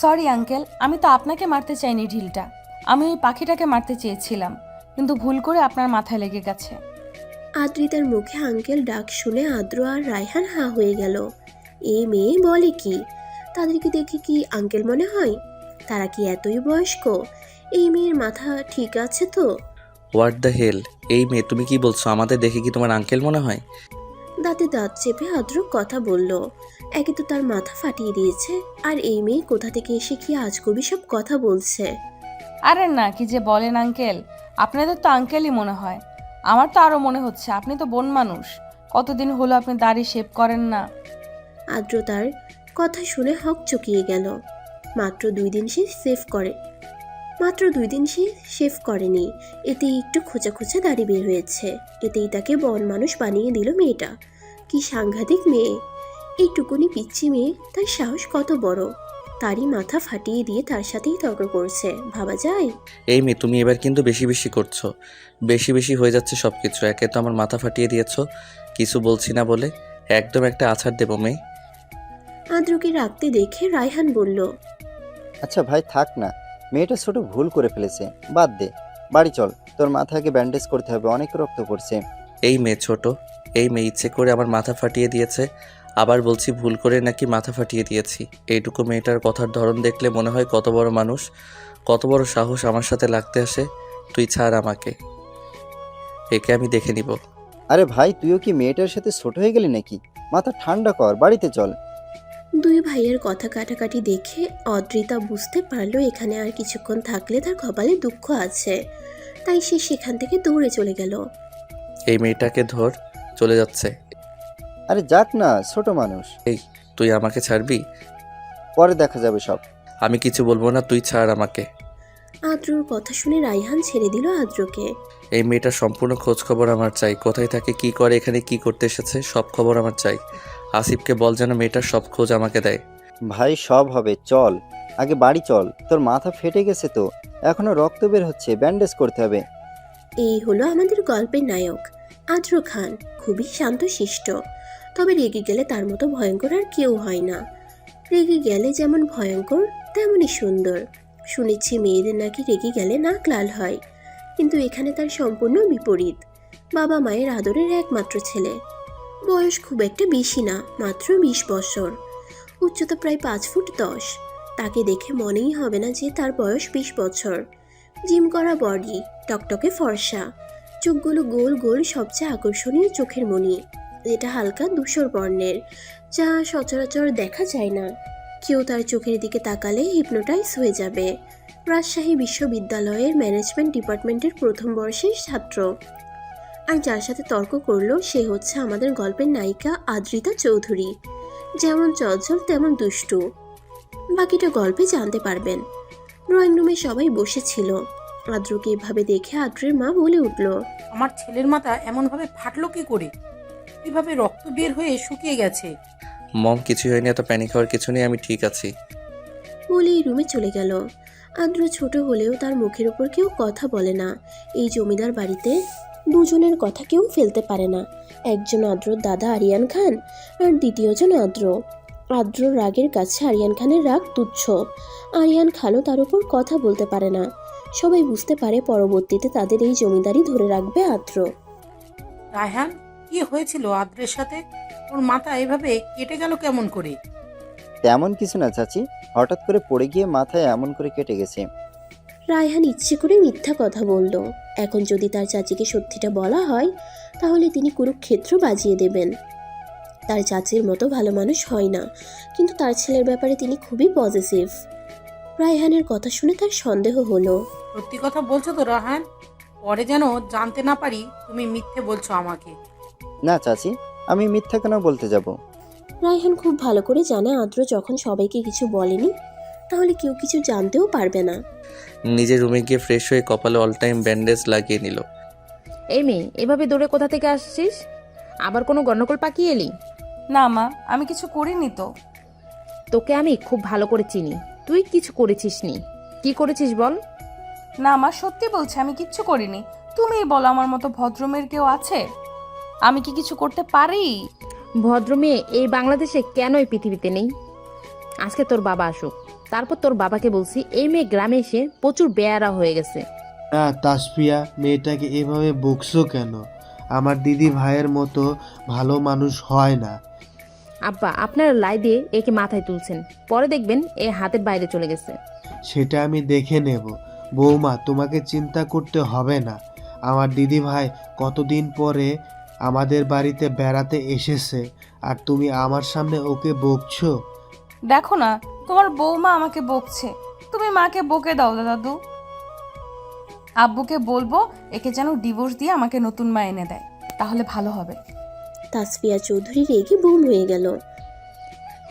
Sorry uncle, আমি তো আপনাকে মারতে চাইনি ঢিলটা। আমি ওই পাখিটাকে মারতে চেয়েছিলাম, কিন্তু ভুল করে আপনার মাথায় লেগে গেছে। আদ্রিতার মুখে আঙ্কেল ডাক শুনে আদ্র আর রায়হান হা হয়ে গেল। এই মেয়ে বলে কি? তাদেরকে দেখে কি আঙ্কেল মনে হয়? তারা কি এতই বয়স্ক? এই মেয়ের মাথা ঠিক আছে তো? What the hell! এই মেয়ে, তুমি কি বলছো? আমাদের দেখে কি তোমার আঙ্কেল মনে হয়? দাঁতে দাঁত চেপে আদ্র কথা বলল। একে তো তার মাথা ফাটিয়ে দিয়েছে, আর এই মেয়ে কোথা থেকে এসে কি আজগুবি সব কথা বলছে। আরে না, কি যে বলেন আঙ্কেল, আপনাদের তো আঙ্কেলই মনে হয়। আমার তো আরও মনে হচ্ছে আপনি তো বোন মানুষ। কতদিন হলো আপনি দাড়ি শেভ করেন না। আদ্র তার কথা শুনে হকচকিয়ে গেল। মাত্র 2 দিন সে সেভ করে মাত্র 2 দিন সে শেভ করেনি, এতেই একটু খোঁচা খোঁচা দাড়ি বের হয়েছে। এতেই তাকে বন মানুষ বানিয়ে দিল মেয়েটা। কি সাংঘাতিক মেয়ে! এইটুকুনি পিচ্ছি মেয়ে, তার সাহস কত বড়! তারই মাথা ফাটিয়ে দিয়ে তার সাথেই তর্ক করছে, ভাবা যায়? এই মেয়ে, তুমি এবার কিন্তু বেশি বেশি করছো। বেশি বেশি হয়ে যাচ্ছে সব কিছু। একে তো আমার মাথা ফাটিয়ে দিয়েছো কিছু বলছি না বলে। একদম একটা আছাড় দেবো মেয়ে। আদ্রকে রাখতে দেখে রায়হান বলল, আচ্ছা ভাই, থাক না। মেয়েটা ছোট ভুল করে ফেলেছে, বাদ দে। বাড়ি চল, তোর মাথাকে ব্যান্ডেজ করতে হবে, অনেক রক্ত পড়ছে। এই মেয়ে ছোট, এই মেয়ে ইচ্ছে করে আমার মাথা ফাটিয়ে দিয়েছে। আবার বলছি ভুল করে নাকি মাথা ফাটিয়ে দিয়েছি। এইটুকু মেয়েটার কথার ধরন দেখলে মনে হয় কত বড় মানুষ, কত বড় সাহস আমার সাথে লাগতে আসে। তুই ছাড় আমাকে, একে আমি দেখে নিব। আরে ভাই, তুইও কি মেয়েটার সাথে ছোট হয়ে গেলি নাকি? মাথা ঠান্ডা কর, বাড়িতে চল। দুই ভাইয়ের কথা কাটাকাটি দেখে অদ্রিতা বুঝতে পারলো এখানে আর কিছুক্ষণ থাকলে তার কপালে দুঃখ আছে। তাই সে সেখান থেকে দৌড়ে চলে গেল। এই মেয়েটাকে ধর, চলে যাচ্ছে। আরে যাক না, ছোট মানুষ। এই, তুই আমাকে ছাড়বি? পরে দেখা যাবে সব। আমি কিছু বলবো না, তুই ছাড় আমাকে। আদ্রর কথা শুনে রায়হান ছেড়ে দিল আদ্রকে। এই মেয়েটার সম্পূর্ণ খোঁজ খবর আমার চাই। কোথায় থাকে, কি করে, এখানে কি করতে এসেছে, সব খবর আমার চাই। আসিফকে বল যেন মেয়েটার সব খোঁজ আমাকে দেয়। ভাই সব হবে, চল। আগে বাড়ি চল, তোর মাথা ফেটে গেছে তো, এখনো রক্ত বের হচ্ছে, ব্যান্ডেজ করতে হবে। এই হলো আমাদের গল্পের নায়ক আদ্র খান। খুবই শান্তশিষ্ট, তবে রেগে গেলে তার মতো ভয়ঙ্কর আর কেউ হয় না। রেগে গেলে যেমন ভয়ঙ্কর, তেমনই সুন্দর। শুনেছি মেয়েদের নাকি রেগে গেলে নাক লাল হয়, কিন্তু এখানে তার সম্পূর্ণ বিপরীত। বাবা মায়ের আদরের একমাত্র ছেলে। বয়স খুব একটা বেশি না, মাত্র 20 বছর। উচ্চতা প্রায় 5 ফুট 10। তাকে দেখে মনেই হবে না যে তার বয়স 20 বছর। জিম করা বডি, টকটকে ফর্সা, চোখগুলো গোল গোল, সবচেয়ে আকর্ষণীয় চোখের মণি, যেটা হালকা ধূসর বর্ণের, যা সচরাচর দেখা যায় না। কেউ তার চোখের দিকে তাকালে হিপনোটাইজ হয়ে যাবে। রাজশাহী বিশ্ববিদ্যালয়ের ম্যানেজমেন্ট ডিপার্টমেন্টের প্রথম বর্ষের ছাত্র। আর যার সাথে তর্ক করলো সে হচ্ছে আমাদের গল্পের নায়িকা আদ্রিতা চৌধুরী। যেমন চঞ্চল তেমন দুষ্টু। বাকিটা গল্পে জানতে পারবেন। ড্রয়িং রুমে সবাই বসেছিল। আদ্রকে এভাবে দেখে আদ্রের মা বলে উঠল, আমার ছেলের মাথা এমনভাবে ফাটলো কি করে? কিভাবে রক্ত বের হয়ে শুকিয়ে গেছে? মম, কিছুই হয়নি, এত প্যানিক হওয়ার কিছু নেই, আমি ঠিক আছি। বলেই রুমে চলে গেল। আদ্র ছোট হলেও তার মুখের উপর কেউ কথা বলে না। এই জমিদার বাড়িতে দুজনের কথা কেউ ফেলতে পারে না। একজন আদ্রর দাদা আরিয়ান খান, আর দ্বিতীয়জন আদ্র। আদ্রর রাগের কাছে আরিয়ান খানের রাগ তুচ্ছ। আরিয়ান খানও তার উপর কথা বলতে পারে না। সবাই বুঝতে পারে পরবর্তীতে তাদের এই জমিদারি ধরে রাখবে আদ্র। রায়হান, কি হয়েছিল আদ্রের সাথে? ওর মাথা এভাবে কেটে গেল কেমন করে? তেমন কিছু না চাচি, হঠাৎ করে পড়ে গিয়ে মাথায় এমন করে কেটে গেছে। রায়হান ইচ্ছে করে মিথ্যা কথা বলল। এখন যদি তার চাচিকে সত্যিটা বলা হয়, তাহলে তিনি কুরুক্ষেত্র বাজিয়ে দেবেন। তার চাচির মতো ভালো মানুষ হয় না, কিন্তু তার ছেলের ব্যাপারে তিনি খুবই পজিটিভ। রায়হানের কথা শুনে তার সন্দেহ হলো। সত্যি কথা বলছো তো রায়হান? পরে যেন জানতে না পারি তুমি মিথ্যে বলছো আমাকে। না চাচি, আমি মিথ্যা কেন বলতে যাব? রায়হান খুব ভালো করে জানে আদ্র যখন সবাইকে কিছু বলেনি, তাহলে কেউ কিছু জানতেও পারবে না। নিজের রুমে গিয়ে ফ্রেশ হয়ে কপালে অল টাইম ব্যান্ডেজ লাগিয়ে নিল। এই মেয়ে, এভাবে দৌড়ে কোথা থেকে আসছিস? আবার কোনো গন্ডগোল পাকিয়ে এলি? না মা, আমি কিছু করিনি তো। তোকে আমি খুব ভালো করে চিনি, তুই কিছু করেছিস নি। কি করেছিস বল? না মা, সত্যি বলছি আমি কিচ্ছু করিনি। তুমিই বলো, আমার মতো ভদ্রমের কেউ আছে? আমি কি কিছু করতে পারি? ভদ্র মেয়ে এই বাংলাদেশে কেনই পৃথিবীতে নেই? আজকে তোর বাবা আসুক, তারপর তোর বাবাকে বলছি এই মেয়ে গ্রামে এসে প্রচুর বেয়ারা হয়ে গেছে। না তাসফিয়া, মেয়েটাকে এভাবে বকছো কেন? আমার দিদি ভাইয়ের মতো ভালো মানুষ হয় না। আব্বা, আপনার লাই দিয়ে একে মাথায় তুলছেন, পরে দেখবেন এ হাতের বাইরে চলে গেছে। সেটা আমি দেখে নেব। বৌমা, তোমাকে চিন্তা করতে হবে না। আমার দিদি ভাই কতদিন পরে আমাদের বাড়িতে বেড়াতে এসেছে, আর তুমি আমার সামনে ওকে বকছো? দেখো না, তোমার বৌমা আমাকে বকছে, তুমি মাকে বকে দাও দাদু। আব্বুকে বলবো একে যেন ডিভোর্স দিয়ে আমাকে নতুন মা এনে দেয়, তাহলে ভালো হবে। তাসফিয়া চৌধুরী রেগে বুম হয়ে গেল।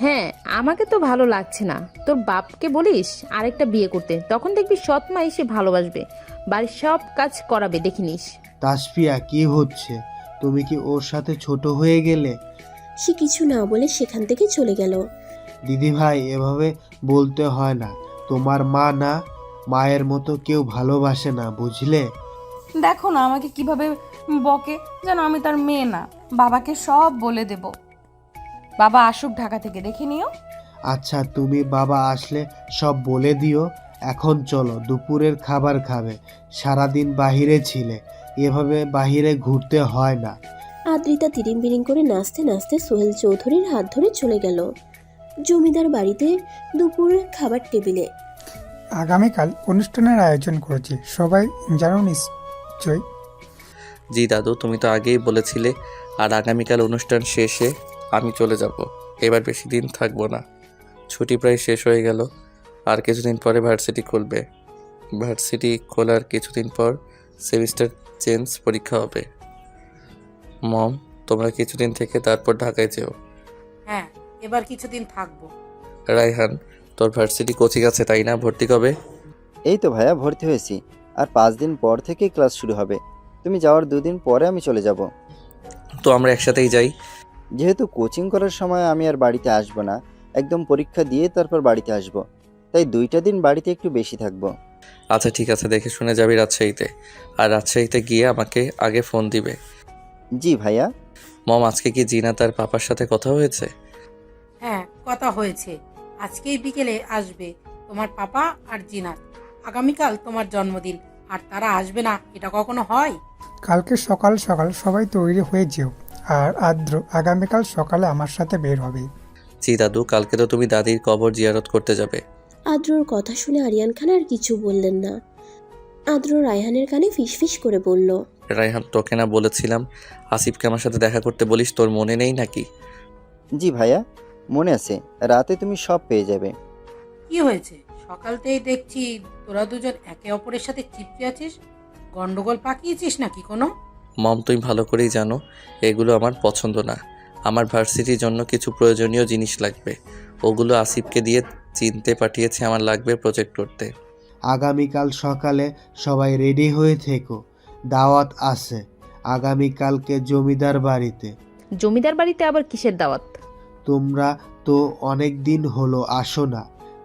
হ্যাঁ, আমাকে তো ভালো লাগছে না। তোর বাপকে বলিস আরেকটা বিয়ে করতে, তখন দেখবি সৎ মা এসে ভালোবাসবে, বাড়ির সব কাজ করাবে, দেখিনিস। তাসফিয়া, কি হচ্ছে? তুমি কি ওর সাথে ছোট হয়ে গেলে? সে কিছু না বলে সেখান থেকে চলে গেল। দিদি ভাই, এভাবে বলতে হয় না। তোমার মা না, মায়ের মতো কেউ ভালোবাসে না, বুঝলে? দেখো না আমাকে কিভাবে বকে, যেন আমি তার মেয়ে না। বাবাকে সব বলে দেব। বাবা আসুক ঢাকা থেকে, দেখে নিও। আচ্ছা, তুমি বাবা আসলে সব বলে দিও। এখন চলো, দুপুরের খাবার খাবে। সারাদিন বাহিরে ছিলে, এভাবে বাহিরে ঘুরতে হয় না। আদ্রিতা তিরিং বিরিং করে নাচতে নাচতে সোহেল চৌধুরীর হাত ধরে চলে গেল জমিদার বাড়িতে দুপুরের খাবার টেবিলে। আগামীকাল অনুষ্ঠানের আয়োজন করেছি, সবাই জানো নিশ্চয়। জি দাদু, তুমি তো আগেই বলেছিলে। আর আগামীকাল অনুষ্ঠান শেষে আমি চলে যাব। এবার বেশি দিন থাকবো না, ছুটি প্রায় শেষ হয়ে গেল। আর কিছুদিন পরে ভার্সিটি খুলবে। ভার্সিটি খোলার কিছুদিন পর সেমিস্টার চেঞ্জ পরীক্ষা হবে। মম, তোমরা কিছুদিন থেকে তারপর ঢাকায় যেও। হ্যাঁ, এবার কিছুদিন থাকবো। রায়হান, তোর ভার্সিটি কোচিং আছে তাই না? ভর্তি কবে? এই তো ভাইয়া, ভর্তি হয়েছি। আর 5 দিন পর থেকেই ক্লাস শুরু হবে। তুমি যাওয়ার 2 দিন পরে আমি চলে যাব। তো আমরা একসাথেই যাই। যেহেতু কোচিং করার সময় আমি আর বাড়িতে আসবো না, একদম পরীক্ষা দিয়ে তারপর বাড়িতে আসব, তাই 2টা দিন বাড়িতে একটু বেশি থাকবো। আচ্ছা ঠিক আছে, দেখে শুনে যাবি রাজশাহীতে। আর রাজশাহীতে গিয়ে আমাকে আগে ফোন দিবে। জি ভাইয়া। মম, আজকে কি জিনা তার পাপার সাথে কথা হয়েছে? হ্যাঁ, কথা হয়েছে। আজকেই বিকেলে আসবে তোমার পাপা আর জিনাত। আগামীকাল তোমার জন্মদিন, আর তারা আসবে না এটা কখনো হয়? কালকে সকাল সকাল সবাই তৈরি হয়ে যেও, আর আদ্র আগামীকাল সকালে আমার সাথে বের হবে। জি দাদু, কালকে তো তুমি দাদির কবর জিয়ারত করতে যাবে। আদ্রর কথা শুনে আরিয়ান খান আর কিছু বললেন না। আদ্র রায়হানের কানে ফিসফিস করে বলল, রায়হান, তোকে না বলেছিলাম আসিফকে আমার সাথে দেখা করতে বলিস? তোর মনে নেই নাকি? জি ভাইয়া, মনে আছে। রাতে তুমি সব পেয়ে যাবে। কি হয়েছে? সকালতেই দেখছি তোরা দুজন একে অপরের সাথে চিপকে আছিস। গন্ডগোল পাকিয়েছিস নাকি কোনো? মম, তুমি ভালো করেই জানো এগুলো আমার পছন্দ না। আমার ভার্সিটির জন্য কিছু প্রয়োজনীয় জিনিস লাগবে, ওগুলো আসিফকে দিয়ে চিনতে পাঠিয়েছে। আমার লাগবে প্রজেক্ট করতে। আগামীকাল সকালে সবাই রেডি হয়ে থেকো, দাওয়াত আছে আগামীকালকে জমিদার বাড়িতে। জমিদার বাড়িতে আবার কিসের দাওয়াত? তোমরা তো অনেক দিন হলো আসো না,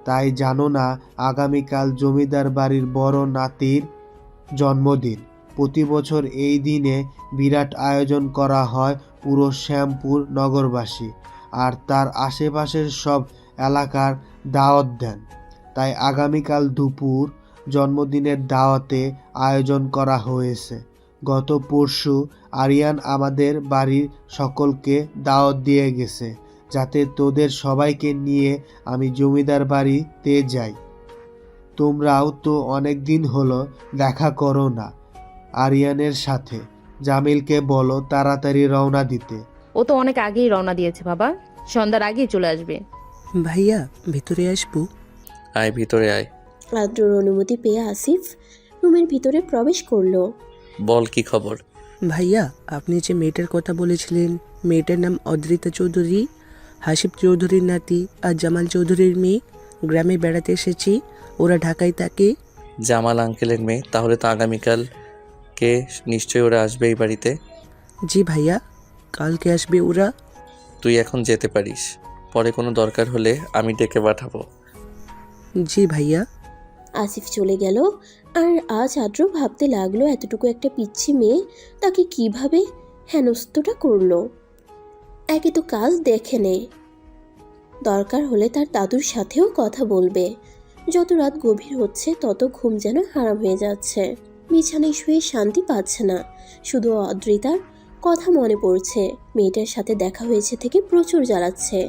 তাই জানো না আগামীকাল জমিদার বাড়ির বড় নাতির জন্মদিন। প্রতি বছর এই দিনে বিরাট আয়োজন করা হয় পুরো শ্যামপুর নগরবাসী আর তার আশেপাশের সব এলাকার দাওয়াত দেন। তাই আগামীকাল দুপুর জন্মদিনের দাওয়াতে আয়োজন করা হয়েছে। গত পরশু আরিয়ান আমাদের বাড়ির সকলকে দাওয়াত দিয়ে গেছে, যাতে তোদের সবাইকে নিয়ে আমি জমিদার বাড়িতে যাই। তোমরাও তো অনেক দিন হলো দেখা করো না। আরিয়ানের সাথে জামিলকে বলো তাড়াতাড়ি রওনা দিতে। ও তো অনেক আগেই রওনা দিয়েছে বাবা, সন্ধ্যার আগেই চলে আসবে। ভাইয়া, ভেতরে আসবো? আয়, ভিতরে আয়। আদ্রর অনুমতি পেয়ে আসিফ রুমের ভিতরে প্রবেশ করলো। বল, কি খবর? ভাইয়া, আপনি যে মেয়েটার কথা বলেছিলেন, মেয়েটার নাম অদ্রিতা চৌধুরী, হাসিব চৌধুরীর নাতি আর জামাল চৌধুরীর মেয়ে, গ্রামে বেড়াতে এসেছি। ওরা ঢাকায় থাকে। জামাল আঙ্কেলের মেয়ে? তাহলে তো আগামীকালকে নিশ্চয়ই ওরা আসবে এই বাড়িতে। জি ভাইয়া, কালকে আসবে ওরা। তুই এখন যেতে পারিস, পরে কোনো দরকার হলে আমি ডেকে পাঠাবো। জি ভাইয়া। আসিফ চলে গেল। আর আজ আদ্র ভাবতে লাগলো এতটুকু একটা পিচ্ছি মেয়ে তাকে কিভাবে হেনস্তটা করলো। একে তো কাজ দেখে নেয়, দরকার হলে তার দাদুর সাথেও কথা বলবে। যত রাত গভীর হচ্ছে তত ঘুম যেন হারাম হয়ে যাচ্ছে। বিছানায় শুয়ে শান্তি পাচ্ছে না, শুধু অদ্রিতার কথা মনে পড়ছে। মেয়েটার সাথে দেখা হয়েছে থেকে প্রচুর জ্বালাচ্ছে।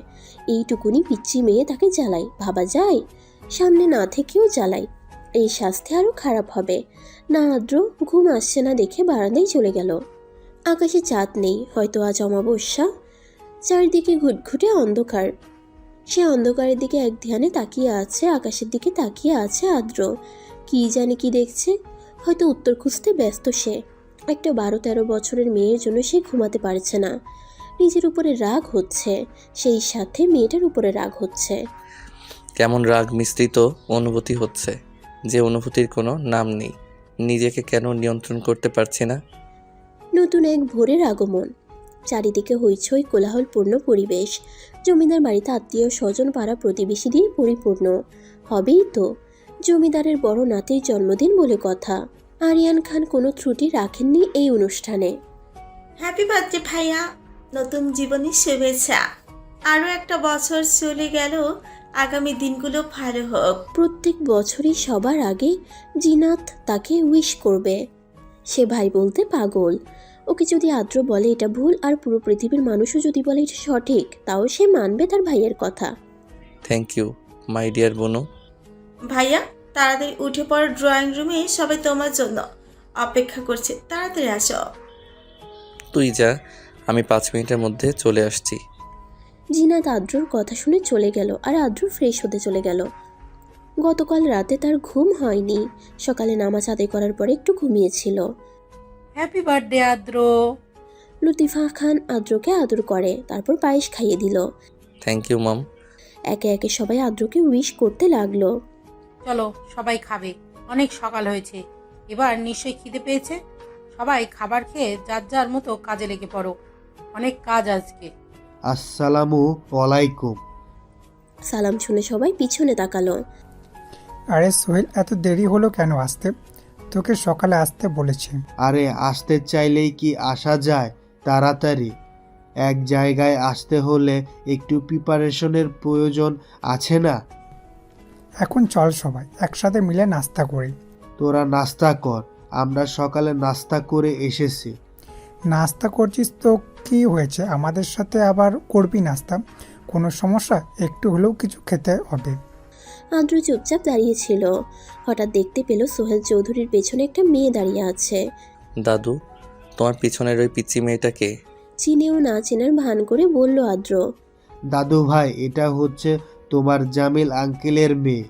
এইটুকুনি পিচ্চি মেয়ে তাকে জ্বালায়, ভাবা যায়? সামনে না থেকেও জ্বালায়, এই শাস্তি আরও খারাপ হবে না। আদ্র ঘুম আসছে না দেখে বারান্দায় চলে গেল। আকাশে চাঁদ নেই, হয়তো আজ অমাবস্যা। চারিদিকে ঘুটঘুটে অন্ধকার। সে অন্ধকারের দিকে এক ধ্যানে তাকিয়ে আছে, আকাশের দিকে তাকিয়ে আছে আদ্র। কি জানে কি দেখছে, হয়তো উত্তর খুঁজতে ব্যস্ত সে। একটা 12-13 বছরের মেয়ের জন্য সে ঘুমাতে পারছে না। নিজের উপরে রাগ হচ্ছে, সেই সাথে মেয়েটার উপরে রাগ হচ্ছে। কেমন রাগ মিশ্রিত অনুভূতি হচ্ছে, যে অনুভূতির কোনো নাম নেই। নিজেকে কেন নিয়ন্ত্রণ করতে পারছি না। নতুন এক ভোরের আগমন। চারিদিকে হইচই কোলাহলপূর্ণ পরিবেশ। জমিদার বাড়িতে আত্মীয় স্বজন পাড়া প্রতিবেশী দিয়ে পরিপূর্ণ। হবেই তো, জমিদারের বড় নাতির জন্মদিন বলে কথা। আরিয়ান খান কোনো ত্রুটি রাখেননি এই অনুষ্ঠানে। হ্যাপি বার্থডে ভাইয়া, নতুন জীবনের শুভেচ্ছা। আরও একটা বছর চলে গেল, আগামী দিনগুলো ভালো হোক। প্রত্যেক বছরই সবার আগে জিনাত তাকে উইশ করবে। সে ভাই বলতে পাগল। ওকে যদি আদ্র বলে এটা ভুল, আর পুরো পৃথিবীর মানুষও যদি বলে এটা সঠিক, তাও সে মানবে তার ভাইয়ের কথা। থ্যাংক ইউ মাই ডিয়ার বনু। ভাইয়া তাড়াতাড়ি উঠে পড়ো, ড্রয়িং রুমে সবাই তোমার জন্য অপেক্ষা করছে, তাড়াতাড়ি আসো। তুই যা, আমি 5 মিনিটের মধ্যে চলে আসছি। জিনাত আদ্রর কথা শুনে চলে গেল, আর আদ্র ফ্রেশ হতে চলে গেল। গতকাল রাতে তার ঘুম হয়নি। সকালে নামাজ আদায় করার পরে একটু ঘুমিয়েছিল। হ্যাপি বার্থডে আদ্র। লতিফা খান আদ্রকে আদর করে, তারপর পায়েস খাইয়ে দিল। Thank you mom. একে একে সবাই আদ্রকে উইশ করতে লাগলো। চলো সবাই খাবে, অনেক সকাল হয়েছে, এবার নিশ্চয়ই খিদে পেয়েছে। সবাই খাবার খেয়ে যার যার মতো কাজে লেগে পড়ো, অনেক কাজ আজকে। আসসালামু আলাইকুম। সালাম শুনে সবাই পিছনে তাকালো। আরে সোহেল, এত দেরি হলো কেন আসতে? তোকে সকালে আসতে বলেছি। আরে আসতে চাইলেই কি আসা যায় তাড়াতাড়ি? এক জায়গায় আসতে হলে একটু প্রিপারেশনের প্রয়োজন আছে না? এখন চল সবাই একসাথে মিলে নাস্তা করি। তোরা নাস্তা কর, আমরা সকালে নাস্তা করে এসেছি। নাস্তা করছিস তো কি হয়েছে, আমাদের সাথে আবার করবি নাস্তা, কোনো সমস্যা? একটু হলেও কিছু খেতে হবে। আদ্র চুপচাপ দাঁড়িয়েছিল। হঠাৎ দেখতে পেল সোহেল চৌধুরীর পেছনে একটা মেয়ে দাঁড়িয়ে আছে। দাদু, তোমার পিছনের ওই পিচ্চি মেয়েটাকে? চিনেও না চেনার ভান করে বলল আদ্র। দাদু ভাই, এটা হচ্ছে তোমার জামিল আঙ্কেলের মেয়ে,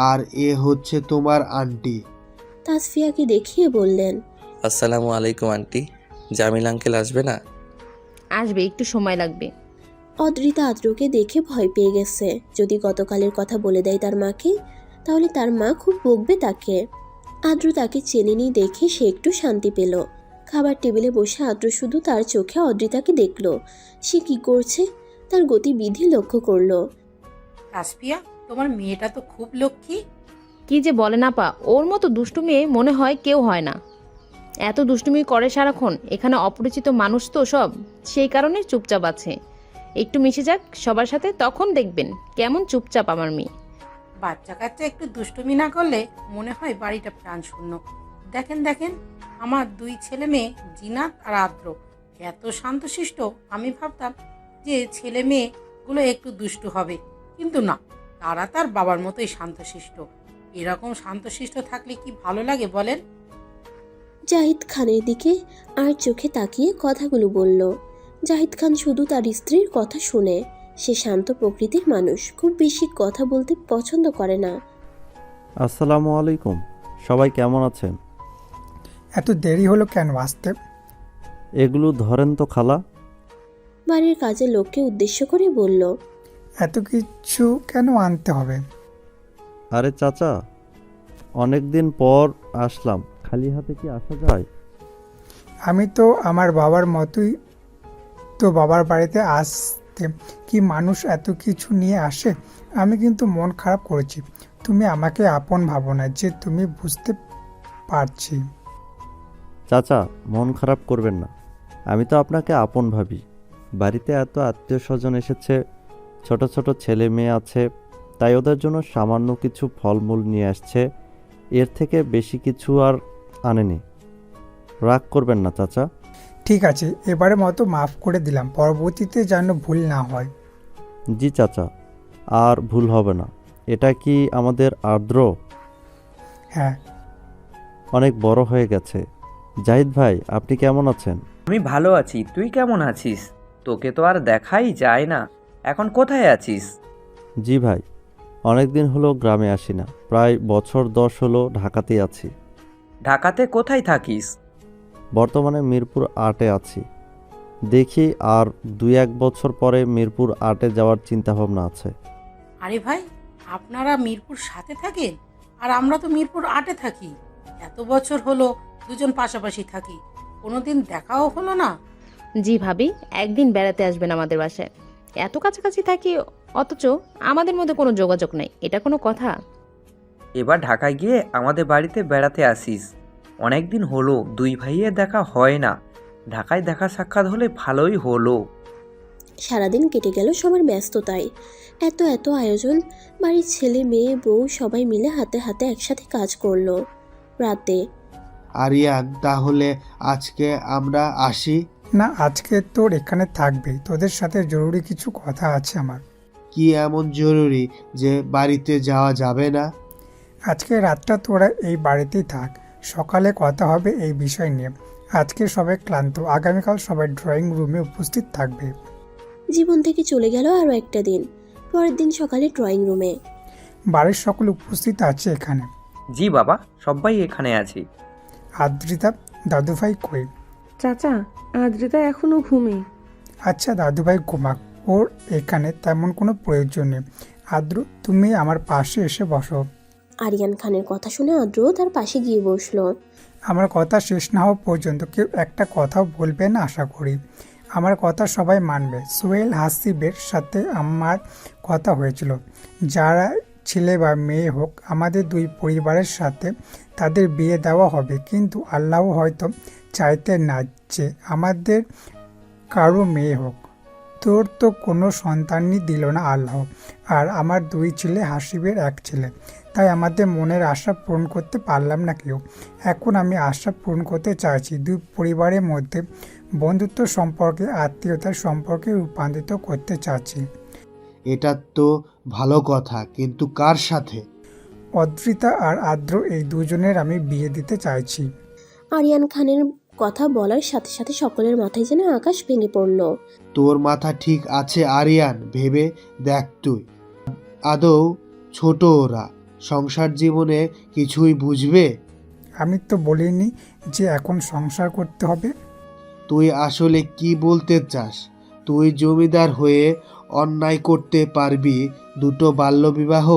আর এ হচ্ছে তোমার আন্টি। তাসফিয়াকে দেখিয়ে বললেন। আসসালামু আলাইকুম আন্টি। জামিল আঙ্কেল আসবে না? আসবে, একটু সময় লাগবে। অদ্রিতা আদ্রকে দেখে ভয় পেয়ে গেছে। যদি গতকালের কথা বলে দেয় তার মাকে, তাহলে তার মা খুব বকবে তাকে। আদ্র তাকে চেনেনি দেখে সে একটু শান্তি পেল। খাবার টেবিলে বসে আদ্র শুধু তার চোখে অদ্রিতাকে দেখল। সে কি করছে তার গতিবিধি লক্ষ্য করলো। তাসফিয়া, তোমার মেয়েটা তো খুব লক্ষ্মী। কি যে বলে না পা, ওর মতো দুষ্টু মেয়ে মনে হয় কেউ হয় না। এত দুষ্টুমি করে সারাক্ষণ, এখানে অপরিচিত মানুষ তো সব, সেই কারণে চুপচাপ আছে। একটু মিশে যাক সবার সাথে, তখন দেখবেন কেমন চুপচাপ আমার মেয়ে। বাচ্চা কাচ্চা একটু দুষ্টুমি না করলে মনে হয় বাড়িটা প্রাণ শূন্য। দেখেন দেখেন, আমার 2 ছেলে মেয়ে জিনাত আর আদ্র এত শান্তশিষ্ট। আমি ভাবতাম যে ছেলে মেয়েগুলো একটু দুষ্টু হবে, কিন্তু না, তারা তার বাবার মতোই শান্তশিষ্ট। এরকম শান্তশিষ্ট থাকলে কি ভালো লাগে বলেন? জাহিদ খানের দিকে আর চোখে তাকিয়ে কথাগুলো বলল। জাহিদ খান শুধু তার স্ত্রীর কথা শুনে। সে শান্ত প্রকৃতির মানুষ, খুব বেশি কথা বলতে পছন্দ করে না। আসসালামু আলাইকুম, সবাই কেমন আছেন? এত দেরি হলো কেন আসতে? এগুলো ধরেন তো খালা। বাড়ির কাজের লোককে উদ্দেশ্য করে বলল। এত কিছু কেন আনতে হবে? আরে চাচা, অনেক দিন পর আসলাম, খালি হাতে কি আসা যায়? আমি তো আমার বাবার মতোই তো বাবার বাড়িতে আসতে কি মানুষ এত কিছু নিয়ে আসে? আমি কিন্তু মন খারাপ করেছি। তুমি আমাকে আপন ভাবো না যে তুমি বুঝতে পারছি। চাচা, মন খারাপ করবেন না, আমি তো আপনাকে আপন ভাবি। বাড়িতে এত আত্মীয় স্বজন এসেছে, ছোট ছোট ছেলে মেয়ে আছে, তাই ওদের জন্য সামান্য কিছু ফলমূল নিয়ে আসছে, এর থেকে বেশি কিছু আর আনেনি। রাগ করবেন না চাচা। ঠিক আছে, এবারের মতো মাফ করে দিলাম, পরবর্তীতে যেন ভুল না হয়। জি চাচা, আর ভুল হবে না। এটা কি আমাদের আর্দ্র? হ্যাঁ। অনেক বড় হয়ে গেছে। জাহিদ ভাই, আপনি কেমন আছেন? আমি ভালো আছি, তুই কেমন আছিস? তোকে তো আর দেখাই যায় না, এখন কোথায় আছিস? জি ভাই, অনেক দিন হলো গ্রামে আসি না, প্রায় বছর 10 হলো ঢাকাতেই আছি। ঢাকাতে কোথায় থাকিস? বর্তমানে মিরপুর 8-এ আছি। দেখি আর 2-1 বছর পরে মিরপুর 8-এ যাওয়ার চিন্তাভাবনা আছে। আরে ভাই, আপনারা মিরপুর 7-এ থাকেন আর আমরা তো মিরপুর 8-এ থাকি। এত বছর হলো দুজন পাশাপাশি থাকি, কোনোদিন দেখাও হলো না। জি ভাবি, একদিন বেড়াতে আসবেন আমাদের বাসায়। এত কাছাকাছি থাকি অথচ আমাদের মধ্যে কোনো যোগাযোগ নেই, এটা কোনো কথা? এবার ঢাকায় গিয়ে আমাদের বাড়িতে বেড়াতে আসিস। অনেক দিন হলো দুই ভাইয়ের দেখা হয় না, ঢাকায় দেখা সাক্ষাৎ হলে ভালোই হলো। সারাদিন কেটে গেল সবার ব্যস্ততায়। এত এত আয়োজন, বাড়ির ছেলে মেয়ে বউ সবাই মিলে হাতে হাতে একসাথে কাজ করলো। রাতে আরিয়ান, তাহলে আজকে আমরা আসি? না, আজকে তোর এখানে থাকবে, তোদের সাথে জরুরি কিছু কথা আছে আমার। কি এমন জরুরি যে বাড়িতে যাওয়া যাবে না? আজকে রাতটা তোরা এই বাড়িতেই থাক, সকালে কথা হবে এই বিষয় নিয়ে। আজকে সবাই ক্লান্ত, আগামীকাল সবাই ড্রয়িং রুমে উপস্থিত থাকবে। জীবন থেকে চলে গেল আরও একটা দিন। পরের দিন সকালে ড্রয়িং রুমে বাড়ির সকল উপস্থিত আছে এখানে। জি বাবা, সবাই এখানে আছি। আদ্রিতা, দাদুভাই কই? চাচা, আদ্রিতা এখনো ঘুমে। আচ্ছা, দাদুভাই ঘুমাক, ওর এখানে তেমন কোনো প্রয়োজন নেই। আদ্র, তুমি আমার পাশে এসে বসো। আরিয়ান খানের কথা শুনে আদ্র তার পাশে গিয়ে বসলো। আমার কথা শেষ না হওয়া পর্যন্ত কেউ একটা কথাও বলবে না আশা করি। আমার কথা সবাই মানবে। সোহেল হাসিবের সাথে আমার কথা হয়েছিল, যারা ছেলে বা মেয়ে হোক আমাদের দুই পরিবারের সাথে তাদের বিয়ে দেওয়া হবে, কিন্তু আল্লাহ হয়তো চাইতে না যে আমাদের কারো মেয়ে হোক। তোর তো কোনো সন্তানই দিল না আল্লাহ, আর আমার দুই ছেলে, হাসিবের এক ছেলে, তাই আমাদের মনের আশা পূরণ করতে পারলাম না কেউ। এখন আমি আশা পূরণ করতে চাইছি, দুই পরিবারের মধ্যে বন্ধুত্ব সম্পর্কে, আত্মীয়তার সম্পর্কে রূপান্তরিত করতে চাচ্ছি। এটা তো ভালো কথা, কিন্তু কার সাথে? অদ্রিতা আর আদ্র, এই দুজনের আমি বিয়ে দিতে চাইছি। আরিয়ান খানের কথা বলার সাথে সাথে সকলের মাথায় যেন আকাশ ভেঙে পড়ল। তোর মাথা ঠিক আছে আরিয়ান? ভেবে দেখ তুই। আদৌ ছোট ওরা, সংসার জীবনে কিছুই বুঝবে? আমি তো বলিনি যে এখন সংসার করতে হবে। তুই আসলে কি বলতে চাস? তুই জমিদার হয়ে অন্যায় করতে পারবি দুটো বাল্যবিবাহ,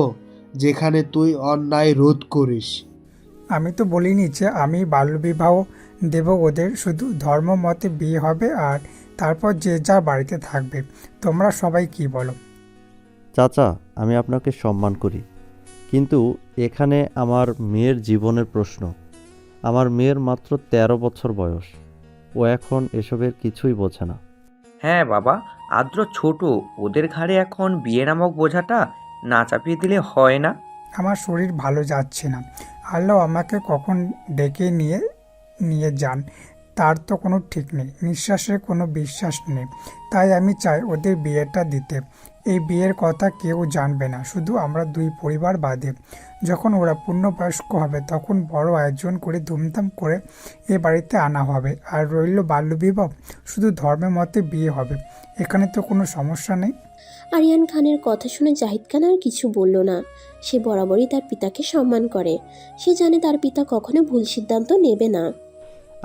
যেখানে তুই অন্যায় রোধ করিস? আমি তো বলিনি যে আমি বাল্যবিবাহ দেব ওদের, শুধু ধর্ম মতে বিয়ে হবে আর তারপর যে যা বাড়িতে থাকবে। তোমরা সবাই কি বলো? চাচা, আমি আপনাকে সম্মান করি, কিন্তু এখানে আমার মেয়ের জীবনের প্রশ্ন। আমার মেয়ের মাত্র 13 বছর বয়স, ও এখন এসবের কিছুই বোঝে না। হ্যাঁ বাবা, আদ্র ছোট, ওদের ঘাড়ে এখন বিয়ে নামক বোঝাটা না চাপিয়ে দিলে হয় না। আমার শরীর ভালো যাচ্ছে না, আল্লাহ আমাকে কখন ডেকে নিয়ে নিয়ে যান তার তো কোনো ঠিক নেই, নিঃশ্বাসের কোনো বিশ্বাস নেই। তাই আমি চাই ওদের বিয়েটা দিতে। এই বিয়ের কথা কেউ জানবে না, শুধু আমরা দুই পরিবার বাদে। যখন ওরা পূর্ণবয়স্ক হবে তখন বড় আয়োজন করে ধুমধাম করে এ বাড়িতে আনা হবে। আর রইল বাল্যবিবাহ, শুধু ধর্মের মতে বিয়ে হবে, এখানে তো কোনো সমস্যা নেই। আরিয়ান খানের কথা শুনে জাহিদ খান আর কিছু বলল না। সে বরাবরই তার পিতাকে সম্মান করে। সে জানে তার পিতা কখনো ভুল সিদ্ধান্ত নেবে না।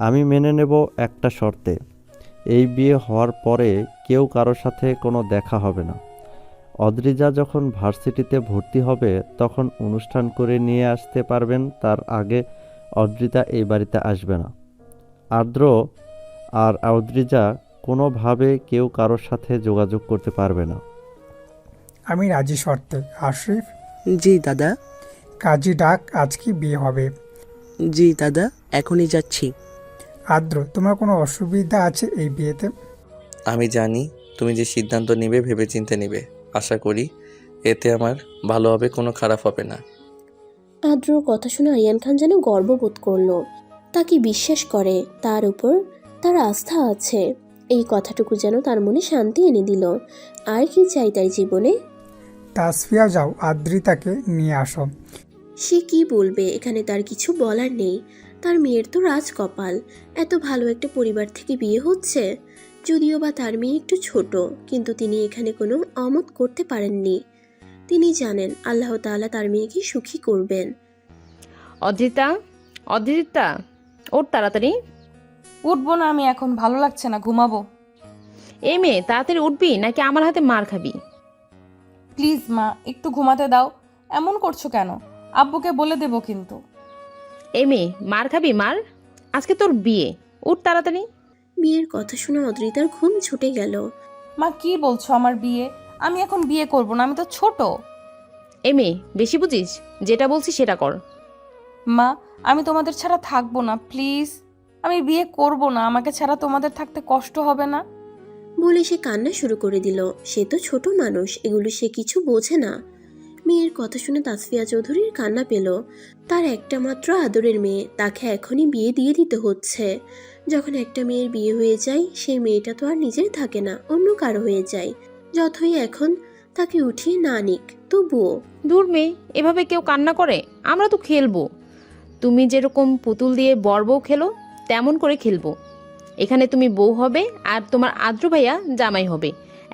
আমি মেনে নেব একটা শর্তে, এই বিয়ে হওয়ার পরে কেউ কারোর সাথে কোনো দেখা হবে না। অদ্রিজা যখন ভার্সিটিতে ভর্তি হবে তখন অনুষ্ঠান করে নিয়ে আসতে পারবেন, তার আগে অদ্রিজা এই বাড়িতে আসবে না। আদ্র আর অদ্রিজা কোনোভাবে কেউ কারোর সাথে যোগাযোগ করতে পারবে না। আমি রাজি শর্তে। আশরিফ? জি দাদা। কাজী ডাক, আজকে বিয়ে হবে। জি দাদা, এখনই যাচ্ছি। আদ্র, তোমার কোনো অসুবিধা আছে এই বিয়েতে? আমি জানি তুমি যে সিদ্ধান্ত নেবে ভেবেচিন্তে নেবে। আশা করি এতে আমার ভালো হবে, কোনো খারাপ হবে না। আদ্রর কথা শুনে আরিয়ান খান যেন গর্ববোধ করলো। তাকে বিশ্বাস করে, তার উপর তার আস্থা আছে। এই কথাটুকু যেন তার মনে শান্তি এনে দিল। আর কি চাই তার জীবনে? তাসফিয়া, যাও আদ্রিতাকে নিয়ে আসো। সে কি বলবে? এখানে তার কিছু বলার নেই। তার মেয়ের তো রাজকপাল, এত ভালো একটা পরিবার থেকে বিয়ে হচ্ছে। যদিও বা তার মেয়ে একটু ছোট, কিন্তু তিনি এখানে কোনো অমত করতে পারেননি। তিনি জানেন আল্লাহ তাআলা তার মেয়েকে সুখী করবেন। অদ্রিতা, অদ্রিতা, ওর তাড়াতাড়ি। উঠবো না আমি এখন, ভালো লাগছে না, ঘুমাবো। এই মেয়ে, তাড়াতাড়ি উঠবি নাকি আমার হাতে মার খাবি? প্লিজ মা, একটু ঘুমাতে দাও। এমন করছো কেন? আব্বুকে বলে দেবো কিন্তু। এই মেয়ে, মার খাবি মার? আজকে তোর বিয়ে, উঠ তাড়াতাড়ি। বিয়ের কথা শুনে অদ্রিতার ঘুম ছুটে গেল। মা কি বলছো? আমার বিয়ে? আমি এখন বিয়ে করব না, আমি তো ছোট। এই মেয়ে, বেশি বুঝিস? যেটা বলছি সেটা কর। মা, আমি তোমাদের ছাড়া থাকবো না, প্লিজ। আমি বিয়ে করব না, আমাকে ছাড়া তোমাদের থাকতে কষ্ট হবে না? বলে সে কান্না শুরু করে দিল। সে তো ছোট মানুষ, এগুলো সে কিছু বোঝে না। মেয়ের কথা শুনে তাসফিয়া চৌধুরীর কান্না পেল। তার একটা মাত্র আদরের মেয়ে, তাকে এখনই বিয়ে দিয়ে দিতে হচ্ছে। যখন একটা মেয়ের বিয়ে হয়ে যায়, সেই মেয়েটা তো আর নিজের থাকে না, অন্য কারো হয়ে যায়। যতই এখন তাকে উঠিয়ে না নিক, তবুও। দূর মেয়ে, এভাবে কেউ কান্না করে? আমরা তো খেলবো। তুমি যেরকম পুতুল দিয়ে বর বউ খেলো, তেমন করে খেলবো। এখানে তুমি বউ হবে আর তোমার আদ্র ভাইয়া জামাই হবে।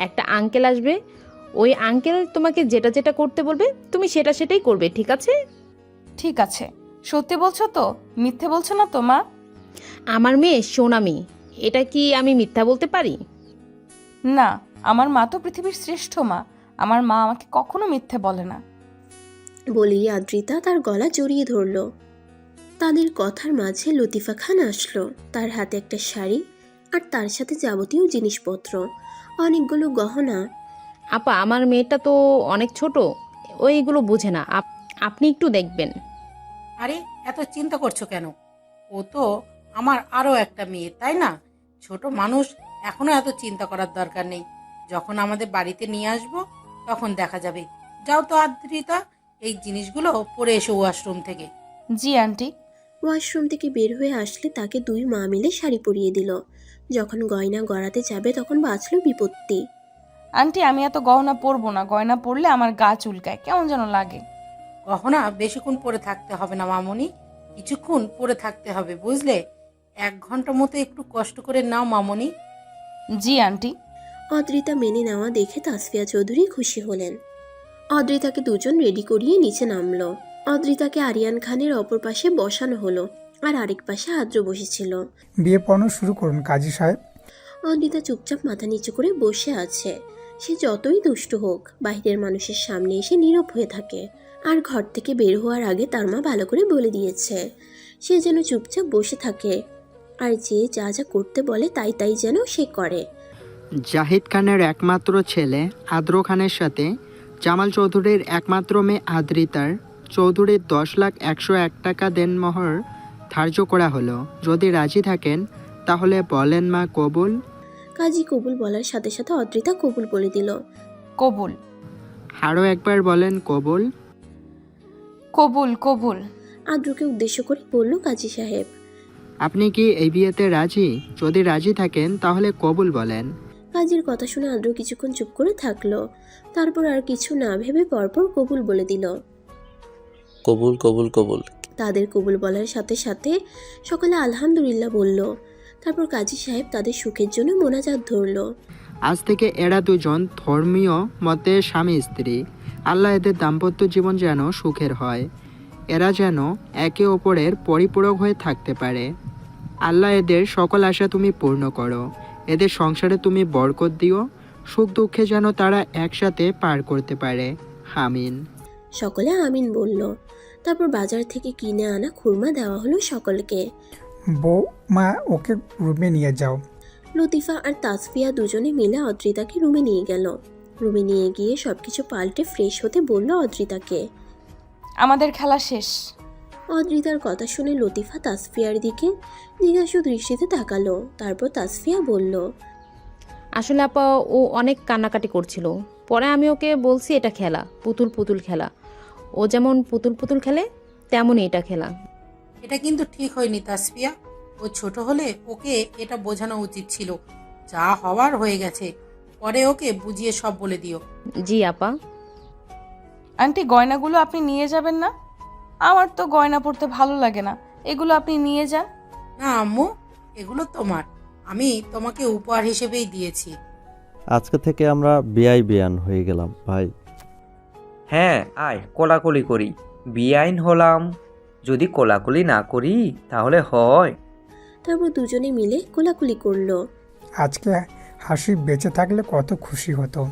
একটা আঙ্কেল আসবে, ওই আঙ্কেল তোমাকে যেটা যেটা করতে বলবে তুমি সেটা সেটাই করবে, ঠিক আছে? ঠিক আছে। সত্যি বলছো তো? মিথ্যে বলছো না তো মা? আমার মেয়ে সোনা মেয়ে, এটা কি আমি মিথ্যা বলতে পারি? না, আমার মা তো পৃথিবীর শ্রেষ্ঠ মা। আমার মা আমাকে কখনো মিথ্যে বলে না। বলেই আদ্রিতা তার গলা জড়িয়ে ধরল। তাদের কথার মাঝে লতিফা খান আসলো। তার হাতে একটা শাড়ি আর তার সাথে যাবতীয় জিনিসপত্র, অনেকগুলো গহনা। আপা, আমার মেয়েটা তো অনেক ছোট, ওইগুলো বোঝে না। আপনি একটু দেখবেন। আরে এত চিন্তা করছো কেন? ও তো আমার আরও একটা মেয়ে, তাই না? ছোট মানুষ, এখনো এত চিন্তা করার দরকার নেই। যখন আমাদের বাড়িতে নিয়ে আসবো তখন দেখা যাবে। যাও তো আদ্রিতা, এই জিনিসগুলো পরে এসো ওয়াশরুম থেকে। জি আন্টি। ওয়াশরুম থেকে বের হয়ে আসলে তাকে দুই মা মিলে শাড়ি পরিয়ে দিল। যখন গয়না গড়াতে যাবে তখন বাঁচলো বিপত্তি। আন্টি, আমি এত গহনা পরবো না। গয়না পরলে আমার গা চুলকায়, কেমন যেন লাগে। গহনা বেশিক্ষণ পরে থাকতে হবে না মামনি, কিছুক্ষণ পরে থাকতে হবে, বুঝলে? 1 ঘন্টা মতো একটু কষ্ট করে নাও মামনি। জি আন্টি। অদ্রিতা মেনে নেওয়া দেখে তাসফিয়া চৌধুরী খুশি হলেন। অদ্রিতাকে দুজন রেডি করিয়ে নিচে নামলো। অদ্রিতাকে আরিয়ান খানের অপর পাশে বসানো হলো, আর আরেক পাশে আদ্র বসেছিল। বিয়ে পড়ানো শুরু করুন কাজী সাহেব। অদ্রিতা চুপচাপ মাথা নিচু করে বসে আছে। সে যতই দুষ্ট হোক, বাইরের মানুষের সামনে এসে নীরব হয়ে থাকে। আর ঘর থেকে বের হওয়ার আগে তার মা ভালো করে বলে দিয়েছে সে যেন চুপচাপ বসে থাকে, আর যে যা যা করতে বলে তাই তাই যেন সে করে। জাহিদ খানের একমাত্র ছেলে আদ্র খানের সাথে জামাল চৌধুরীর একমাত্র মেয়ে আদ্রিতার চৌধুরীর 10,01,01 টাকা দেনমোহর ধার্য করা হলো। যদি রাজি থাকেন তাহলে বলেন মা কবুল। কাজী কবুল বলার সাথে সাথে অদ্রিতা কবুল বলে দিল। কবুল। আরও একবার বলেন কবুল। কবুল কবুল। আদ্রকে উদ্দেশ্য করে বলল কাজী সাহেব। আপনি কি এই বিয়েতে রাজি? যদি রাজি থাকেন তাহলে কবুল বলেন। কাজীর কথা শুনে আদ্র কিছুক্ষণ চুপ করে থাকলো। তারপর আর কিছু না ভেবে পরপর কবুল বলে দিল। কবুল কবুল কবুল। তাদের কবুল বলার সাথে সাথে সকলে আলহামদুলিল্লাহ বলল। তারপর কাজী সাহেব তাদের সুখের জন্য মোনাজাত ধরল। আজ থেকে এরা দুজন ধর্মীয় মতে স্বামী স্ত্রী। আল্লাহ এদের দাম্পত্য জীবন যেন সুখের হয়, এরা যেন একে অপরের পরিপূরক হয়ে থাকতে পারে। আল্লাহ এদের সকল আশা তুমি পূর্ণ করো, এদের সংসারে তুমি বরকত দিও, সুখ দুঃখে যেন তারা একসাথে পার করতে পারে। আমিন। সকলে আমিন বলল। তারপর বাজার থেকে কিনে আনা খুরমা দেওয়া হলো সকলকে। বউ মা, ওকে রুমে নিয়ে যাও। লতিফা আর তাসফিয়া দুজনে মিলে অদ্রিতাকে রুমে নিয়ে গেল। রুমে নিয়ে গিয়ে সবকিছু পাল্টে ফ্রেশ হতে বলল অদ্রিতাকে। আমাদের খেলা শেষ। অদ্রিতার কথা শুনে লতিফা তাসফিয়ার দিকে জিজ্ঞাসু দৃষ্টিতে তাকালো। তারপর তাসফিয়া বলল, আসলে আপা ও অনেক কান্নাকাটি করছিল। পরে আমি ওকে বলছি এটা খেলা, পুতুল পুতুল খেলা। ও যেমন পুতুল পুতুল খেলে তেমনই এটা খেলা। এটা কিন্তু ঠিক হয়নি তাসফিয়া। ও ছোট হলে ওকে এটা বোঝানো উচিত ছিল। যা হওয়ার হয়ে গেছে, পরে ওকে বুঝিয়ে সব বলে দিও। জি আপা। আন্টি গয়নাগুলো আপনি নিয়ে যাবেন না? আমার তো গয়না পরতে ভালো লাগে না, এগুলো আপনি নিয়ে যান। না আম্মু, এগুলো তোমার, আমি তোমাকে উপহার হিসেবেই দিয়েছি। আজকে থেকে আমরা বিয়ান হয়ে গেলাম ভাই। হ্যাঁ, আয় কোলাকুলি করি। বেআইন হলাম, যদি কোলাকুলি না করি তাহলে হয়? তারপর দুজনে মিলে কোলাকুলি করলো। আজকে হাসিব বেঁচে থাকলে কত খুশি হতো।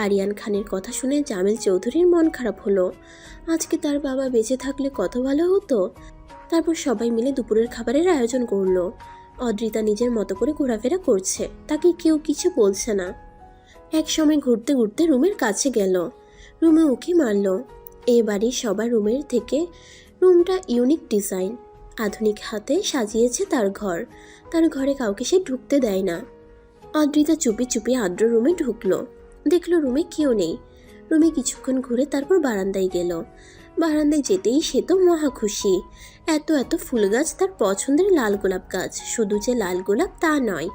আরিয়ান খানের কথা শুনে জামিল চৌধুরীর মন খারাপ হলো। আজকে তার বাবা বেঁচে থাকলে কত ভালো হতো। তারপর সবাই মিলে দুপুরের খাবারের আয়োজন করলো। অদ্রিতা নিজের মতো করে ঘোরাফেরা করছে, তাকে কেউ কিছু বলছে না। এক সময় ঘুরতে ঘুরতে রুমের কাছে গেল, রুমে উকি মারল। এ বাড়ির সবার রুমের থেকে রুমটা ইউনিক ডিজাইন, আধুনিক হাতে সাজিয়েছে তার ঘর। তার ঘরে কাউকে সে ঢুকতে দেয় না। অদ্রিতা চুপি চুপি আদ্র রুমে ঢুকলো, দেখলো রুমে কেউ নেই। রুমে কিছুক্ষণ ঘুরে তারপর বারান্দায় গেল। বারান্দায় যেতেই সে তো মহা খুশি। এত এত ফুল গাছ, তার পছন্দের লাল গোলাপ গাছ। শুধু যে লাল গোলাপ তা নয়,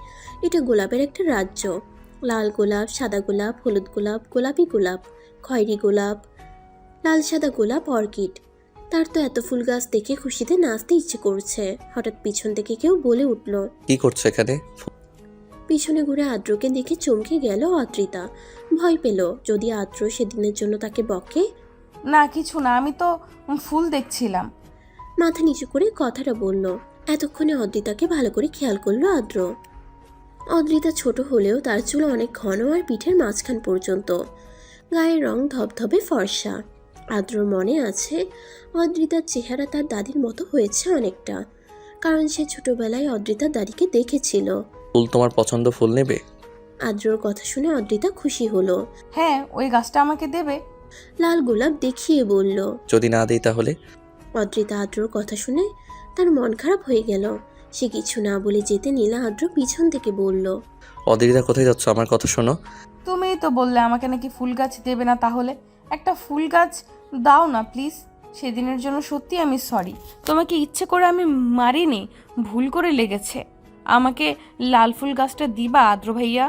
এটা গোলাপের একটা রাজ্য। লাল গোলাপ, সাদা গোলাপ, হলুদ গোলাপ, গোলাপি গোলাপ, খয়েরি গোলাপ, লাল সাদা গোলাপ, অর্কিড। তার তো এত ফুল গাছ দেখে খুশিতে নাচতে ইচ্ছে করছে। হঠাৎ পিছন থেকে কেউ বলে উঠল, কি করছো এখানে? পিছনে ঘুরে আদ্রকে দেখে চমকে গেল অদ্রিতা। ভয় পেল যদি আদ্র সেদিনের জন্য তাকে বকে। না কিছু না, আমি তো ফুল দেখছিলাম। মাথা নিচু করে কথাটা বলল। এতক্ষণে অদ্রিতাকে ভালো করে খেয়াল করলো আদ্র। অদ্রিতা ছোট হলেও তার চুল অনেক ঘন আর পিঠের মাঝখান পর্যন্ত। গায়ের রং ধবধবে ফর্সা। আদ্রর মনে আছে অদ্রিতার চেহারা তার দাদির মতো হয়েছে অনেকটা, কারণ সে ছোটবেলায় অদ্রিতার দাদিকে দেখেছিল। ফুল তোমার পছন্দ, ফুল নেবে? আদ্রর কথা শুনে অদ্রিতা খুশি হলো। হ্যাঁ, ওই গাছটা আমাকে দেবে? লাল গোলাপ দেখিয়ে বলল। যদি না দিই তাহলে? অদ্রিতা আদ্রর কথা শুনে তার মন খারাপ হয়ে গেল। সে কিছু না বলে যেতে নিলে আদ্র পিছন থেকে বলল, অদ্রিতা কোথায় যাচ্ছ? আমার কথা শোনো। তুমিই তো বললে আমাকে নাকি ফুল গাছ দেবে না, তাহলে একটা ফুল গাছ দাও না প্লিজ। সেদিনের জন্য সত্যি আমি সরি। তোমাকে ইচ্ছে করে আমি মারিনি, ভুল করে লেগেছে। আমাকে লাল ফুল গাছটা দিবা আদ্র ভাইয়া?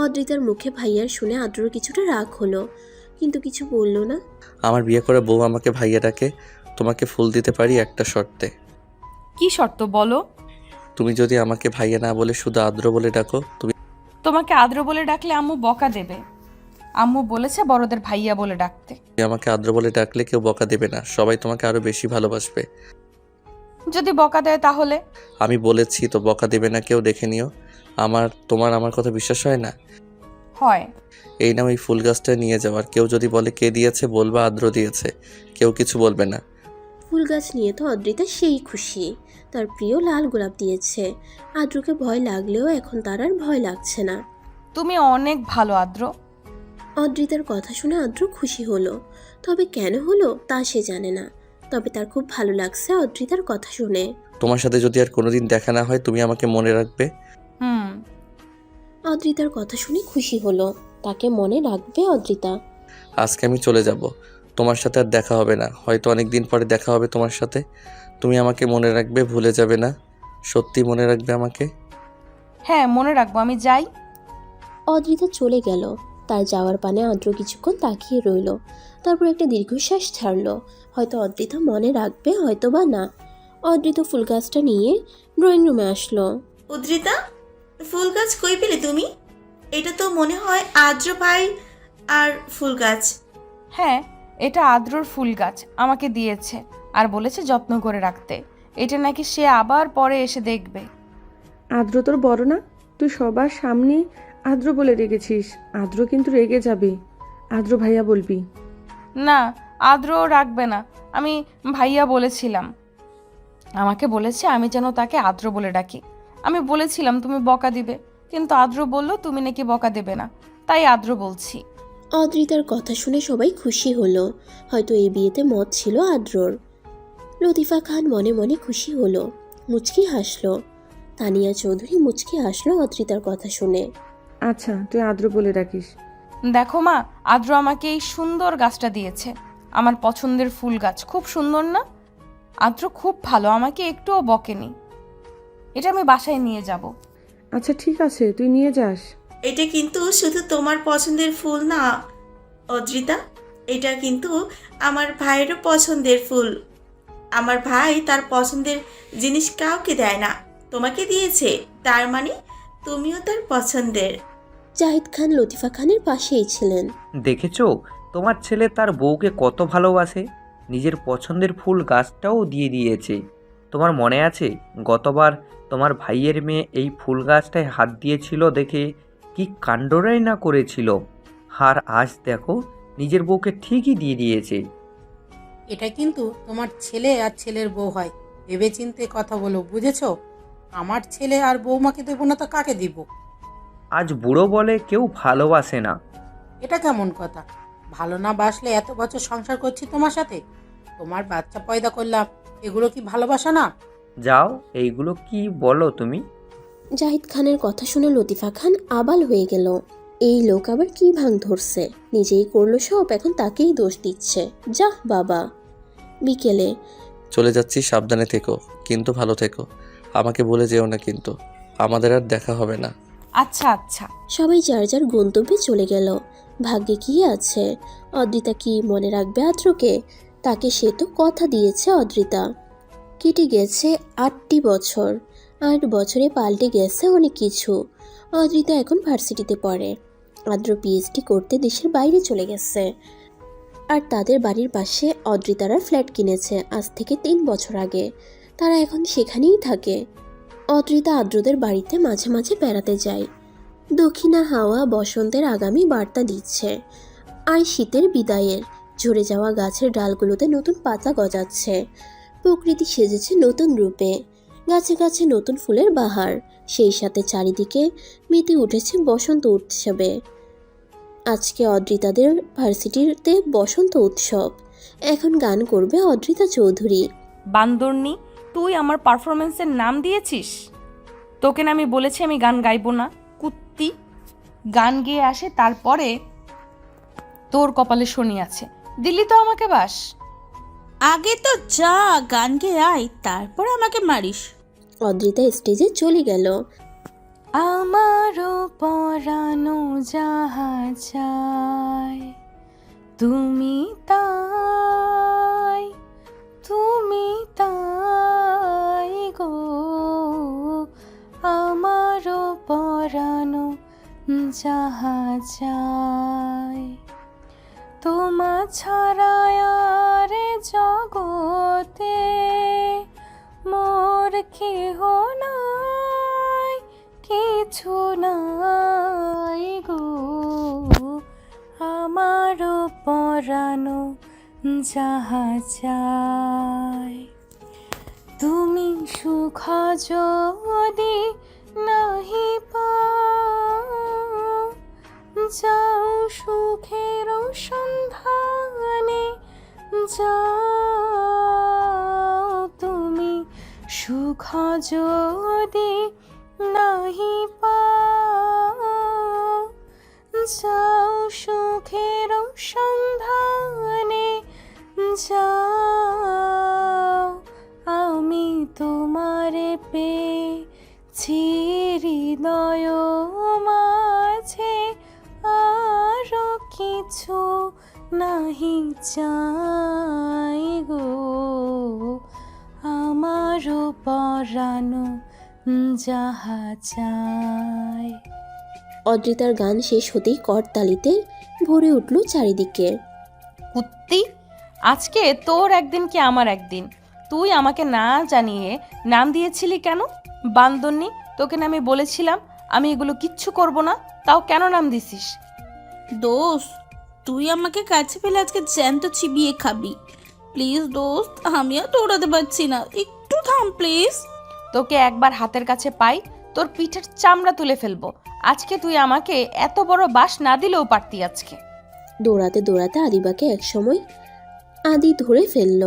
অদ্রিতার মুখে ভাইয়ার শুনে আদ্রর কিছুটা রাগ হলো, কিন্তু কিছু বলল না। আমার বিয়ে করে বউ আমাকে ভাইয়া ডাকে, তোমাকে ফুল দিতে পারি একটা শর্তে। কি শর্ত বলো? তুমি যদি আমাকে ভাইয়া না বলে শুধু আদ্র বলে ডাকো। তোমাকে আদ্র বলে ডাকলে আম্মু বকা দেবে। আম্মু বলেছে বড়দের ভাইয়া বলে ডাকতে। তুমি আমাকে আদ্র বলে ডাকলে কেউ বকা দেবে না, সবাই তোমাকে আরো বেশি ভালোবাসবে। যদি বকা দেয় তাহলে? আমি বলেছি তো, বকা দেবে না কেউ, দেখে নিও। তোমার আমার কথা বিশ্বাস হয় না? হয়। এই নাও এই ফুল গাছটা নিয়ে যাওয়ার। কেউ যদি বলে কে দিয়েছে, বলবা আদ্র দিয়েছে, কেউ কিছু বলবে না। ফুল গাছ নিয়ে তো অদ্রিতা সেই খুশি, তার প্রিয় লাল গোলাপ দিয়েছে। আদ্রকে ভয় লাগলেও এখন তার আর ভয় লাগছে না। তুমি অনেক ভালো আদ্র। অদ্রিতার কথা শুনে আদ্র খুশি হলো, তবে কেন হলো তা সে জানে না। তবে তার খুব ভালো লাগছে অদ্রিতার কথা শুনে। তোমার সাথে যদি আর কোনোদিন দেখা না হয়, তুমি আমাকে মনে রাখবে? অদ্রিতার কথা শুনে খুশি হলো, তাকে মনে রাখবে অদ্রিতা। আজকে আমি চলে যাব, তোমার সাথে আর দেখা হবে না। হয়তো অনেক দিন পরে দেখা হবে তোমার সাথে। তুমি আমাকে মনে রাখবে, ভুলে যাবে না? সত্যি মনে রাখবে আমাকে? হ্যাঁ মনে রাখবো, আমি যাই। অদ্রিতা চলে গেল। তার যাওয়ার পানে আদ্র কিছুক্ষণ তাকিয়ে রইল, তারপর একটা দীর্ঘশ্বাস ছাড়লো। হয়তো অদ্রিতা মনে রাখবে, হয়তো বা না। অদ্রিতা ফুল গাছটা নিয়ে ড্রয়িং রুমে আসলো। উদ্রিতা, ফুল গাছ কই পেলে তুমি? এটা তো মনে হয় আদ্র ভাই আর ফুল গাছ। হ্যাঁ, এটা আদ্রর ফুল গাছ, আমাকে দিয়েছে আর বলেছে যত্ন করে রাখতে। এটা নাকি সে আবার পরে এসে দেখবে। আদ্র তোর বড় না, তুই সবার সামনে আদ্র বলে রেখেছিস। আদ্র কিন্তু রেগে যাবে। আদ্র ভাইয়া বলবি। না, আদ্রও রাখবে না, আমি ভাইয়া বলেছিলাম। আমাকে বলেছে আমি যেন তাকে আদ্র বলে ডাকি। আমি বলেছিলাম তুমি বকা দিবে, কিন্তু আদ্র বলল তুমি নাকি বকা দেবে না, তাই আদ্র বলছি। অদ্রিতার কথা শুনে সবাই খুশি হলো। হয়তো এই বিয়েতে মত ছিল আদ্রর। লতিফা খান মনে মনে খুশি হলো, মুচকি হাসলো। তানিয়া চৌধুরী মুচকি হাসলো অদ্রিতার কথা শুনে। আচ্ছা তুই আদ্র বলে রাখিস। দেখো মা, আদ্র আমাকে এই সুন্দর গাছটা দিয়েছে, আমার পছন্দের ফুল গাছ, খুব সুন্দর না? আদ্র খুব ভালো, আমাকে একটুও বকেনি। এটা আমি বাসায় নিয়ে যাব। আচ্ছা ঠিক আছে, তুই নিয়ে যাস। এটা কিন্তু শুধু তোমার পছন্দের ফুল না অদ্রিতা, এটা কিন্তু আমার ভাইয়েরও পছন্দের ফুল। আমার ভাই তার পছন্দের জিনিস কাউকে দেয় না, তোমাকে দিয়েছে, তার মানে তুমিও তার পছন্দের। জাহিদ খান লতিফা খানের পাশেই ছিলেন। দেখেছো তোমার ছেলে তার বউকে কত ভালোবাসে, নিজের পছন্দের ফুল গাছটাও দিয়ে দিয়েছে। তোমার মনে আছে গতবার তোমার ভাইয়ের মেয়ে এই ফুল গাছটায় হাত দিয়েছিল দেখে কি কাণ্ডটাই না করেছিল, আর আজ দেখো নিজের বউকে ঠিকই দিয়ে দিয়েছে। এটা কিন্তু তোমার ছেলে আর ছেলের বউ হয়, ভেবেচিন্তে কথা বলো, বুঝেছো? আমার ছেলে আর বৌমাকে দেবো না তো কাকে দিব? আজ বুড়ো বলে কেউ ভালোবাসে না। এটা কেমন কথা? ভালো না বাসলে এত বছর সংসার করছি তোমার সাথে, তোমার বাচ্চা পয়দা করলাম, এগুলো কি ভালোবাসা না? যাও, এইগুলো কি বলো তুমি? জাহিদ খানের কথা শুনে লতিফা খান আবাল হয়ে গেল। এই লোক আবার কি ভাঙ ধরছে, নিজেই করলো সব, এখন তাকেই দোষ দিচ্ছে। যাহ বাবা। বিকেলে চলে যাচ্ছি, সাবধানে থেকো, কিন্তু ভালো থেকো। আমাকে বলে যেও না কিন্তু, আমাদের আর দেখা হবে না। আচ্ছা আচ্ছা। সবাই যার যার গন্তব্যে চলে গেল। ভাগ্যে কি আছে, অদ্রিতা কি মনে রাখবে আদ্রকে? তাকে সে তো কথা দিয়েছে অদ্রিতা। কেটে গেছে 8টি বছর। 8 বছরে পাল্টে গেছে অনেক কিছু। অদ্রিতা এখন ভার্সিটিতে পড়ে, আদ্র পিএইচডি করতে দেশের বাইরে চলে গেছে। আর তাদের বাড়ির পাশে অদ্রিতারা ফ্ল্যাট কিনেছে আজ থেকে 3 বছর আগে। তারা এখন সেখানেই থাকে। অদ্রিতা আদ্রদের বাড়িতে মাঝে মাঝে বেড়াতে যায়। দক্ষিণা হাওয়া বসন্তের আগামী বার্তা দিচ্ছে, আর শীতের বিদায়ের। ঝরে যাওয়া গাছের ডালগুলোতে নতুন পাতা গজাচ্ছে। প্রকৃতি সেজেছে নতুন রূপে, গাছে গাছে নতুন ফুলের বাহার। সেই সাথে চারিদিকে মেতে উঠেছে বসন্ত উৎসবে। আজকে অদ্রিতাদের ভার্সিটিতে বসন্ত উৎসব। এখন গান করবে অদ্রিতা চৌধুরী। বান্দরনি, তুই আমার পারফরমেন্সের নাম দিয়েছিস? তোকে না আমি বলেছি আমি গান গাইবো না? কুত্তি, গান গেয়ে আসে, তারপরে তোর কপালে শনি আছে, দিল্লি তো আমাকে বাস। আগে তো যা গান গেয়ে আয়, তারপর আমাকে মারিস। অদ্রিতা স্টেজে চলে গেল। আমারও পরানো যাহা চায়, তুমি তাই, তুমি তাই গো। আমারও পরানো যাহা চায়, তোমা ছাড়া আর জগতে মোর কেহ নাই, কিছু নাই গো। আমারও পরানো যাহা চায়, তুমি সুখ যদি নাহি পাও, যাও সুখের সন্ধানে যাও। তুমি সুখ যদি নাহি পাও, যাও সুখের সন্ধানে যাও। আমি তোমারে পেয়েছি হৃদয় মাঝে, আরো কিছু নাহি চাই গো। আমারও পরানো যাহা চাই। অদ্রিতার গান শেষ হতেই করতালিতে ভরে উঠল চারিদিকে। কুত্তি, আজকে তোর একদিন কি আমার একদিন। তুই আমাকে না জানিয়ে নাম দিয়েছিলি কেন? বান্দরনি, তোকে না আমি বলেছিলাম আমি এগুলো কিচ্ছু করব না, তাও কেন নাম দিছিস? দোস্ত, তুই আমাকে কাছে পেলে আজকে জ্যান্ত চিবিয়ে খাবি। প্লিজ দোস্ত, আমি আর দৌড়াতে পারছি না, একটু থাম প্লিজ। তোকে একবার হাতের কাছে পাই, তোর পিঠের চামড়া তুলে ফেলবো। আজকে তুই আমাকে এত বড় বাস না দিলেও পারতি আজকে। দৌড়াতে দৌড়াতে আদিবাকে একসময় আদি ধরে ফেলল।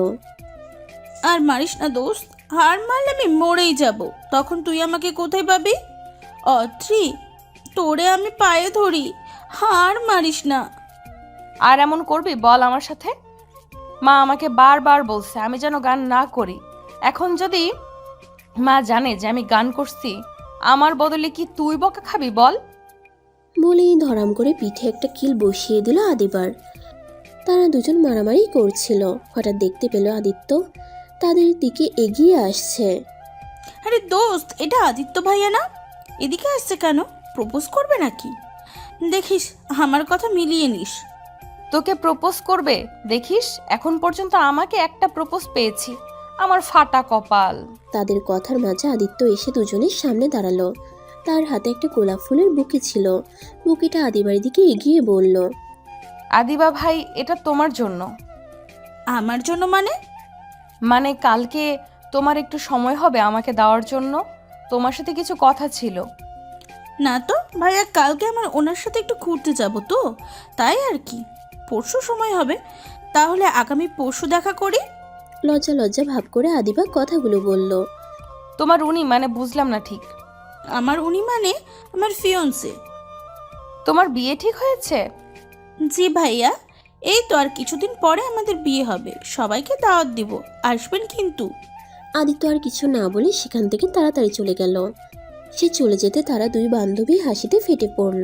আর মারিস না দোস্ত, হার মারলে আমি মরেই যাব, তখন তুই আমাকে কোথায় পাবি? অদ্রি, তোরে আমি পায়ে ধরি, হার মারিস না। আর এমন করবি বল আমার সাথে? মা আমাকে বারবার বলছে আমি যেন গান না করি। এখন যদি মা জানে যে আমি গান করছি, আমার বদলে কি তুই বকা খাবি বল? বলেই ধরাম করে পিঠে একটা কিল বসিয়ে দিল আদিবার। তারা দুজন মারামারি করছিল। হঠাৎ দেখতে পেল আদিত্য তাদের দিকে এগিয়ে আসছে। আরে দোস্ত, এটা আদিত্য ভাইয়া না? এদিকে আসছে কেন? প্রপোজ করবে নাকি? দেখিস আমার কথা মিলিয়ে নিস। তোকে প্রপোজ করবে দেখিস? এখন পর্যন্ত আমাকে একটা প্রপোজ পেয়েছি, আমার ফাটা কপাল। তাদের কথার মাঝে আদিত্য এসে দুজনের সামনে দাঁড়ালো। তার হাতে একটা গোলাপ ফুলের বুকে ছিল। বুকেটা আদিবার দিকে এগিয়ে বলল, আদিবা ভাই, এটা তোমার জন্য। আমার জন্য মানে? মানে কালকে তোমার একটু সময় হবে আমাকে দেওয়ার জন্য? তোমার সাথে কিছু কথা ছিল। না তো ভাইয়া, কালকে আমার ওনার সাথে একটু ঘুরতে যাব তো, তাই আর কি। পরশু সময় হবে, তাহলে আগামী পরশু দেখা করি। লজ্জা লজ্জা ভাব করে আদিবা কথাগুলো বলল। তোমার উনি মানে বুঝলাম না ঠিক। আমার উনি মানে আমার ফিয়ন্সে। তোমার বিয়ে ঠিক হয়েছে? জি ভাইয়া, এই তো আর কিছুদিন পরে আমাদের বিয়ে হবে। সবাইকে দাওয়াত দিব, আসবেন কিন্তু। আদিত্য আর কিছু না বলে সেখান থেকে তাড়াতাড়ি চলে গেল। সে চলে যেতে তারা দুই বান্ধবী হাসিতে ফেটে পড়ল।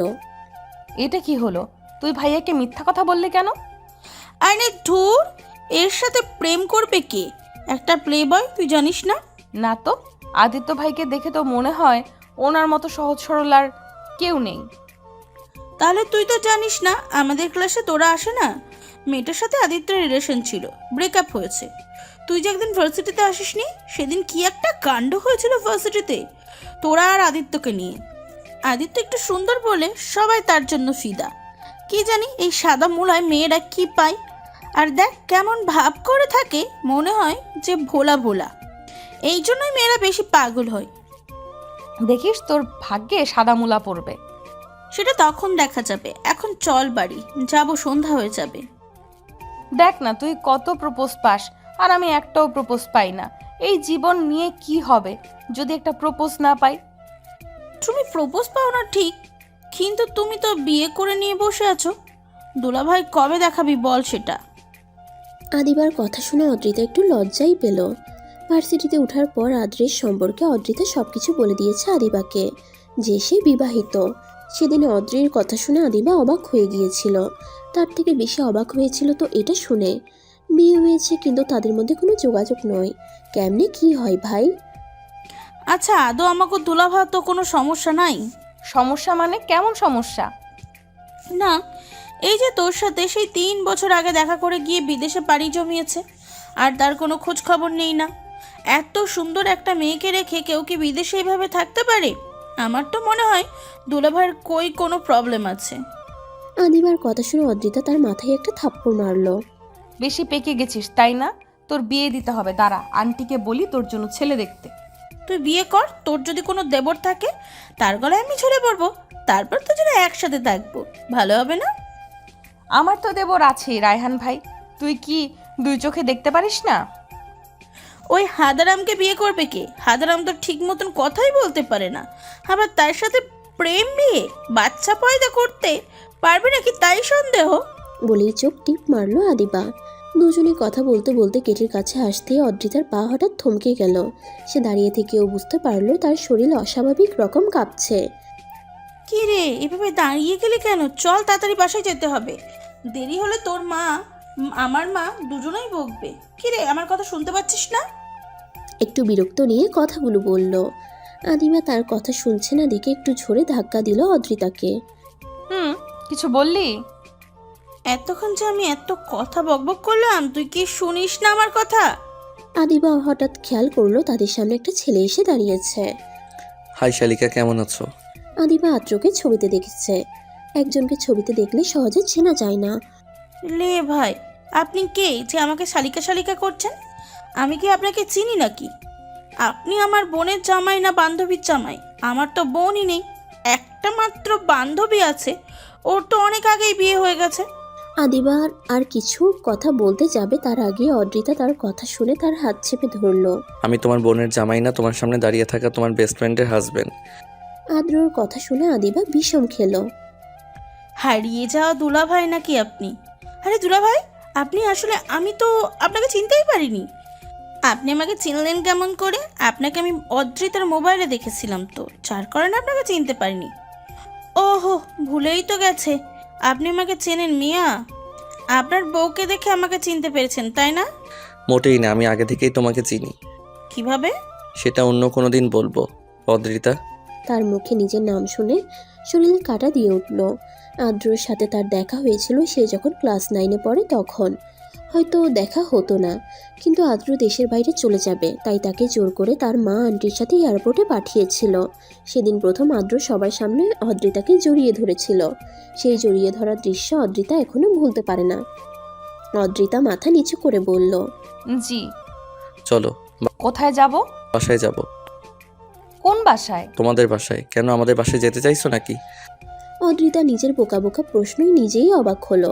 এটা কি হলো? তুই ভাইয়াকে মিথ্যা কথা বললি কেন? আরে ধুর, এর সাথে প্রেম করবে কে? একটা প্লে বয়, তুই জানিস না? না তো, আদিত্য ভাইকে দেখে তো মনে হয় ওনার মতো সহজ সরল আর কেউ নেই। তাহলে তুই তো জানিস না, আমাদের ক্লাসে তোরা আসে না, মেয়েটার সাথে আদিত্যের রিলেশন ছিল, ব্রেকআপ হয়েছে। তুই যে একদিন ভার্সিটিতে আসিসনি, সেদিন কি একটা কাণ্ড হয়েছিল ভার্সিটিতে তোরা আর আদিত্যকে নিয়ে। আদিত্য একটু সুন্দর বলে সবাই তার জন্য ফিদা। কি জানি এই সাদা মূলায় মেয়েরা কি পায়। আর দেখ কেমন ভাব করে থাকে, মনে হয় যে ভোলা ভোলা। এই জন্যই মেয়েরা বেশি পাগল হয়। দেখিস তোর ভাগ্যে সাদা মূলা পড়বে। সেটা তখন দেখা যাবে, এখন চল বাড়ি যাব, সন্ধ্যা হয়ে যাবে। দেখ না তুই কত প্রপোজ পাস, আর আমি একটাও প্রপোজ পাই না। এই জীবন নিয়ে কি হবে যদি একটা প্রপোজ না পাই? তুমি প্রপোজ পাও না ঠিক, কিন্তু তুমি তো বিয়ে করে নিয়ে বসে আছো। দুলাভাই কবে দেখাবি বল সেটা? আদিবার কথা শুনে অদ্রিতা একটু লজ্জাই পেল। ভার্সিটিতে ওঠার পর আদ্রের সম্পর্কে অদ্রিতা সবকিছু বলে দিয়েছে আদিবাকে, যে সে বিবাহিত। সেদিন অদ্রির কথা শুনে আদিবা অবাক হয়ে গিয়েছিল। তার থেকে বেশি অবাক হয়েছিল তো এটা শুনে, বিয়ে হয়েছে কিন্তু তাদের মধ্যে কোনো যোগাযোগ নয়। কেমনে কি হয় ভাই? আচ্ছা আদৌ আমাকে দুলাভাই তো কোনো সমস্যা নাই? সমস্যা মানে কেমন সমস্যা? না, এই যে তোর সাথে সেই 3 বছর আগে দেখা করে গিয়ে বিদেশে পাড়ি জমিয়েছে, আর তার কোনো খোঁজ খবর নেই না। এত সুন্দর একটা মেয়েকে রেখে কেউ কি বিদেশে এইভাবে থাকতে পারে? আমার তো মনে হয় দুলাভাইয়ের কোনো প্রবলেম আছে। আদিবার কথা শুনে অদ্রিতা তার মাথায় একটা থাপ্পড় মারলো। বেশি পেকে গেছিস তাই না? তোর বিয়ে দিতে হবে, দাঁড়া আন্টিকে বলি তোর জন্য ছেলে দেখতে। তুই বিয়ে কর, তোর যদি কোনো দেবর থাকে তার গলায় আমি ঝুলে পড়বো, তারপর তো যেন একসাথে থাকবো, ভালো হবে না? আমার তো দেবর আছেই রায়হান ভাই, তুই কি 2 চোখে দেখতে পারিস না? ওই হাদারামকে বিয়ে করবে কে? হাদারাম তো ঠিক মতন কথাই বলতে পারে না, আবার তার সাথে প্রেম বিয়ে? বাচ্চা পয়দা করতে পারবে নাকি তাই সন্দেহ। বলেই চোখ টিপ মারলো আদিবা। দুজনে কথা বলতে বলতে গেটের কাছে আসতেই অদ্রিতার পা হঠাৎ থমকে গেল। সে দাঁড়িয়ে থেকেও বুঝতে পারলো তার শরীর অস্বাভাবিক রকম কাঁপছে। কি রে, এভাবে দাঁড়িয়ে গেলি কেন? চল তাড়াতাড়ি বাসায় যেতে হবে, দেরি হলে তোর মা আমার মা দুজনেই বকবে। কি রে, আমার কথা শুনতে পাচ্ছিস না? একটু বিরক্ত নিয়ে কথাগুলো বলল। আদিবা তার কথা শুনছে না দেখে একটু ঝোরে ধাক্কা দিল অদ্রিতাকে। কিছু বললি? এতক্ষণ যে আমি এত কথা বকবক করলাম, তুই কি শুনিস না আমার কথা? আদিবা হঠাৎ খেয়াল করলো তাদের সামনে একটা ছেলে এসে দাঁড়িয়েছে। হাই শালিকা, কেমন আছো? আদিবা আদ্রকে ছবিতে দেখেছে। একজনকে ছবিতে দেখলে সহজে চেনা যায় না। লে ভাই, আপনি কে যে আমাকে শালিকা শালিকা করছেন? আমি কি আপনাকে চিনি নাকি? আপনি আমার বোনের জামাই না বান্ধবীর জামাই? আমার তো বোনই নেই, একটা মাত্র বান্ধবী আছে, ওর তো অনেক আগেই বিয়ে হয়ে গেছে। আদিবা আর কিছু কথা বলতে যাবে তার আগে অদ্রিতা তার কথা শুনে তার হাত চেপে ধরলো। আমি তোমার বোনের জামাই না, তোমার সামনে দাঁড়িয়ে থাকা তোমার বেস্ট ফ্রেন্ডের হাজবেন্ড। আদ্রর কথা শুনে আদিবা বিষম খেলো। হারিয়ে যাওয়া দুলাভাই নাকি আপনি? আরে দুলাভাই, আপনি আসলে আমি তো আপনাকে চিনতেই পারিনি। আপনি আমাকে চিনলেন কেমন করে? আপনাকে আমি অদ্রিতার মোবাইলে দেখেছিলাম তো, যার কারণে আপনাকে চিনতে পারিনি। ওহো, ভুলেই তো গেছে। আপনি আমাকে চেনেন মিয়া? আপনার বউকে দেখে আমাকে চিনতে পেরেছেন তাই না? মোটেই না, আমি আগে থেকেই তোমাকে চিনি। কিভাবে? সেটা অন্য কোনো দিন বলবো অদ্রিতা। তার মুখে নিজের নাম শুনে শরীরে কাঁটা দিয়ে উঠল। আদ্রর সাথে তার দেখা হয়েছিল সে যখন ক্লাস 9-এ পড়ে, তখন হয়তো দেখা হতো না, কিন্তু আদ্র দেশের বাইরে চলে যাবে তাই তাকে জোর করে তার মা আন্টির সাথে এয়ারপোর্টে পাঠিয়েছিল। সেদিন প্রথম আদ্র সবার সামনে অদ্রিতাকে জড়িয়ে ধরেছিল। সেই জড়িয়ে ধরার দৃশ্য অদ্রিতা এখনো ভুলতে পারে না। অদ্রিতা মাথা নিচু করে বলল, জি। চলো কোথায় যাব? বাসায় যাব। কোন বাসায়? তোমাদের বাসায়। কেন, আমাদের বাসায় যেতে চাইছো নাকি? অদ্রিতা নিজের বোকা বোকা প্রশ্নই নিজেই অবাক হলো।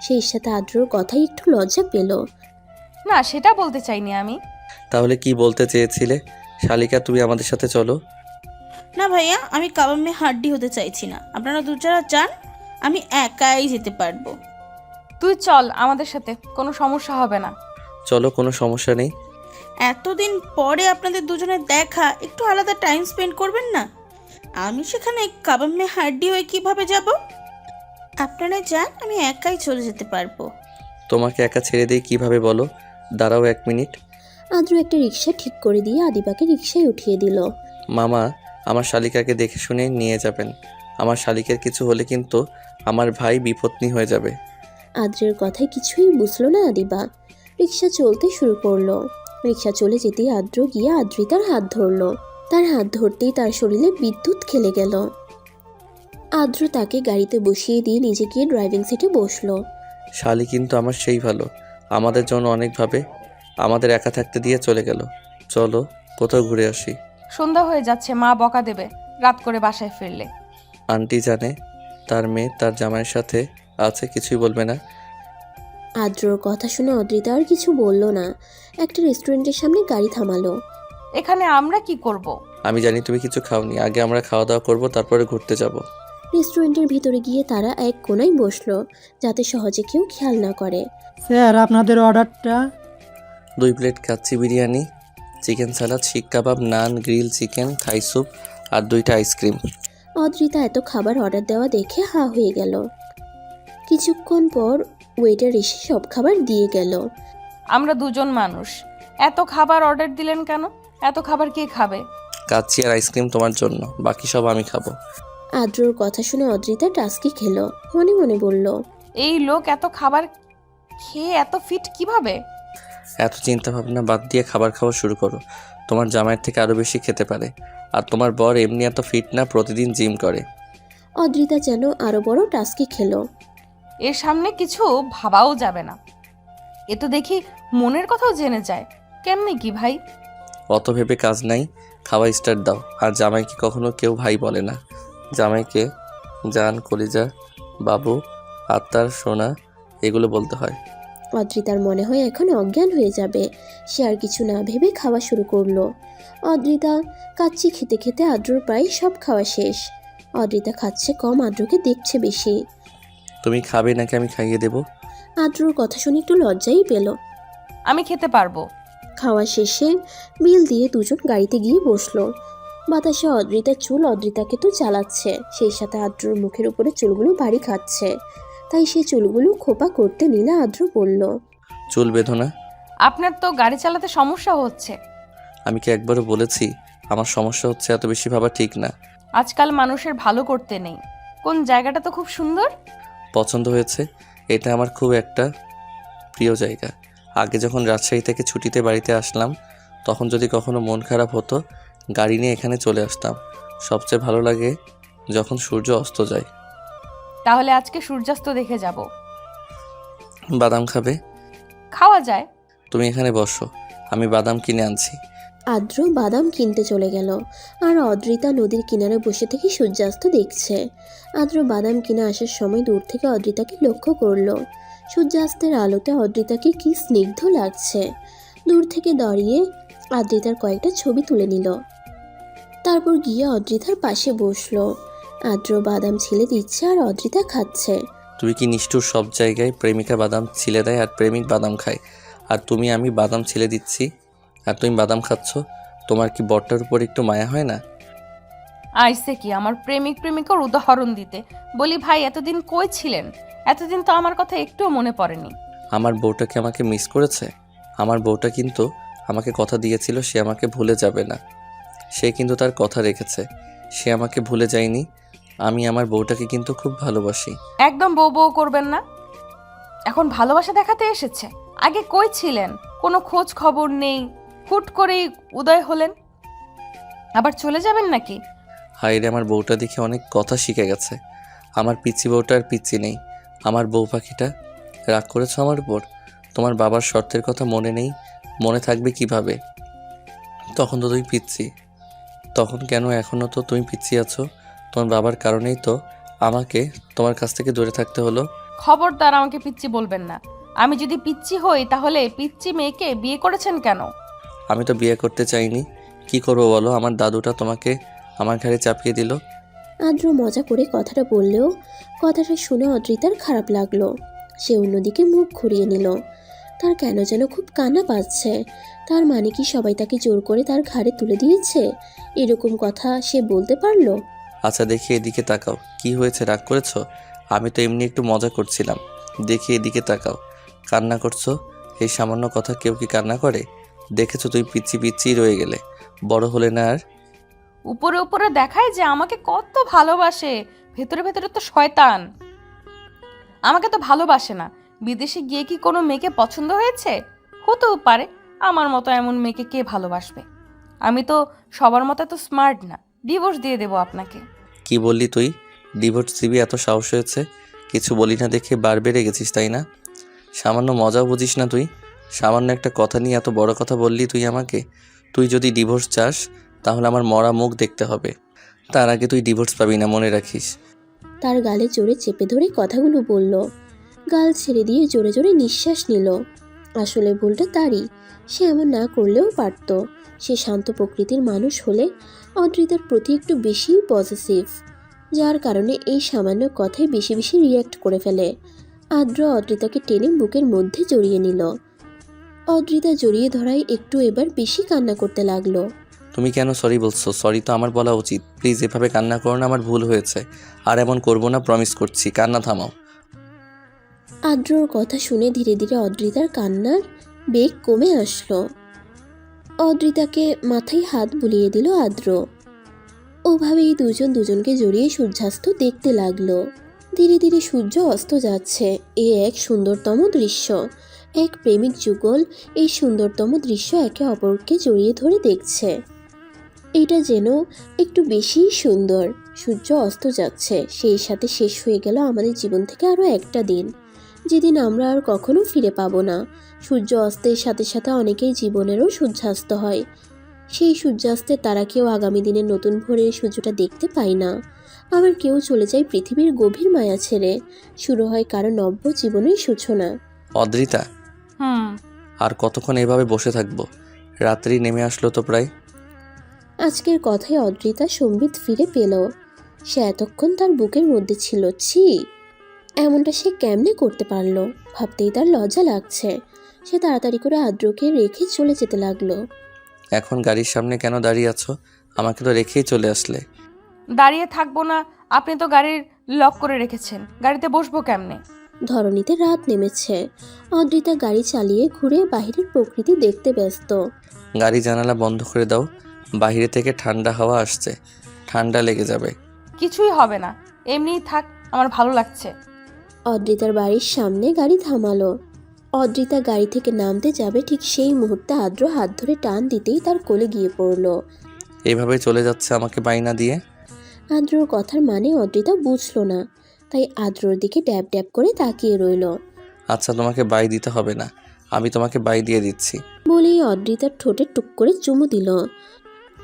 সেই সাথে আদ্রর কথাই একটু লজ্জা পেল। না, সেটা বলতে চাইনি আমি। তাহলে কি বলতে চেয়েছিলে? শালিকা, তুমি আমাদের সাথে চলো। না ভাইয়া, আমি কাবামে হাড্ডি হতে চাইছি না। আপনারা দুজনা যান, আমি একাই যেতে পারবো। তুই চল আমাদের সাথে, কোনো সমস্যা হবে না। চলো, কোনো সমস্যা নেই। এতদিন পরে আপনাদের দুজনের দেখা, একটু আলাদা টাইম স্পেন্ড করবেন না? আমি সেখানে কাবামে হাড্ডি হয়ে কিভাবে যাব? আপনারা যান, আমি একাই চলে যেতে পারবো। তোমাকে একা ছেড়ে দিয়ে কিভাবে বলো? দাঁড়াও 1 মিনিট। আদ্র একটা রিক্সা ঠিক করে দিয়ে আদিবাকে রিক্সায় উঠিয়ে দিল। মামা, আমার শালিকাকে দেখে শুনে নিয়ে যাবেন। আমার শালিকের কিছু হলে কিন্তু আমার ভাই বিপত্নী হয়ে যাবে। আদ্রের কথায় কিছুই বুঝলো না আদিবা। রিক্সা চলতে শুরু করলো। রিক্সা চলে যেতেই আদ্র গিয়ে আদ্রিতার হাত ধরলো। তার হাত ধরতেই তার শরীরে বিদ্যুৎ খেলে গেল। আদ্র তাকে গাড়িতে বসিয়ে দিয়ে নিজে গিয়ে ড্রাইভিং সিটে বসলো। শালি কিন্তু আমার সেই ভালো, আমাদের জন্য অনেক ভাবে। আমাদের একা থাকতে দিয়ে চলে গেল। চলো কোথাও ঘুরে আসি। সন্ধ্যা হয়ে যাচ্ছে, মা বকা দেবে রাত করে বাসায় ফিরলে। আন্টি জানে তার মেয়ে তার জামাইয়ের সাথে আছে, কিছুই বলবে না। আদ্রর কথা শুনে অদ্রিতা আর কিছু বলল না। একটা রেস্টুরেন্টের সামনে গাড়ি থামালো। এখানে আমরা কি করব? আমি জানি তুমি কিছু খাওনি, আগে আমরা খাওয়া দাওয়া করবো, তারপরে ঘুরতে যাব। রেস্টুরেন্টের ভিতরে গিয়ে তারা এক কোণায় বসলো, যাতে সহজে কেউ খেয়াল না করে। স্যার, আপনাদের অর্ডারটা? 2 প্লেট কাচ্চি বিরিয়ানি, চিকেন সালাদ, শিক কাবাব, নান, গ্রিল চিকেন, থাই স্যুপ আর 2টা আইসক্রিম। অদ্রিতা এত খাবার অর্ডার দেওয়া দেখে হা হয়ে গেল। কিছুক্ষণ পর ওয়েটার এসে সব খাবার দিয়ে গেল। আমরা দুজন মানুষ, এত খাবার অর্ডার দিলেন কেন? এত খাবার কে খাবে? কাচ্চি আর আইসক্রিম তোমার জন্য, বাকি সব আমি খাবো। আদ্রর কথা শুনে অদ্রিতা টাস্কি খেলো। মনে মনে বলল, এই লোক এত খাবার খেয়ে এত ফিট কিভাবে? এত চিন্তা ভাবনা বাদ দিয়ে খাবার খাওয়া শুরু করো। তোমার জামাইয়ের থেকে আরও বেশি খেতে পারে। আর তোমার বর এমনি এত ফিট না, প্রতিদিন জিম করে। অদ্রিতা যেন আরো বড় টাস্কি খেলো। এর সামনে কিছু ভাবাও যাবে না। এ তো দেখি মনের কথাও জেনে যায়। কেমনে কি ভাই? অত ভেবে কাজ নাই, খাওয়া স্টার্ট দাও। আর জামাইকে কখনো কেউ ভাই বলে না। জামাইকে জান, কলিজা, বাবু, আত্মার সোনা এগুলো বলতে হয়। অদ্রিতার মনে হয় এখন অজ্ঞান হয়ে যাবে। সে আর কিছু না ভেবে খাওয়া শুরু করলো। অদ্রিতা কাচ্চি খেতে খেতে আদ্রর প্রায় সব খাওয়া শেষ। অদ্রিতা খাচ্ছে কম, আদ্রকে দেখছে বেশি। তুমি খাবে নাকি আমি খাইয়ে দেবো? আদ্রর কথা শুনে একটু লজ্জাই পেল। আমি খেতে পারবো। খাওয়া শেষে বিল দিয়ে দুজন গাড়িতে গিয়ে বসলো। বাতাসে অদ্রিতার চুল অদ্রিতাকে তো চালাচ্ছে, সেই সাথে আদ্রর মুখের উপরে চুলগুলো বাড়ি খাচ্ছে। তাই সে চুলগুলো খোপা করতে নিলে আদ্র বলল, চুল বেঁধো না। আপনার তো গাড়ি চালাতে সমস্যা হচ্ছে। আমি কি একবারও বলেছি আমার সমস্যা হচ্ছে? এত বেশি ভাবা ঠিক না। আজকাল মানুষের ভালো করতে নেই। কোন জায়গাটা তো খুব সুন্দর। পছন্দ হয়েছে। এটা আমার খুব একটা প্রিয় জায়গা। আগে যখন রাজশাহী থেকে ছুটিতে বাড়িতে আসলাম, তখন যদি কখনো মন খারাপ হতো, গাড়ি নিয়ে এখানে চলে আসতাম। সবচেয়ে ভালো লাগে যখন সূর্য অস্ত যায়। তাহলে আজকে সূর্যাস্ত দেখে যাব। বাদাম খাবে? খাওয়া যায়। তুমি এখানে বসো, আমি বাদাম কিনে আনছি। আদ্র বাদাম কিনতে চলে গেল। আর অদ্রিতা নদীর কিনারে বসে থেকে সূর্যাস্ত দেখছে। আদ্র বাদাম কিনে আসার সময় দূর থেকে অদ্রিতাকে লক্ষ্য করলো। সূর্যাস্তের আলোতে অদ্রিতাকে কি স্নিগ্ধ লাগছে। দূর থেকে দাঁড়িয়ে আদ্রিতার কয়েকটা ছবি তুলে নিল। তারপর গিয়ে অদ্রিতার পাশে বসলো। আদ্র বাদাম ছিলে দিচ্ছে আর অদ্রিতা খাচ্ছে। তুমি কি নিষ্ঠুর? সব জায়গায় প্রেমিকা বাদাম ছিলে দেয় আর প্রেমিক বাদাম খায়, আর আমি বাদাম ছিলে দিচ্ছি আর তুমি বাদাম খাচ্ছ। তোমার কি বরটার উপর একটু মায়া হয় না? আইসে কি আমার প্রেমিকার উদাহরণ দিতে? বলি ভাই, এতদিন কই ছিলেন? এতদিন তো আমার কথা একটুও মনে পড়েনি। আমার বউটা কি আমাকে মিস করেছে? আমার বউটা কিন্তু আমাকে কথা দিয়েছিল সে আমাকে ভুলে যাবে না। সে কিন্তু তার কথা রেখেছে, সে আমাকে ভুলে যায়নি। আমি আমার বউটাকে কিন্তু খুব ভালোবাসি। একদম বউ বউ করবেন না। এখন ভালোবাসা দেখাতে এসেছে? আগে কই ছিলেন? কোনো খোঁজ খবর নেই, হুট করেই উদয় হলেন। আবার চলে যাবেন নাকি? হায়রে, আমার বউটা দেখে অনেক কথা শিখে গেছে। আমার পিচ্ছি বউটা আর পিচ্ছি নেই। আমার বউ পাখিটা রাগ করেছো আমার উপর? তোমার বাবার শর্তের কথা মনে নেই? মনে থাকবে কিভাবে? তখন তো তুমি পিচ্ছি। তখন কেন? এখনও তো তুমি পিচ্ছি আছো। তোমার বাবার কারণেই তো আমাকে তোমার কাছ থেকে দূরে থাকতে হলো। খবরদার আমাকে পিচ্চি বলবেন না। আমি যদি পিচ্চি হই তাহলে পিচ্চি মেয়েকে বিয়ে করেছেন কেন? আমি তো বিয়ে করতে চাইনি। কি করবো বলো? আমার দাদুটা তোমাকে আমার ঘাড়ে চাপিয়ে দিল। আদ্র মজা করে কথাটা বললেও কথাটা শুনে অদ্রিতার খারাপ লাগলো। সে অন্যদিকে মুখ ঘুরিয়ে নিল। তার কেন যেন খুব কান্না পাচ্ছে। তার মানে কি সবাই তাকে জোর করে তার ঘাড়ে তুলে দিয়েছে? এরকম কথা সে বলতে পারলো? আচ্ছা দেখি এদিকে তাকাও। কি হয়েছে? রাগ করেছো? আমি তো এমনি একটু মজা করছিলাম। দেখি এদিকে তাকাও। কান্না করছো? এই সামান্য কথা কেউ কি কান্না করে? দেখেছো তুই পিচ্ছি রয়ে গেলে, বড় হলে না আর। উপরে উপরে দেখায় যে আমাকে কত ভালোবাসে, ভেতরে ভেতরে তো শয়তান। আমাকে তো ভালোবাসে না। বিদেশে গিয়ে কি কোনো মেয়েকে পছন্দ হয়েছে? হতেও পারে। আমার মতো এমন মেয়েকে কে ভালোবাসবে? আমি তো সবার মতো এত স্মার্ট না। ডিভোর্স দিয়ে দেবো আপনাকে। কি বললি তুই? ডিভোর্স দিবি? এত সাহস হয়েছে? কিছু বলি না দেখে বার বেড়ে গেছিস তাই না? সামান্য মজাও বুঝিস না তুই? সামান্য একটা কথা নিয়ে এত বড় কথা বললি তুই আমাকে। তুই যদি ডিভোর্স চাস তাহলে আমার মরা মুখ দেখতে হবে। তার আগে তুই ডিভোর্স পাবি না, মনে রাখিস। তার গালে জোরে চেপে ধরে কথাগুলো বলল। গাল ছেড়ে দিয়ে জোরে জোরে নিঃশ্বাস নিল। আসলে ভুলটা তারই। সে এমন না করলেও পারত। সে শান্ত প্রকৃতির মানুষ হলে অদ্রিতার প্রতি একটু বেশিই পজিটিভ, যার কারণে এই সামান্য কথায় বেশি বেশি রিয়্যাক্ট করে ফেলে। আদ্র অদ্রিতাকে টেনে বুকের মধ্যে জড়িয়ে নিল। অদ্রিতা জড়িয়ে ধরায় একটু এবার বেশি কান্না করতে লাগলো। তুমি কেন সরি বলছো? সরি তো আমার বলা উচিত। প্লিজ এভাবে কান্না করো না, আমার ভুল হয়েছে। আর এমন করবো না, প্রমিস করছি। কান্না থামাও। আদ্রর কথা শুনে ধীরে ধীরে অদ্রিতার কান্নার বেগ কমে আসলো। অদ্রিতাকে মাথায় হাত বুলিয়ে দিল আদ্র। ওভাবেই দুজন দুজনকে জড়িয়ে সূর্যাস্ত দেখতে লাগলো। ধীরে ধীরে সূর্য অস্ত যাচ্ছে। এ এক সুন্দরতম দৃশ্য। এক প্রেমিক যুগল এই সুন্দরতম দৃশ্য একে অপরকে জড়িয়ে ধরে দেখছে। এটা যেন একটু বেশিই সুন্দর। সূর্য অস্ত যাচ্ছে, সেই সাথে শেষ হয়ে গেল আমাদের জীবন থেকে আরও একটা দিন, যেদিন আমরা আর কখনো ফিরে পাবো না। সূর্য অস্তের সাথে সাথে অনেকেই জীবনেরও সূর্যাস্ত হয়। সেই সূর্যাস্তের তারা কেউ আগামী দিনের নতুন ভোরের সূর্যটা দেখতে পায় না। আবার কেউ চলে যায় পৃথিবীর গভীর মায়া ছেড়ে। শুরু হয় কারো নব্য জীবনের সূচনা। অদ্রিতা, আর কতক্ষণ এভাবে বসে থাকবো? রাত্রি নেমে আসলো তো প্রায়। আজকের কথায় অদ্রিতা সম্বিত ফিরে পেল। সে এতক্ষণ তার বুকের মধ্যে ছিল। ছি, এমনটা সে কেমনে করতে পারলো? ভাবতেই তার লজ্জা লাগছে। সে তাড়াতাড়ি করে আদ্রকে রেখে চলে যেতে লাগলো। এখন গাড়ির সামনে কেন দাঁড়িয়ে আছো? আমাকে তো রেখেই চলে আসলে। দাঁড়িয়ে থাকবো না? আপনি তো গাড়ির লক করে রেখেছেন, গাড়িতে বসবো কেমনে? ধরণীতে রাত নেমেছে। অদ্রিতা গাড়ি চালিয়ে ঘুরে বাহিরের প্রকৃতি দেখতে ব্যস্ত। গাড়ি জানালা বন্ধ করে দাও, বাইরে থেকে ঠান্ডা হাওয়া আসছে, ঠান্ডা লেগে যাবে। কিছুই হবে না, এমনিই থাক, আমার ভালো লাগছে। অদ্রিতার বাড়ির সামনে গাড়ি থামালো। অদ্রিতা গাড়ি থেকে নামতে যাবে, ঠিক সেই মুহূর্তে আদ্র হাত ধরে টান দিতেই তার কোলে গিয়ে পড়ল। এইভাবে চলে যাচ্ছে আমাকে বাইনা দিয়ে। আদ্রর কথার মানে অদ্রিতা বুঝলো না, তাই আদ্রর দিকে ড্যাব ড্যাব করে তাকিয়ে রইল। আচ্ছা তোমাকে বাই দিতে হবে না, আমি তোমাকে বাই দিয়ে দিচ্ছি। বলেই অদ্রিতার ঠোঁটে টুক করে চুমু দিল।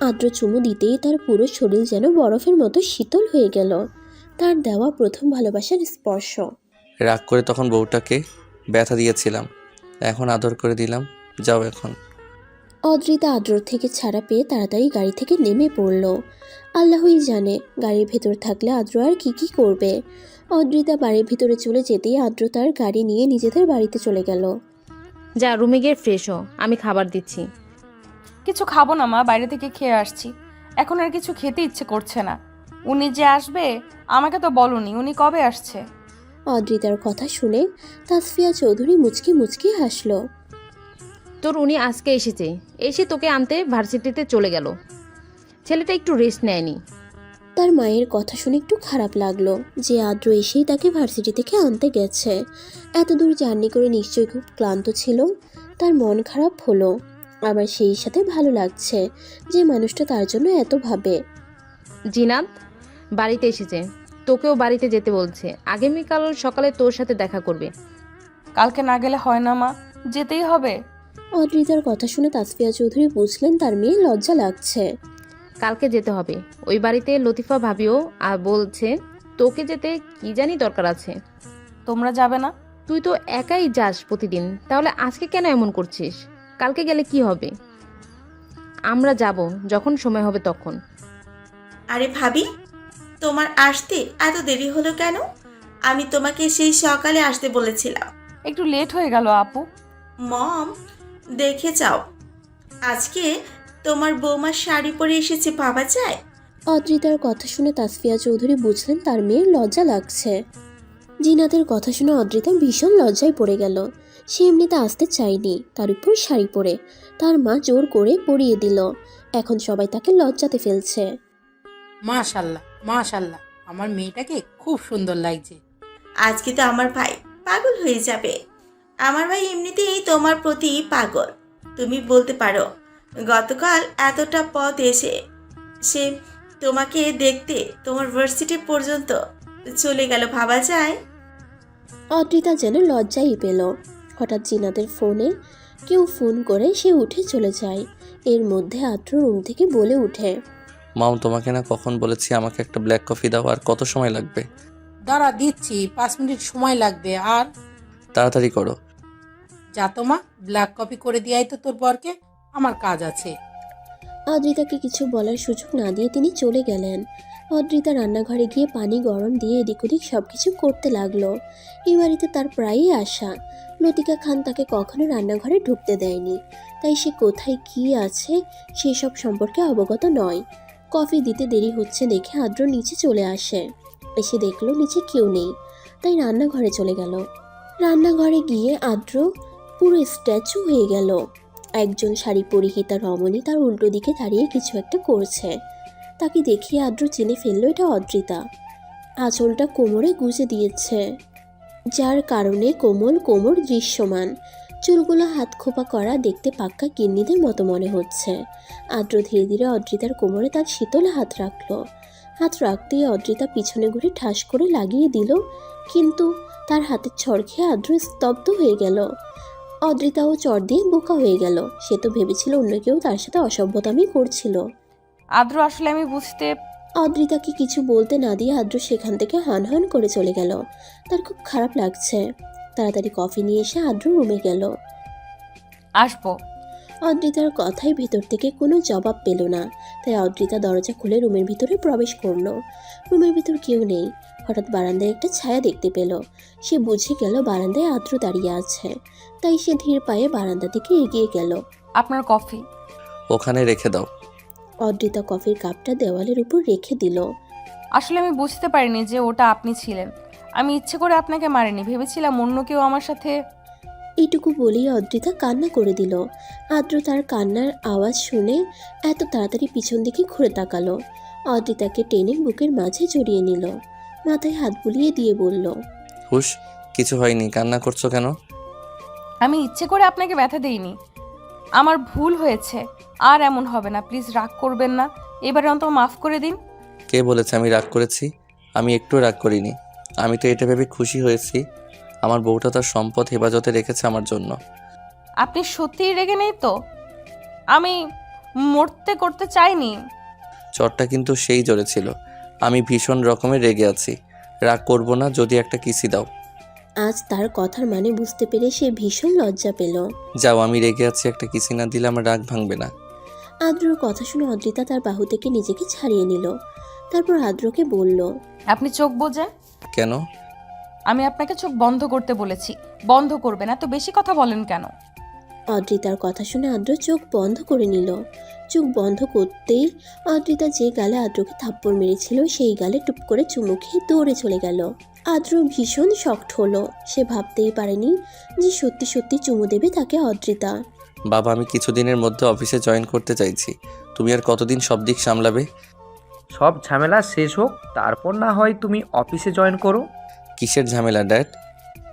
আদ্র চুমু দিতেই তার পুরো শরীর যেন বরফের মতো শীতল হয়ে গেল। তার দেওয়া প্রথম ভালোবাসার স্পর্শ। রাগ করে তখন বউটাকে ব্যথা দিয়েছিলাম, এখন আদর করে দিলাম। যাও এখন। অদ্রিতা আদ্রর থেকে ছাড়া পেয়ে তাড়াতাড়ি গাড়ি থেকে নেমে পড়ল। আল্লাহই জানে গাড়ির ভেতর থাকলে আদ্র আর কি করবে। অদ্রিতা বাড়ির ভিতরে চলে যেতেই আদ্র তার গাড়ি নিয়ে নিজেদের বাড়িতে চলে গেল। যা রুমে গিয়ে ফ্রেশ হ, আমি খাবার দিচ্ছি। কিছু খাবো না মা, বাইরে থেকে খেয়ে আসছি। এখন আর কিছু খেতে ইচ্ছে করছে না। উনি যে আসবে আমাকে তো বলনি, উনি কবে আসছে? অদ্রিতার কথা শুনে তাসফিয়া চৌধুরী মুচকি মুচকি হাসল। তোর উনি আজকে এসে তোকে আনতে ভার্সিটিতে চলে গেল। ছেলেটা একটু রেস্ট নেয়নি। তার মায়ের কথা শুনে একটু খারাপ লাগলো যে আদ্র এসেই তাকে ভার্সিটি থেকে আনতে গেছে। এত দূর জার্নি করে নিশ্চয়ই খুব ক্লান্ত ছিল। তার মন খারাপ হলো, আবার সেই সাথে ভালো লাগছে যে মানুষটা তার জন্য এত ভাবে। জিনাত বাড়িতে এসেছে, তোকেও বাড়িতে যেতে বলছে। আগামীকাল সকালে তোর সাথে দেখা করবে। কালকে না গেলে হয় না মা, যেতেই হবে। অদ্রিতার কথা শুনে তাসফিয়া চৌধুরী বুঝলেন তার মেয়ে লজ্জা লাগছে। কালকে যেতে হবে। ওই বাড়িতে লতিফা ভাবিও আর বলছে তোকে যেতে কি জানি দরকার আছে। তোমরা যাবে না? তুই তো একাই যাস প্রতিদিন, তাহলে আজকে কেন এমন করছিস? কালকে গেলে কি হবে? আমরা যাব যখন সময় হবে তখন। আরে ভাবি, তোমার আসতে এত দেরি হলো কেন? আমি তোমাকে সেই সকালে আসতে বলেছিলাম। একটু লেট হয়ে গেল আপু। মম, দেখে যাও, আজকে তোমার বৌমার শাড়ি পরে এসেছে, ভাবা যায়? অদ্রিতার কথা শুনে তাসফিয়া চৌধুরী বুঝলেন তার মেয়ের লজ্জা লাগছে। জিনাতের কথা শুনে অদ্রিতা ভীষণ লজ্জায় পড়ে গেল। সে এমনিতে আসতে চায়নি, তার উপর শাড়ি পরে তার মা জোর করে পরিয়ে দিল। এখন সবাই তাকে লজ্জাতে ফেলছে। মাশাল্লাহ মাশাল্লাহ, আমার মেয়েটাকে খুব সুন্দর লাগছে। আজকে তো আমার ভাই পাগল হয়ে যাবে। আমার ভাই এমনিতেই তোমার প্রতি পাগল। তুমি বলতে পারো গতকাল এতটা পথ এসে সে তোমাকে দেখতে তোমার ভার্সিটি পর্যন্ত চলে গেল, ভাবা যায়? অদ্রিতা যেন লজ্জাই পেল। হঠাৎ জিনাতের ফোনে কেউ ফোন করে সে উঠে চলে যায়। এর মধ্যে আদ্র রুম থেকে বলে উঠে, মাম তোমাকে না কখন বলেছি আমাকে একটা ব্ল্যাক কফি দাও, আর কত সময় লাগবে? দাঁড়া দিচ্ছি, 5 মিনিট সময় লাগবে। আর তাড়াতাড়ি করো। যা তোমা, ব্ল্যাক কপি করে দিয়াই তো তোর বরকে, আমার কাজ আছে। অদ্রিতাকে কিছু বলার সুযোগ না দিয়ে তিনি চলে গেলেন। অদ্রিতা রান্নাঘরে গিয়ে পানি গরম দিয়ে এদিক ওদিক সব কিছু করতে লাগলো। এই বাড়িতে তার প্রায়ই আসা। লতিকা খান তাকে কখনো রান্নাঘরে ঢুকতে দেয়নি, তাই সে কোথায় কি আছে সেসব সম্পর্কে অবগত নয়। কফি দিতে দেরি হচ্ছে দেখে আদ্র নিচে চলে আসে। এসে দেখলো নিচে কেউ নেই, তাই রান্নাঘরে চলে গেল। রান্নাঘরে গিয়ে আদ্র পুরো স্ট্যাচু হয়ে গেল। একজন শাড়ি পরিহিতা রমণী তার উল্টো দিকে দাঁড়িয়ে কিছু একটা করছে। তাকে দেখিয়ে আদ্র চিনে ফেললো এটা অদ্রিতা। আঁচলটা কোমরে গুজে দিয়েছে, যার কারণে কোমল কোমর দৃশ্যমান। চুলগুলো হাত খোপা করা, দেখতে পাক্কা গিন্নিদের মতো মনে হচ্ছে। আদ্র ধীরে ধীরে অদ্রিতার কোমরে তার শীতলে হাত রাখলো। হাত রাখতেই অদ্রিতা পিছনে ঘুরে ঠাস করে লাগিয়ে দিল, কিন্তু তার হাতের ছড় খেয়ে আদ্র স্তব্ধ হয়ে গেল। অদ্রিতাও চর দিয়ে বোকা হয়ে গেল। সে তো ভেবেছিল অন্য কেউ তার সাথে অসভ্যতামি করছিল। আদ্র আসলে আমি বুঝতে। অদ্রিতাকে কিছু বলতে না দিয়ে আদ্র সেখান থেকে হান হান করে চলে গেল। তার খুব খারাপ লাগছে। তাড়াতাড়ি কফি নিয়ে এসে আদ্র রুমে গেল। আসবো। অদ্রিতার কথাই ভেতর থেকে কোনো জবাব পেল না, তাই অদ্রিতা দরজা খুলে রুমের ভিতরে প্রবেশ করলো। রুমের ভিতর কেউ নেই। হঠাৎ বারান্দায় একটা ছায়া দেখতে পেল। সে বুঝে গেল বারান্দায় আদ্র দাঁড়িয়ে আছে, তাই সে ধীর পায়ে বারান্দা থেকে এগিয়ে গেল। আপনার কফি। ওখানে রেখে দাও। অদ্রিতা কফির কাপটা দেওয়ালের উপর রেখে দিল। আসলে আমি বুঝতে পারিনি যে ওটা আপনি ছিলেন। আমি ইচ্ছে করে আপনাকে মারিনি, ভেবেছিলাম অন্য কেউ আমার সাথে। এইটুকু বলেই অদ্রিতা কান্না করে দিল। আদ্র তার কান্নার আওয়াজ শুনে এত তাড়াতাড়ি পিছন দিকে ঘুরে তাকালো। অদ্রিতাকে টেনে বুকের মাঝে জড়িয়ে নিল, মাথায় হাত বুলিয়ে দিয়ে বলল, হুশ, কিছু হয়নি, কান্না করছো কেন? আমি ইচ্ছে করে আপনাকে ব্যথা দেইনি, আমার ভুল হয়েছে। আর এমন হবে না, প্লিজ রাগ করবেন না, এবারে অন্তত মাফ করে দিন। কে বলেছে আমি রাগ করেছি? আমি একটু রাগ করিনি। আমি তো এটা ভেবে খুশি হয়েছি আমার বউটা তার সম্পদ হেফাজতে রেখেছে আমার জন্য। আপনি সত্যিই রেগে নেই তো? আমি মরতে করতে চাইনি। চটটা কিন্তু সেই জোরে ছিল। আমি ভীষণ রকমের রেগে আছি। রাগ করবো না, যদি একটা কিসি দাও। আজ তার কথার মানে বুঝতে পেরে সে ভীষণ লজ্জা পেল। যাও, আমি রেগে আছি, একটা কিসি না দিলে আমার রাগ ভাঙবে না। আদ্রর কথা শুনে অদ্রিতা তার বাহু থেকে নিজেকে ছাড়িয়ে নিল। তারপর আদ্রকে বলল, আপনি চোখ বোঝেন? কেন? আমি আপনাকে চোখ বন্ধ করতে বলেছি, বন্ধ করবেন, এত বেশি কথা বলেন কেন? অদ্রিতার কথা শুনে আদ্র চোখ বন্ধ করে নিল। চোখ বন্ধ করতেই অদ্রিতা যে গালে আদ্রকে থাপ্পড় মেরেছিল সেই গালে টুপ করে চুমু খেয়ে দৌড়ে চলে গেল। আদ্র ভীষণ শকড হলো। সে ভাবতেই পারেনি যে সত্যি সত্যি চুমু দেবে তাকে অদ্রিতা। বাবা, আমি কিছুদিনের মধ্যে অফিসে জয়েন করতে চাইছি। তুমি আর কতদিন সব দিক সামলাবে? সব ঝামেলা শেষ হোক, তারপর না হয় তুমি অফিসে জয়েন করো। কিসের ঝামেলা ড্যাড?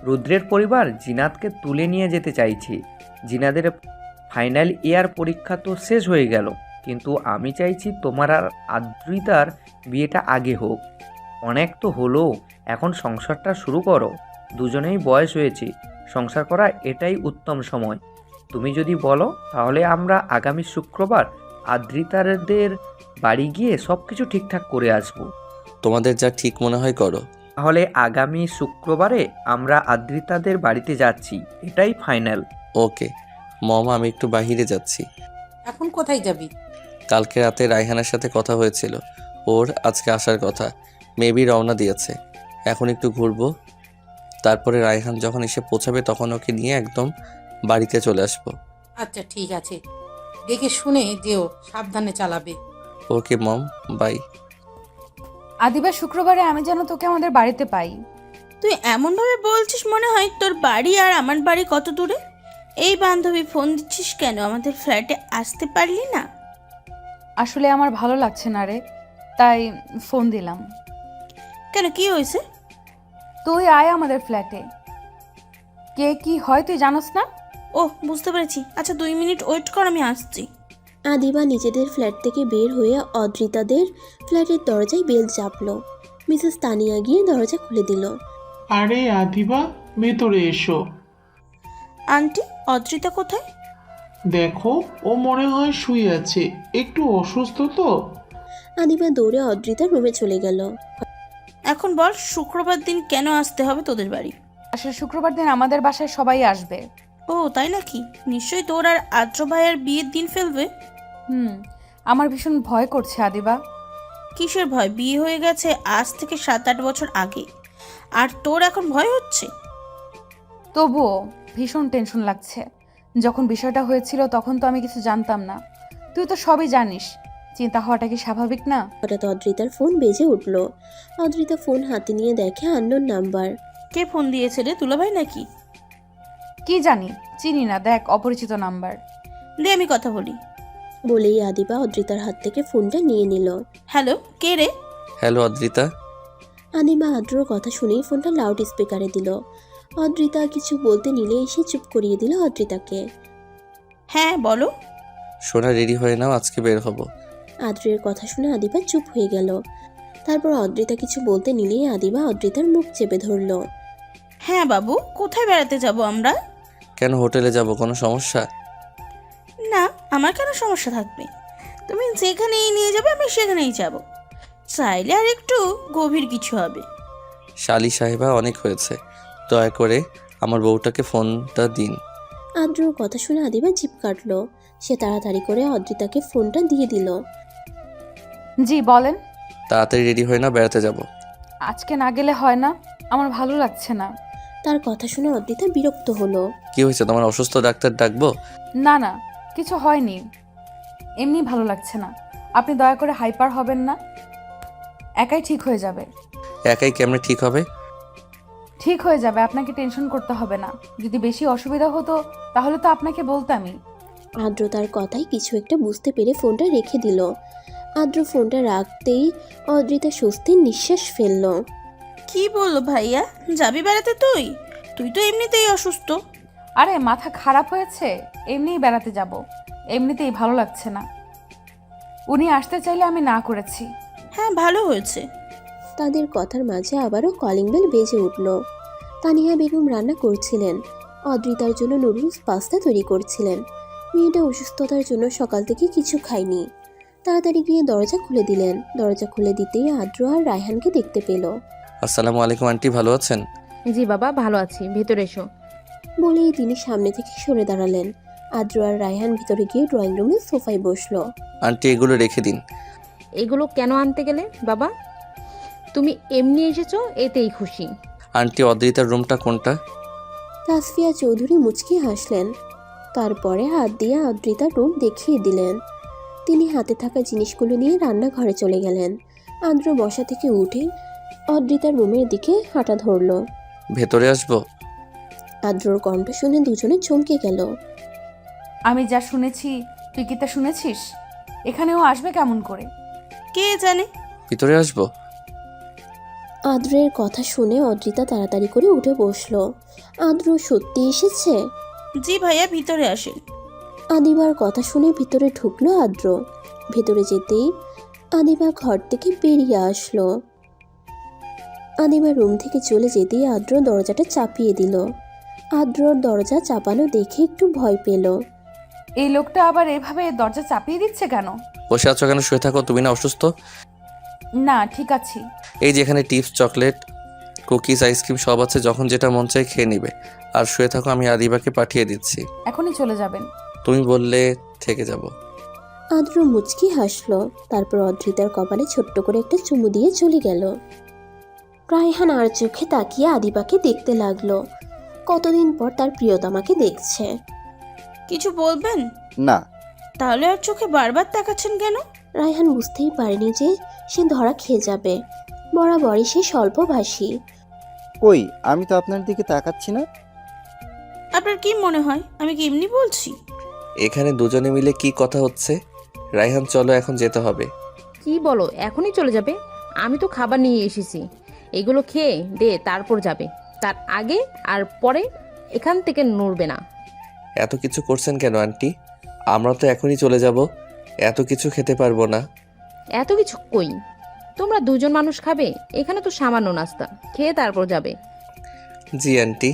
রুদ্রের পরিবার জিনাতকে তুলে নিয়ে যেতে চাইছে। জিনাদের ফাইনাল ইয়ার পরীক্ষা তো শেষ হয়ে গেল, কিন্তু আমি চাইছি তোমার আর আদ্রিতার বিয়েটা আগে হোক। অনেক তো হলো, এখন সংসারটা শুরু করো। দুজনেই বয়স হয়েছে, সংসার করা এটাই উত্তম সময়। তুমি যদি বলো তাহলে আমরা আগামী শুক্রবার আদ্রিতাদের বাড়ি গিয়ে সব কিছু ঠিকঠাক করে আসবো। তোমাদের যা ঠিক মনে হয় করো। তাহলে আগামী শুক্রবারে আমরা আদ্রিতাদের বাড়িতে যাচ্ছি, এটাই ফাইনাল। ওকে মম, আমি একটু বাইরে যাচ্ছি। এখন কোথায় যাবি? কালকে রাতে রায়হানের সাথে কথা হয়েছিল, ওর আজকে আসার কথা। মেবি রওনা দিয়েছে। এখন একটু ঘুরবো, তারপরে রায়হান যখন এসে পৌঁছাবে তখন ওকে নিয়ে একদম বাড়িতে চলে আসবো। আচ্ছা ঠিক আছে, দেখে শুনে যেও, সাবধানে চালাবে। ওকে মম, বাই। আদিবা, শুক্রবারে আমি যেন তোকে আমাদের বাড়িতে পাই। তুই এমনভাবে বলছিস মনে হয় তোর বাড়ি আর আমার বাড়ি কত দূরে। এই বান্ধবী ফোন দিচ্ছিস কেন? আমাদের ফ্ল্যাটে আসতে পারলি না? আসলে আমার ভালো লাগছে না রে, তাই ফোন দিলাম। কেন, কি হয়েছে? তুই আয় আমাদের ফ্ল্যাটে। কে কি হয় তুই জানোস না? ওহ, বুঝতে পেরেছি। আচ্ছা 2 মিনিট ওয়েট কর, আমি আসছি। আদিবা নিজেদের ফ্ল্যাট থেকে বের হয়ে অদ্রিতাদের ফ্ল্যাটের দরজায় বেল চাপলো। মিসেস তানিয়া গিয়ে দরজা খুলে দিল। আরে আদিবা, ভেতরে এসো। আন্টি, অদ্রিতা কোথায়? দেখো, ও মনে হয় শুয়ে আছে, একটু অসুস্থ তো। আদিবা দৌড়ে অদ্রিতার রুমে চলে গেল। এখন বল, শুক্রবার দিন কেন আসতে হবে তোদের বাড়ি? আসলে শুক্রবার দিন আমাদের বাসায় সবাই আসবে। ও তাই নাকি? নিশ্চয়ই তোর আর আদ্র ভাইয়ের বিয়ের দিন ফেলবে। আমার ভীষণ ভয় করছে আদিবা। কিসের ভয়? বিয়ে হয়ে গেছে আজ থেকে 7-8 বছর আগে, আর তোর এখন ভয় হচ্ছে? তবুও ভীষণ টেনশন লাগছে। যখন বিষয়টা হয়েছিল তখন তো আমি কিছু জানতাম না, তুই তো সবই জানিস। চিন্তা হওয়াটা কি স্বাভাবিক না? হঠাৎ অদ্রিতার ফোন বেজে উঠল। অদ্রিতা ফোন হাতে নিয়ে দেখে আননোন নাম্বার। কে ফোন দিয়েছে রে? দুলাভাই নাকি? কি জানি, চিনি না, দেখ অপরিচিত নাম্বার। দে আমি কথা বলি। বলেই আদিবা অদ্রিতার হাত থেকে ফোনটা নিয়ে নিল। হ্যালো, কে রে? হ্যালো অদ্রিতা। আদিবা আদ্রর কথা শুনেই ফোনটা লাউড স্পিকারে দিল। অদ্রিতা কিছু বলতে নিলে এসে চুপ করিয়ে দিল অদ্রিতাকে। হ্যাঁ বলো। সোনা, রেডি হয়ে নাও, আজকে বের হব। আদ্রের কথা শুনে আদিবা চুপ হয়ে গেল। তারপর অদ্রিতা কিছু বলতে নিলেই আদিবা অদ্রিতার মুখ চেপে ধরল। হ্যাঁ বাবু, কোথায় বেড়াতে যাব আমরা? কেন, হোটেলে যাব? কোনো সমস্যা? না, আমার কেন সমস্যা থাকবে? তুমি যেখানেই নিয়ে যাবে আমি সেখানেই যাব। চাইলে আর একটু গভীর কিছু হবে। শালি সাহেবা, অনেক হয়েছে, দয়া করে আমার বউটাকে ফোনটা দিন। আদ্রর কথা শুনে আদিবা জিভ কাটল। সে তাড়াতাড়ি করে অদ্রিতাকে ফোনটা দিয়ে দিল। জি বলেন। তাড়াতাড়ি রেডি হয়ে না, বেড়াতে যাব। আজকে না গেলে হয় না? আমার ভালো লাগছে না। তার কথা শুনে অদ্রিতা বিরক্ত হলো। কি হয়েছে তোমার? অসুস্থ ডাক্তার ডাকবো? না না, কিছু হয়নি, এমনি ভালো লাগছে না। আপনি দয়া করে হাইপার হবেন না, একাই ঠিক হয়ে যাবে। একাই কেমনে ঠিক হবে? ঠিক হয়ে যাবে, আপনাকে টেনশন করতে হবে না। যদি বেশি অসুবিধা হতো তাহলে তো আপনাকে বলতামই। আদ্র তার কথাই কিছু একটা বুঝতে পেরে ফোনটা রেখে দিল। আদ্র ফোনটা রাখতেই অদ্রিতা স্বস্তির নিঃশ্বাস ফেলল। কি বললো ভাইয়া? যাবি বেড়াতে তুই? তুই তো এমনিতেই অসুস্থ। আরে মাথা খারাপ হয়েছে, এমনিই বেড়াতে যাব, এমনিতেই ভালো লাগছে না। উনি আসতে চাইলে আমি না করেছি। হ্যাঁ ভালো হয়েছে। তাদের কথার মাঝে আবারও কলিং বেল বেজে উঠল। তানিয়া বেগম রান্না করছিলেন। অদ্রিতার জন্য নুডলস পাস্তা তৈরি করছিলেন। মেয়েটা অসুস্থতার জন্য সকাল থেকে কিছু খায়নি। তাড়াতাড়ি গিয়ে দরজা খুলে দিলেন। দরজা খুলে দিতেই আদ্র আর রায়হানকে দেখতে পেল। আসসালামু আলাইকুম আন্টি, ভালো আছেন? জি বাবা, ভালো আছি, ভেতরে এসো। বলেই তিনি সামনে থেকে সরে দাঁড়ালেন। আদ্র আর রায়হান ভিতরে গিয়ে ড্রয়িং রুমে সোফায় বসলো। আন্টি এগুলো রেখে দিন। এগুলো কেন আনতে গেলে বাবা? তুমি এমনি এসেছো, এতেই খুশি। আন্টি অদ্রিতার রুমটা কোনটা? তাসফিয়া চৌধুরী মুচকি হাসলেন। তারপরে হাত দিয়ে অদ্রিতার রুম দেখিয়ে দিলেন। তিনি হাতে থাকা জিনিসগুলো নিয়ে রান্নাঘরে চলে গেলেন। আদ্র বসা থেকে উঠে অদ্রিতার রুমের দিকে হাঁটা ধরল। ভেতরে আসবো? আদ্রর কণ্ঠ শুনে দুজনে চমকে গেল। আমি যা শুনেছি তুই কি তা শুনেছিস? এখানেও আসবে কেমন করে? কে জানে। ভিতরে আসবো? আদ্রের কথা শুনে অদ্রিতা তাড়াতাড়ি করে উঠে বসলো। আদ্র সত্যি এসেছে? জি ভাইয়া, ভিতরে আসেন। আদিবার কথা শুনে ভিতরে ঢুকলো আদ্র। ভেতরে যেতেই আদিবা ঘর থেকে বেরিয়ে আসলো। আদিবা রুম থেকে চলে যেতেই আদ্র দরজাটা চাপিয়ে দিল। আদ্রর দরজা চাপানো দেখে একটু ভয় পেল। এই লোকটা আবার এভাবে দরজা চাপিয়ে দিচ্ছে কেন? বসে আছো কেন? শুয়ে থাকো। তুমি না অসুস্থ? না, ঠিক আছি। এই যে এখানে টিপস, চকলেট, কুকিজ, আইসক্রিম সব আছে, যখন যেটা মন চায় খেয়ে নিবে। আর শুয়ে থাকো, আমি আদিবাকে পাঠিয়ে দিচ্ছি। এখনই চলে যাবেন? তুমি বললে থেকে যাব। আদ্র মুচকি হাসলো। তারপর অদ্রিতার কপালে ছোট্ট করে একটা চুমু দিয়ে চলে গেল। রায়হান আর চোখে তাকিয়ে আদিবাকে দেখতে লাগলো। কতদিন পর তার প্রিয়তমাকে দেখছে। কিছু বলবেন? না। তাহলে আর চোখে বারবার তাকাচ্ছেন কেন? রায়হান বুঝতেই পারেনি যে সে ধরা খেয়ে যাবে। বরাবরই সে স্বল্পভাষী। কই, আমি তো আপনার দিকে তাকাচ্ছি না। আপনার কি মনে হয় আমি কি এমনি বলছি? এখানে দুজনে মিলে কি কথা হচ্ছে? রায়হান চলো, এখন যেতে হবে। কি বলো, এখনই চলে যাবে? আমি তো খাবার নিয়ে এসেছি, এগুলো খেয়ে দে তারপর যাবে। তার আগে আর পরে এখান থেকে নড়বে না। এত কিছু করছেন কেন আন্টি? আমরা তো এখনই চলে যাব। এত কিছু খেতে পারবো না। এত কিছু কই, তোমরা দুজন মানুষ খাবে, এখানে তো সামান্য নাস্তা, খেয়ে তারপর যাবে। জি আন্টি।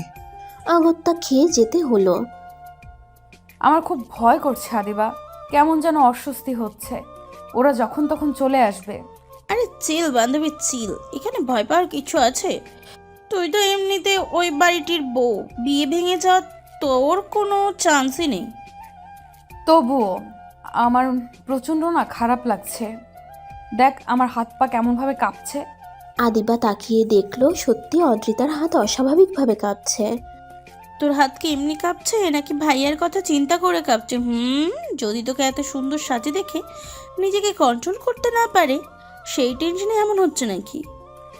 আগত্যা খেয়ে যেতে হলো। আমার খুব ভয় করছে আদিবা, কেমন যেন অস্বস্তি হচ্ছে। ওরা যখন তখন চলে আসবে। আরে চিল বান্ধবী, চিল। এখানে ভয় পাওয়ার কিছু আছে? তুই তো এমনিতে ওই বাড়িটির বউ, বিয়ে ভেঙে যাওয়া তোর কোনো চান্সই নেই। তবুও আমার প্রচণ্ড না খারাপ লাগছে। দেখ আমার হাত পা কেমনভাবে কাঁপছে। আদিবা তাকিয়ে দেখলো সত্যি অদ্রিতার হাত অস্বাভাবিকভাবে কাঁপছে। তোর হাত কি এমনি কাঁপছে নাকি ভাইয়ার কথা চিন্তা করে কাঁপছে? যদি তোকে এত সুন্দর সাজে দেখে নিজেকে কন্ট্রোল করতে না পারে, সেই টেনশনে এমন হচ্ছে নাকি?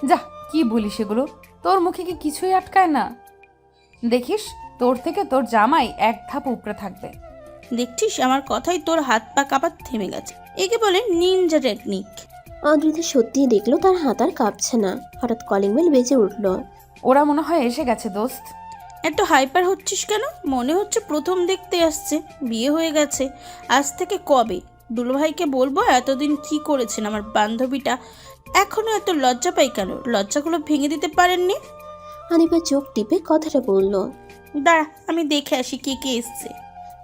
যা, কি বলিস এগুলো? তোর মুখে কি কিছুই আটকায় না? দেখিস তোর থেকে তোর জামাই এক ধাপ উপরে থাকবে। দেখছিস, আমার কথাই তোর হাত পা কাঁপা থেমে গেছে। একে বলে নিনজা টেকনিক। অদ্রিতা সত্যিই দেখলো তার হাত আর কাঁপছে না। হঠাৎ কলিং বেল বেজে উঠলো। ওরা মনে হয় এসে গেছে দোস্ত। এত হাইপার হচ্ছিস কেন? মনে হচ্ছে প্রথম দেখতে আসছে। বিয়ে হয়ে গেছে আজ থেকে কবে? দুলভাইকে বলবো এতদিন কি করেছেন আমার বান্ধবীটা। এখনো এত লজ্জা পাই কেন? লজ্জাগুলো ভেঙে দিতে পারেননি? আদিবা চোখ টিপে কথাটা বলল। দাঁড়া, আমি দেখে আসি কে কে এসছে।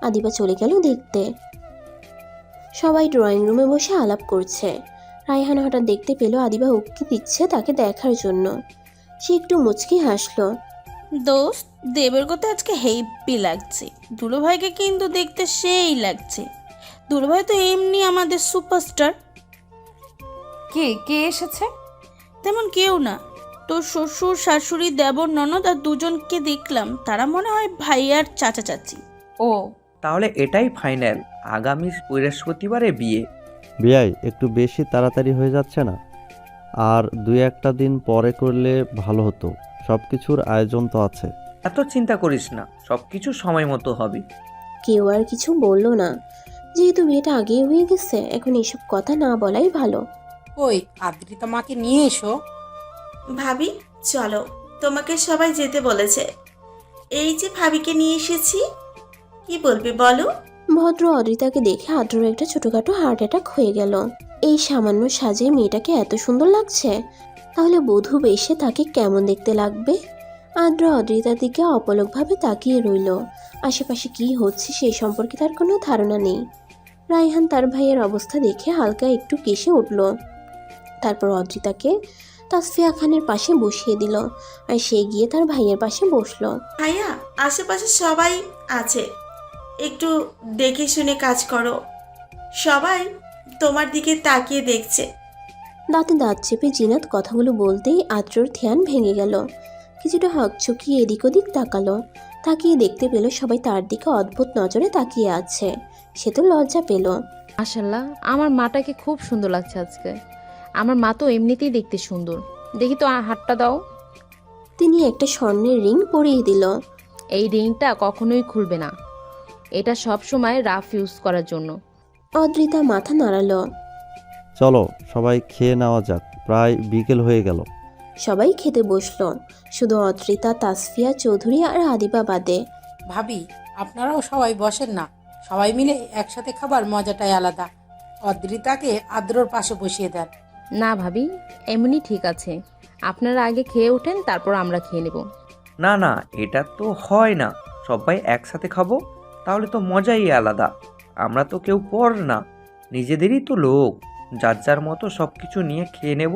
আদিবা চলে গেল দেখতে। সবাই ড্রয়িং রুমে বসে আলাপ করছে। রায়হান হঠাৎ দেখতে পেল আদিবা উক্তি দিচ্ছে তাকে দেখার জন্য। সে একটু মুচকি হাসলো। দোস্ত, দেবের কথা আজকে হেভি লাগছে। দুলভাইকে কিন্তু দেখতে সেই লাগছে। দুলভাই তো এমনি আমাদের সুপারস্টার। কে কে এসেছে? তেমন কেউ না, তোর শ্বশুর, শাশুড়ি, দেবর, ননদ আর দুজনকে দেখলাম। তারা মনে হয় ভাই আর চাচা চাচি। ও তাহলে এটাই ফাইনাল, আগামী বৃহস্পতিবারে বিয়ে। বিয়াই একটু বেশি তাড়াতাড়ি হয়ে যাচ্ছে না? আর 2-1 দিন পরে করলে ভালো হতো। সব কিছুর আয়োজন তো আছে। এত চিন্তা করিস না, সব কিছু সময় মতো হবে। কেউ আর কিছু বলল না। যেহেতু বিয়েটা আগেই হয়ে গেছে, এখন এসব কথা না বলাই ভালো। ওই আদ্রিতা মাকে নিয়ে এসো। ভাবি চলো, তোমাকে সবাই যেতে বলেছে। এই যে ভাবিকে নিয়ে এসেছি, কি বলবে বলো? ভদ্র অদ্রিতাকে দেখে আদ্রর একটা ছোটখাটো হার্ট অ্যাটাক হয়ে গেল। এই সামান্য সাজে মেয়েটাকে এত সুন্দর লাগছে, তাহলে বধূ বেশে তাকে কেমন দেখতে লাগবে? আদ্র অদ্রিতার দিকে অপলকভাবে তাকিয়ে রইল। আশেপাশে কি হচ্ছে সেই সম্পর্কে তার কোনো ধারণা নেই। রায়হান তার ভাইয়ের অবস্থা দেখে হালকা একটু কেসে উঠল। তারপর অদ্রিতাকে তাসফিয়া খানের পাশে বসিয়ে দিল আর সে গিয়ে তার ভাইয়ের পাশে বসলো। ভাইয়া, আশেপাশে সবাই আছে, একটু দেখে শুনে কাজ করো। সবাই তোমার দিকে তাকিয়ে দেখছে। দাঁতে দাঁত চেপে জিনাত কথাগুলো বলতেই আদ্রর ধ্যান ভেঙে গেল। কিছুটা হকচকিয়ে এদিক ওদিক তাকালো। তাকিয়ে দেখতে পেল সবাই তার দিকে অদ্ভুত নজরে তাকিয়ে আছে। সে তো লজ্জা পেল। মাশাল্লাহ, আমার মাটাকে খুব সুন্দর লাগছে আজকে। আমার মা তো এমনিতেই দেখতে সুন্দর। দেখি তো হাতটা দাও। তিনি একটা স্বর্ণের রিং পরিয়ে দিল। এই রিংটা কখনোই খুলবে না, এটা সব সময় রাফ ইউজ করার জন্য। অদ্রিতা মাথা নাড়ালো। চলো সবাই খেয়ে নেওয়া যাক, প্রায় বিকেল হয়ে গেল। সবাই খেতে বসলো, শুধু অদ্রিতা, তাসফিয়া চৌধুরী আর আদিবা বাদে। ভাবি, আপনারাও সবাই বসেন না, সবাই মিলে একসাথে খাবার মজাটাই আলাদা। অদ্রিতাকে আদ্রর পাশে বসিয়ে দেন। না ভাবি, এমনি ঠিক আছে। আপনারা আগে খেয়ে ওঠেন, তারপর আমরা খেয়ে নেব। না না, এটা তো হয় না। সবাই একসাথে খাবো, তাহলে তো মজাই আলাদা। আমরা তো কেউ পর না, নিজেদেরই তো লোক। যার যার মতো সব কিছু নিয়ে খেয়ে নেব,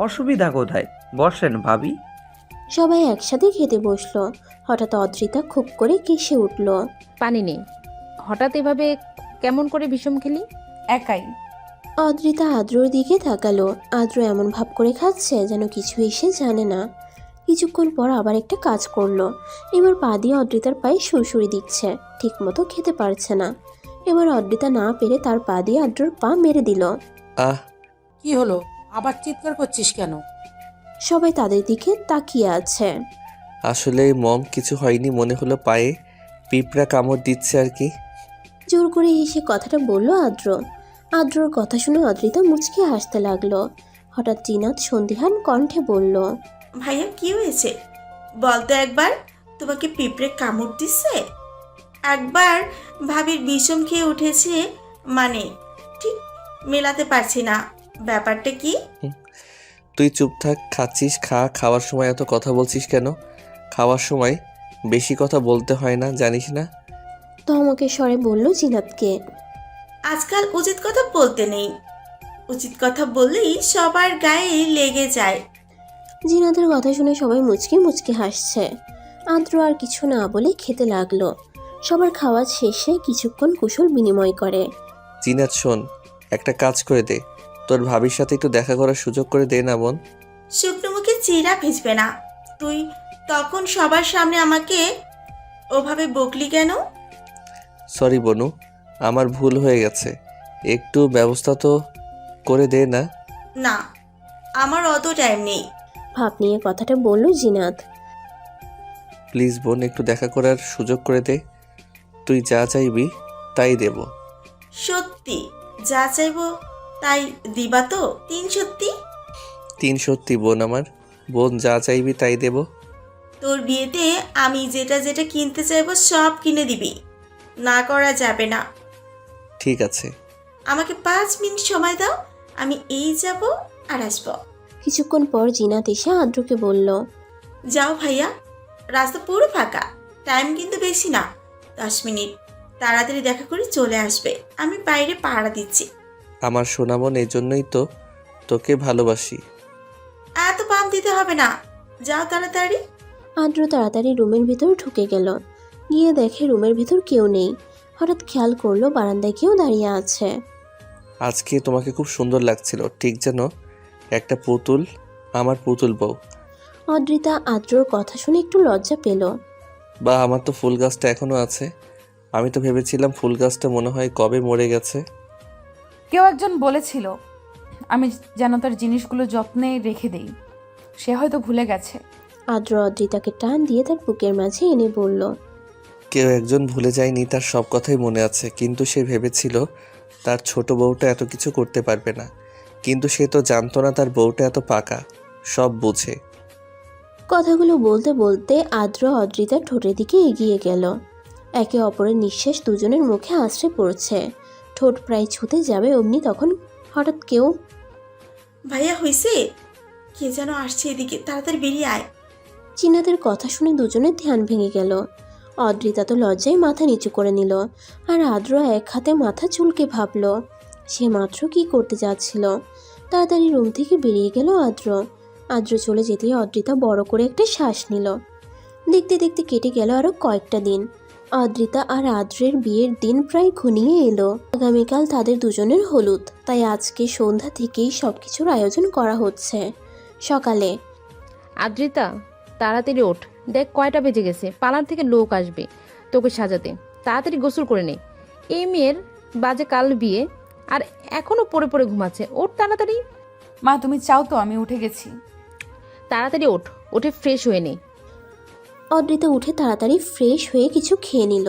অসুবিধা কোথায়? বসেন ভাবি। সবাই একসাথে খেতে বসলো। হঠাৎ অদ্রিতা খুব করে কেসে উঠল। পানি নেই। হঠাৎ এভাবে কেমন করে বিষম খেলি? একাই। অদ্রিতা আদ্রর দিকে তাকালো। আদ্র এমন ভাব করে খাচ্ছে যেন কিছু এসে জানে না। কিছুক্ষণ পর আবার একটা কাজ করলো। এবার পা দিয়ে অদ্রিতার পায়ে সুরসুরি দিচ্ছে, ঠিক মতো খেতে পারছে না। এবার অদ্রিতা না পেরে তার পা দিয়ে আদ্রর পা মেরে দিল। আহ, কি হলো? আবার চিৎকার করছিস কেন? সবাই তাদের দিকে তাকিয়ে আছে। আসলে মম কিছু হয়নি, মনে হলো পায়ে পিঁপড়া কামড় দিচ্ছে আর কি। জোর করে হেসে কথাটা বলল আদ্র। আদ্রর কথা শুনে অদ্রিতা মুচকে হাসতে লাগলো। হঠাৎ জিনাত সন্দিহান কণ্ঠে বলল, ভাইয়া, কি হয়েছে বলতো একবার? তোমাকে পিঁপড়ে কামড় দিচ্ছে? একবার ভাবির বিষম খেয়ে উঠেছে, মানে ঠিক মেলাতে পারছি না। ব্যাপারটা কি? তুই চুপ থাক, খাচ্ছিস খা। খাওয়ার সময় এত কথা বলছিস কেন? খাওয়ার সময় বেশি কথা বলতে হয় না, জানিস না? ধমকে স্বরে বলল জিনাতকে। আজকাল উচিত কথা বলতে নেই। উচিত কথা বললেই সবার গায়ে লেগে যায়। জিনাতের কথা শুনে সবাই মুচকে মুচকে হাসছে। আদ্র আর কিছু না বলে খেতে লাগলো। সবার খাওয়া শেষে কিছুক্ষণ কুশল বিনিময় করে। জিনাত শোন, একটা কাজ করে দে, তোর ভাবির সাথে একটু দেখা করার সুযোগ করে দে না বোন। শুকনো মুখে চিরা ভিজবে না। তুই তখন সবার সামনে আমাকে ওভাবে বকলি কেন? সরি বনু, আমার ভুল হয়ে গেছে, একটু ব্যবস্থা তো করে দে না। না, আমার অত টাইম নেই। ভাব নিয়ে কথাটা বলল জিনাত। প্লিজ বোন, একটু দেখা করার সুযোগ করে দে। তুই যা চাইবি তাই দেব। সত্যি যা চাইবো তাই দিবা তো? 3 সত্যি? 3 সত্যি বোন আমার। বোন যা চাইবি তাই দেব। তোর বিয়েতে আমি যেটা যেটা কিনতে চাইবো সব কিনে দিবি, না করা যাবে না। ঠিক আছে। আমাকে 5 মিনিট সময় দাও, আমি এই যাব আর আসবো। কিছুক্ষণ পর জিনাত এসে আদ্রকে বলল, যাও ভাইয়া, রাস্তা পুরো ফাঁকা, টাইম কিন্তু বেশি না, 10 মিনিট। তাড়াতাড়ি দেখা করে চলে আসবে, আমি বাইরে পাহারা দিচ্ছি। আমার সোনা বোন, এই জন্যই তো তোকে ভালোবাসি। এত পাম দিতে হবে না, যাও তাড়াতাড়ি। আদ্র তাড়াতাড়ি রুমের ভিতর ঢুকে গেল। গিয়ে দেখে রুমের ভিতর কেউ নেই। হঠাৎ খেয়াল করলো বারান্দায় কেউ দাঁড়িয়ে আছে। আজকে তোমাকে খুব সুন্দর লাগছিল, ঠিক যেন একটা পুতুল, আমার পুতুল বউ। অদ্রিতা আদ্রর কথা শুনে একটু লজ্জা পেল। বা আমার তো ফুল গাছটা এখনো আছে। আমি তো ভেবেছিলাম ফুল গাছটা মনে হয় কবে মরে গেছে। কেউ একজন বলেছিল আমি যেন তার জিনিসগুলো যত্নে রেখে দেই, সে হয়তো ভুলে গেছে। আদ্র অদ্রিতাকে টান দিয়ে তার বুকের মাঝে এনে বলল, কেউ একজন ভুলে যায়নি, তার সব কথাই মনে আছে। কিন্তু সে ভেবেছিল তার ছোট বউটা এত কিছু করতে পারবে না, কিন্তু সে তো জানতো না তার বউটা এত পাকা, সব বুঝে। কথাগুলো বলতে বলতে আদ্র অদ্রিতার ঠোঁটের দিকে এগিয়ে গেল। একে অপরের নিঃশ্বাস দুজনের মুখে আশ্রে পড়ছে। ঠোঁট প্রায় ছুঁতে যাবে অমনি তখন হঠাৎ কেউ, ভাইয়া হইছে, কে যেন আসছে এদিকে, তাড়াতাড়ি বেরিয়ে আয়। জিনাতের কথা শুনে দুজনের ধ্যান ভেঙে গেল। অদ্রিতা তো লজ্জায় মাথা নিচু করে নিল, আর আদ্র এক হাতে মাথা চুলকে ভাবল সে মাত্র কি করতে যাচ্ছিল। তাড়াতাড়ি রুম থেকে বেরিয়ে গেল আদ্র। আদ্র চলে যেতেই অদ্রিতা বড় করে একটা শ্বাস নিল। দেখতে দেখতে কেটে গেল আরো কয়েকটা দিন। অদ্রিতা আর আদ্রের বিয়ের দিন প্রায় ঘনিয়ে এলো। আগামীকাল তাদের দুজনের হলুদ, তাই আজকে সন্ধ্যা থেকেই সবকিছুর আয়োজন করা হচ্ছে। সকালে আদ্রিতা, তাড়াতাড়ি ওঠ, দেখ কয়টা বেজে গেছে, পার্লার থেকে লোক আসবে তোকে সাজাতে। তাড়াতাড়ি গোসল করে নে। এই মেয়ের বাজে কাল বিয়ে আর এখনো পড়ে পড়ে ঘুমাচ্ছে। ওঠ তাড়াতাড়ি। মা তুমি চাও তো আমি উঠে গেছি। তাড়াতাড়ি ওঠ, উঠে ফ্রেশ হয়ে নে। অদ্রিতা উঠে তাড়াতাড়ি ফ্রেশ হয়ে কিছু খেয়ে নিল।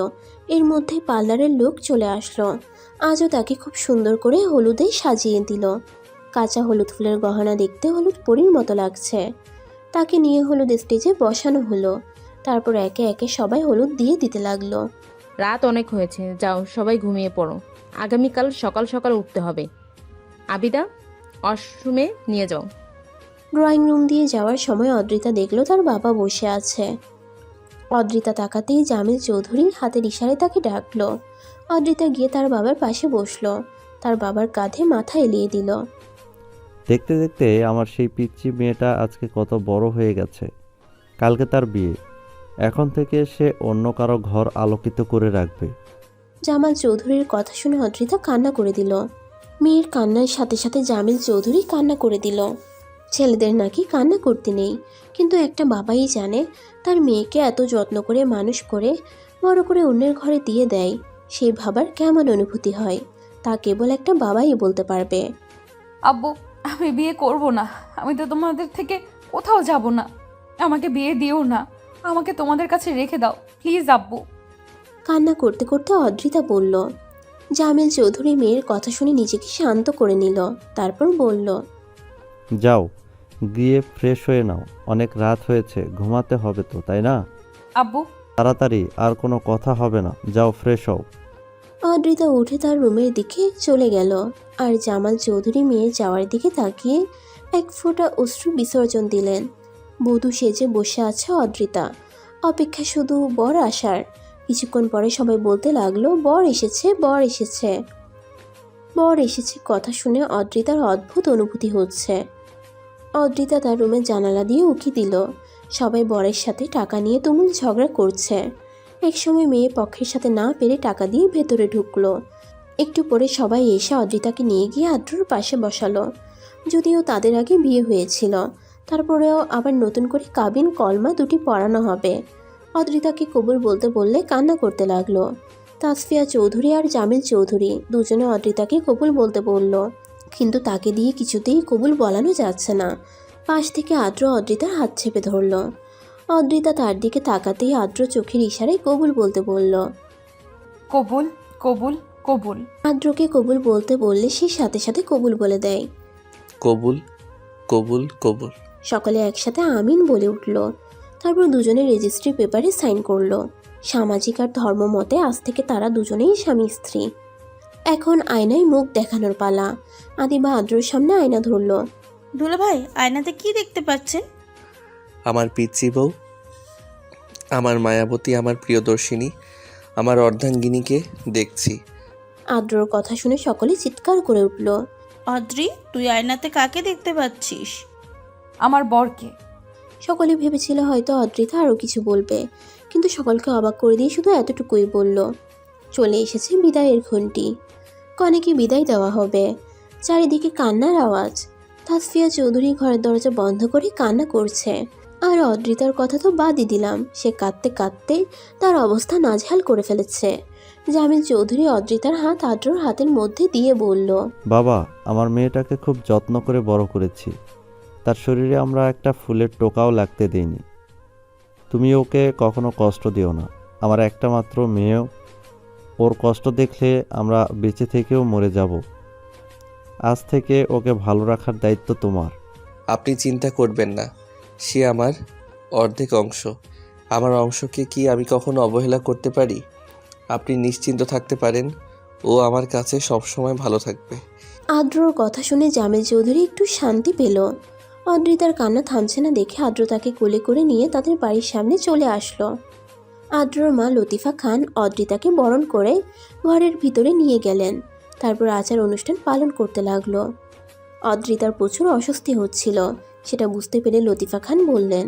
এর মধ্যে পার্লারের লোক চলে আসলো। আজও তাকে খুব সুন্দর করে হলুদে সাজিয়ে দিল। কাঁচা হলুদ ফুলের গহনা দেখতে হলুদ পরীর মতো লাগছে। তাকে নিয়ে হলুদ স্টেজে বসানো হলো। তারপর একে একে সবাই হলুদ দিয়ে দিতে লাগলো। রাত অনেক হয়েছে, যাও সবাই ঘুমিয়ে পড়ো। আগামীকাল সকাল সকাল উঠতে হবে। আবিদা, ওয়াশরুমে নিয়ে যাও। ড্রয়িং রুম দিয়ে যাওয়ার সময় অদ্রিতা দেখলো তার বাবা বসে আছে। অদ্রিতা তাকাতেই জামিল চৌধুরী হাতের ইশারায় তাকে ডাকলো। অদ্রিতা গিয়ে তার বাবার পাশে বসলো। তার বাবার কাঁধে মাথা এলিয়ে দিল। দেখতে দেখতে আমার সেই পিচ্চি মেয়েটা আজকে কত বড় হয়ে গেছে। কালকে তার বিয়ে, এখন থেকে সে অন্য কারো ঘর আলোকিত করে রাখবে। জামাল চৌধুরীর কথা শুনে অদ্রিতা কান্না করে দিল। মেয়ের কান্নার সাথে সাথে জামিল চৌধুরী কান্না করে দিল। ছেলেদের নাকি কান্না করতে নেই, কিন্তু একটা বাবাই জানে তার মেয়েকে এত যত্ন করে মানুষ করে বড় করে অন্যের ঘরে দিয়ে দেয়, সেই ভাবার কেমন অনুভূতি হয় তা কেবল একটা বাবাই বলতে পারবে। আব্বু আমি বিয়ে করব না, আমি তো তোমাদের থেকে কোথাও যাব না, আমাকে বিয়ে দিও না, আমাকে তোমাদের কাছে রেখে দাও প্লিজ আব্বু। কান্না করতে করতে অদ্রিতা বলল। জামিল চৌধুরী মেয়ের কথা শুনে নিজেকে শান্ত করে নিল। তারপর বলল, যাও গিয়ে ফ্রেশ হয়ে নাও, অনেক রাত হয়েছে, ঘুমাতে হবে তো, তাই না? আব্বু তাড়াতাড়ি, আর কোনো কথা হবে না, যাও ফ্রেশ হও। অদ্রিতা উঠে তার রুমের দিকে চলে গেল। আর জামাল চৌধুরী মেয়ের যাওয়ার দিকে তাকিয়ে এক ফোঁটা অশ্রু বিসর্জন দিলেন। বধূ সেজে বসে আছে অদ্রিতা, অপেক্ষা শুধু বর আসার। কিছুক্ষণ পরে সবাই বলতে লাগলো, বর এসেছে, বর এসেছে, বর এসেছে। কথা শুনে অদ্রিতার অদ্ভুত অনুভূতি হচ্ছে। অদ্রিতা তার রুমের জানালা দিয়ে উকি দিল। সবাই বরের সাথে টাকা নিয়ে তুমুল ঝগড়া করছে। একসময় মেয়ে পক্ষের সাথে না পেরে টাকা দিয়ে ভেতরে ঢুকলো। একটু পরে সবাই এসে অদ্রিতাকে নিয়ে গিয়ে আদ্রর পাশে বসালো। যদিও তাদের আগে বিয়ে হয়েছিল, তারপরেও আবার নতুন করে কাবিন কলমা দুটি পড়ানো হবে। অদ্রিতাকে কবুল বলতে বললে কান্না করতে লাগলো। তাসফিয়া চৌধুরী আর জামিল চৌধুরী দুজনে অদ্রিতাকে কবুল বলতে বলল, কিন্তু তাকে দিয়ে কিছুতেই কবুল বলানো যাচ্ছে না। পাশ থেকে আদ্র অদ্রিতার হাত চেপে ধরল। অদ্রিতা তার দিকে তাকাতেই আদ্র চোখের ইশারায় কবুল বলতে বলল। কবুল কবুল কবুল। আদ্রকে কবুল বলতে বললে সে সাথে সাথে কবুল বলে দেয়। কবুল কবুল কবুল। সকলে একসাথে আমিন বলে উঠল। তারপর দুজনে রেজিস্ট্রি পেপারে সাইন করলো। সামাজিক আর ধর্ম মতে আজ থেকে তারা দুজনেই স্বামী স্ত্রী। এখন আয়নায় মুখ দেখানোর পালা। আদিবা আদ্রর সামনে আয়না ধরল। দুলা ভাই, আয়নাতে কি দেখতে পাচ্ছেন? আমার পিচ্চি বউ, আমার মায়াবতী, আমার প্রিয়দর্শিনী, আমার অর্ধাঙ্গিনীকে দেখছি। আদ্রর কথা শুনে সকলে চিৎকার করে উঠল। অদ্রি, তুই আয়নাতে কাকে দেখতে পাচ্ছিস? আমার বরকে। সকলে ভেবেছিল হয়তো অদ্রিতা আরও কিছু বলবে, কিন্তু সকলকে অবাক করে দিয়ে শুধু এতটুকুই বলল, চলে এসেছে বিদায়ের ঘণ্টি, কনেকে বিদায় দেওয়া হবে। চারিদিকে কান্নার আওয়াজ। তাসফিয়া চৌধুরী ঘরের দরজা বন্ধ করে কান্না করছে। আর অদ্রিতার কথা তো বাদই দিলাম, সে কাঁদতে কাঁদতে তার অবস্থা নাজেহাল করে ফেলেছে। জামিল চৌধুরী অদ্রিতার হাত আদ্রর হাতের মধ্যে দিয়ে বলল, বাবা, আমার মেয়েটাকে খুব যত্ন করে বড় করেছি, তার শরীরে আমরা একটা ফুলের টোকাও লাগতে দেইনি। তুমি ওকে কখনো কষ্ট দিও না, আমার একটা মাত্র মেয়েও, ওর কষ্ট দেখলে আমরা বেঁচে থেকেও মরে যাব। আজ থেকে ওকে ভালো রাখার দায়িত্ব তোমার। আপনি চিন্তা করবেন না, সে আমার অর্ধেক অংশ। আমার অংশকে কি আমি কখনো অবহেলা করতে পারি? আপনি নিশ্চিন্ত থাকতে পারেন, ও আমার কাছে সবসময় ভালো থাকবে। আদ্রর কথা শুনে জামিল চৌধুরী একটু শান্তি পেল। অদ্রিতার কান্না থামছে না দেখে আদ্র তাকে কোলে করে নিয়ে তাদের বাড়ির সামনে চলে আসলো। আদ্রর মা লতিফা খান অদ্রিতাকে বরণ করে ঘরের ভিতরে নিয়ে গেলেন। তারপর আচার অনুষ্ঠান পালন করতে লাগলো। অদ্রিতার প্রচুর অস্বস্তি হচ্ছিল, সেটা বুঝতে পেরে লতিফা খান বললেন,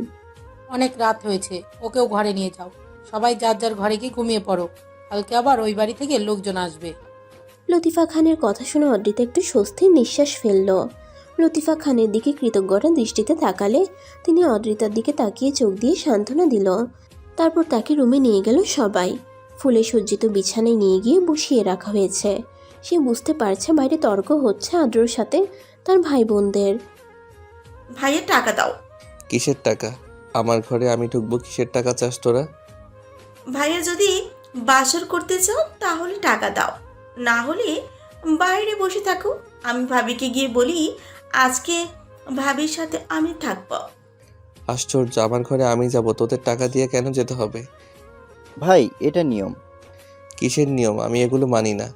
অনেক রাত হয়েছে, ওকেও ঘরে নিয়ে যাও। সবাই যার যার ঘরে গিয়ে ঘুমিয়ে পড়ো, কালকে আবার ওই বাড়ি থেকে লোকজন আসবে। লতিফা খানের কথা শুনে অদ্রিতা একটু স্বস্তির নিঃশ্বাস ফেলল। লতিফা খানের দিকে কৃতজ্ঞতা দৃষ্টিতে তাকালে তিনি অদ্রিতার দিকে তাকিয়ে চোখ দিয়ে সান্ত্বনা দিল। তারপর তাকে রুমে নিয়ে গেল সবাই। ফুলে সজ্জিত বিছানায় নিয়ে গিয়ে বসিয়ে রাখা হয়েছে। সে বুঝতে পারছে বাইরে তর্ক হচ্ছে আদ্রর সাথে তার ভাই বোনদের। ভাইয়ের টাকা দাও। কিসের টাকা? আমার ঘরে আমি ঢুকবো, কিসের টাকা চাস তোরা? ভাইয়া যদি বাসর করতে চাও তাহলে টাকা দাও, না হলে বাইরে বসে থাকো। আমি ভাবিকে গিয়ে বলি আজকে ভাবির সাথে আমি থাকবো। আশ্চর্য, আমার ঘরে আমি যাব, তোদের টাকা দিয়ে কেন যেতে হবে? ভাই এটা নিয়ম। কিসের নিয়ম? আমি এগুলো মানি না।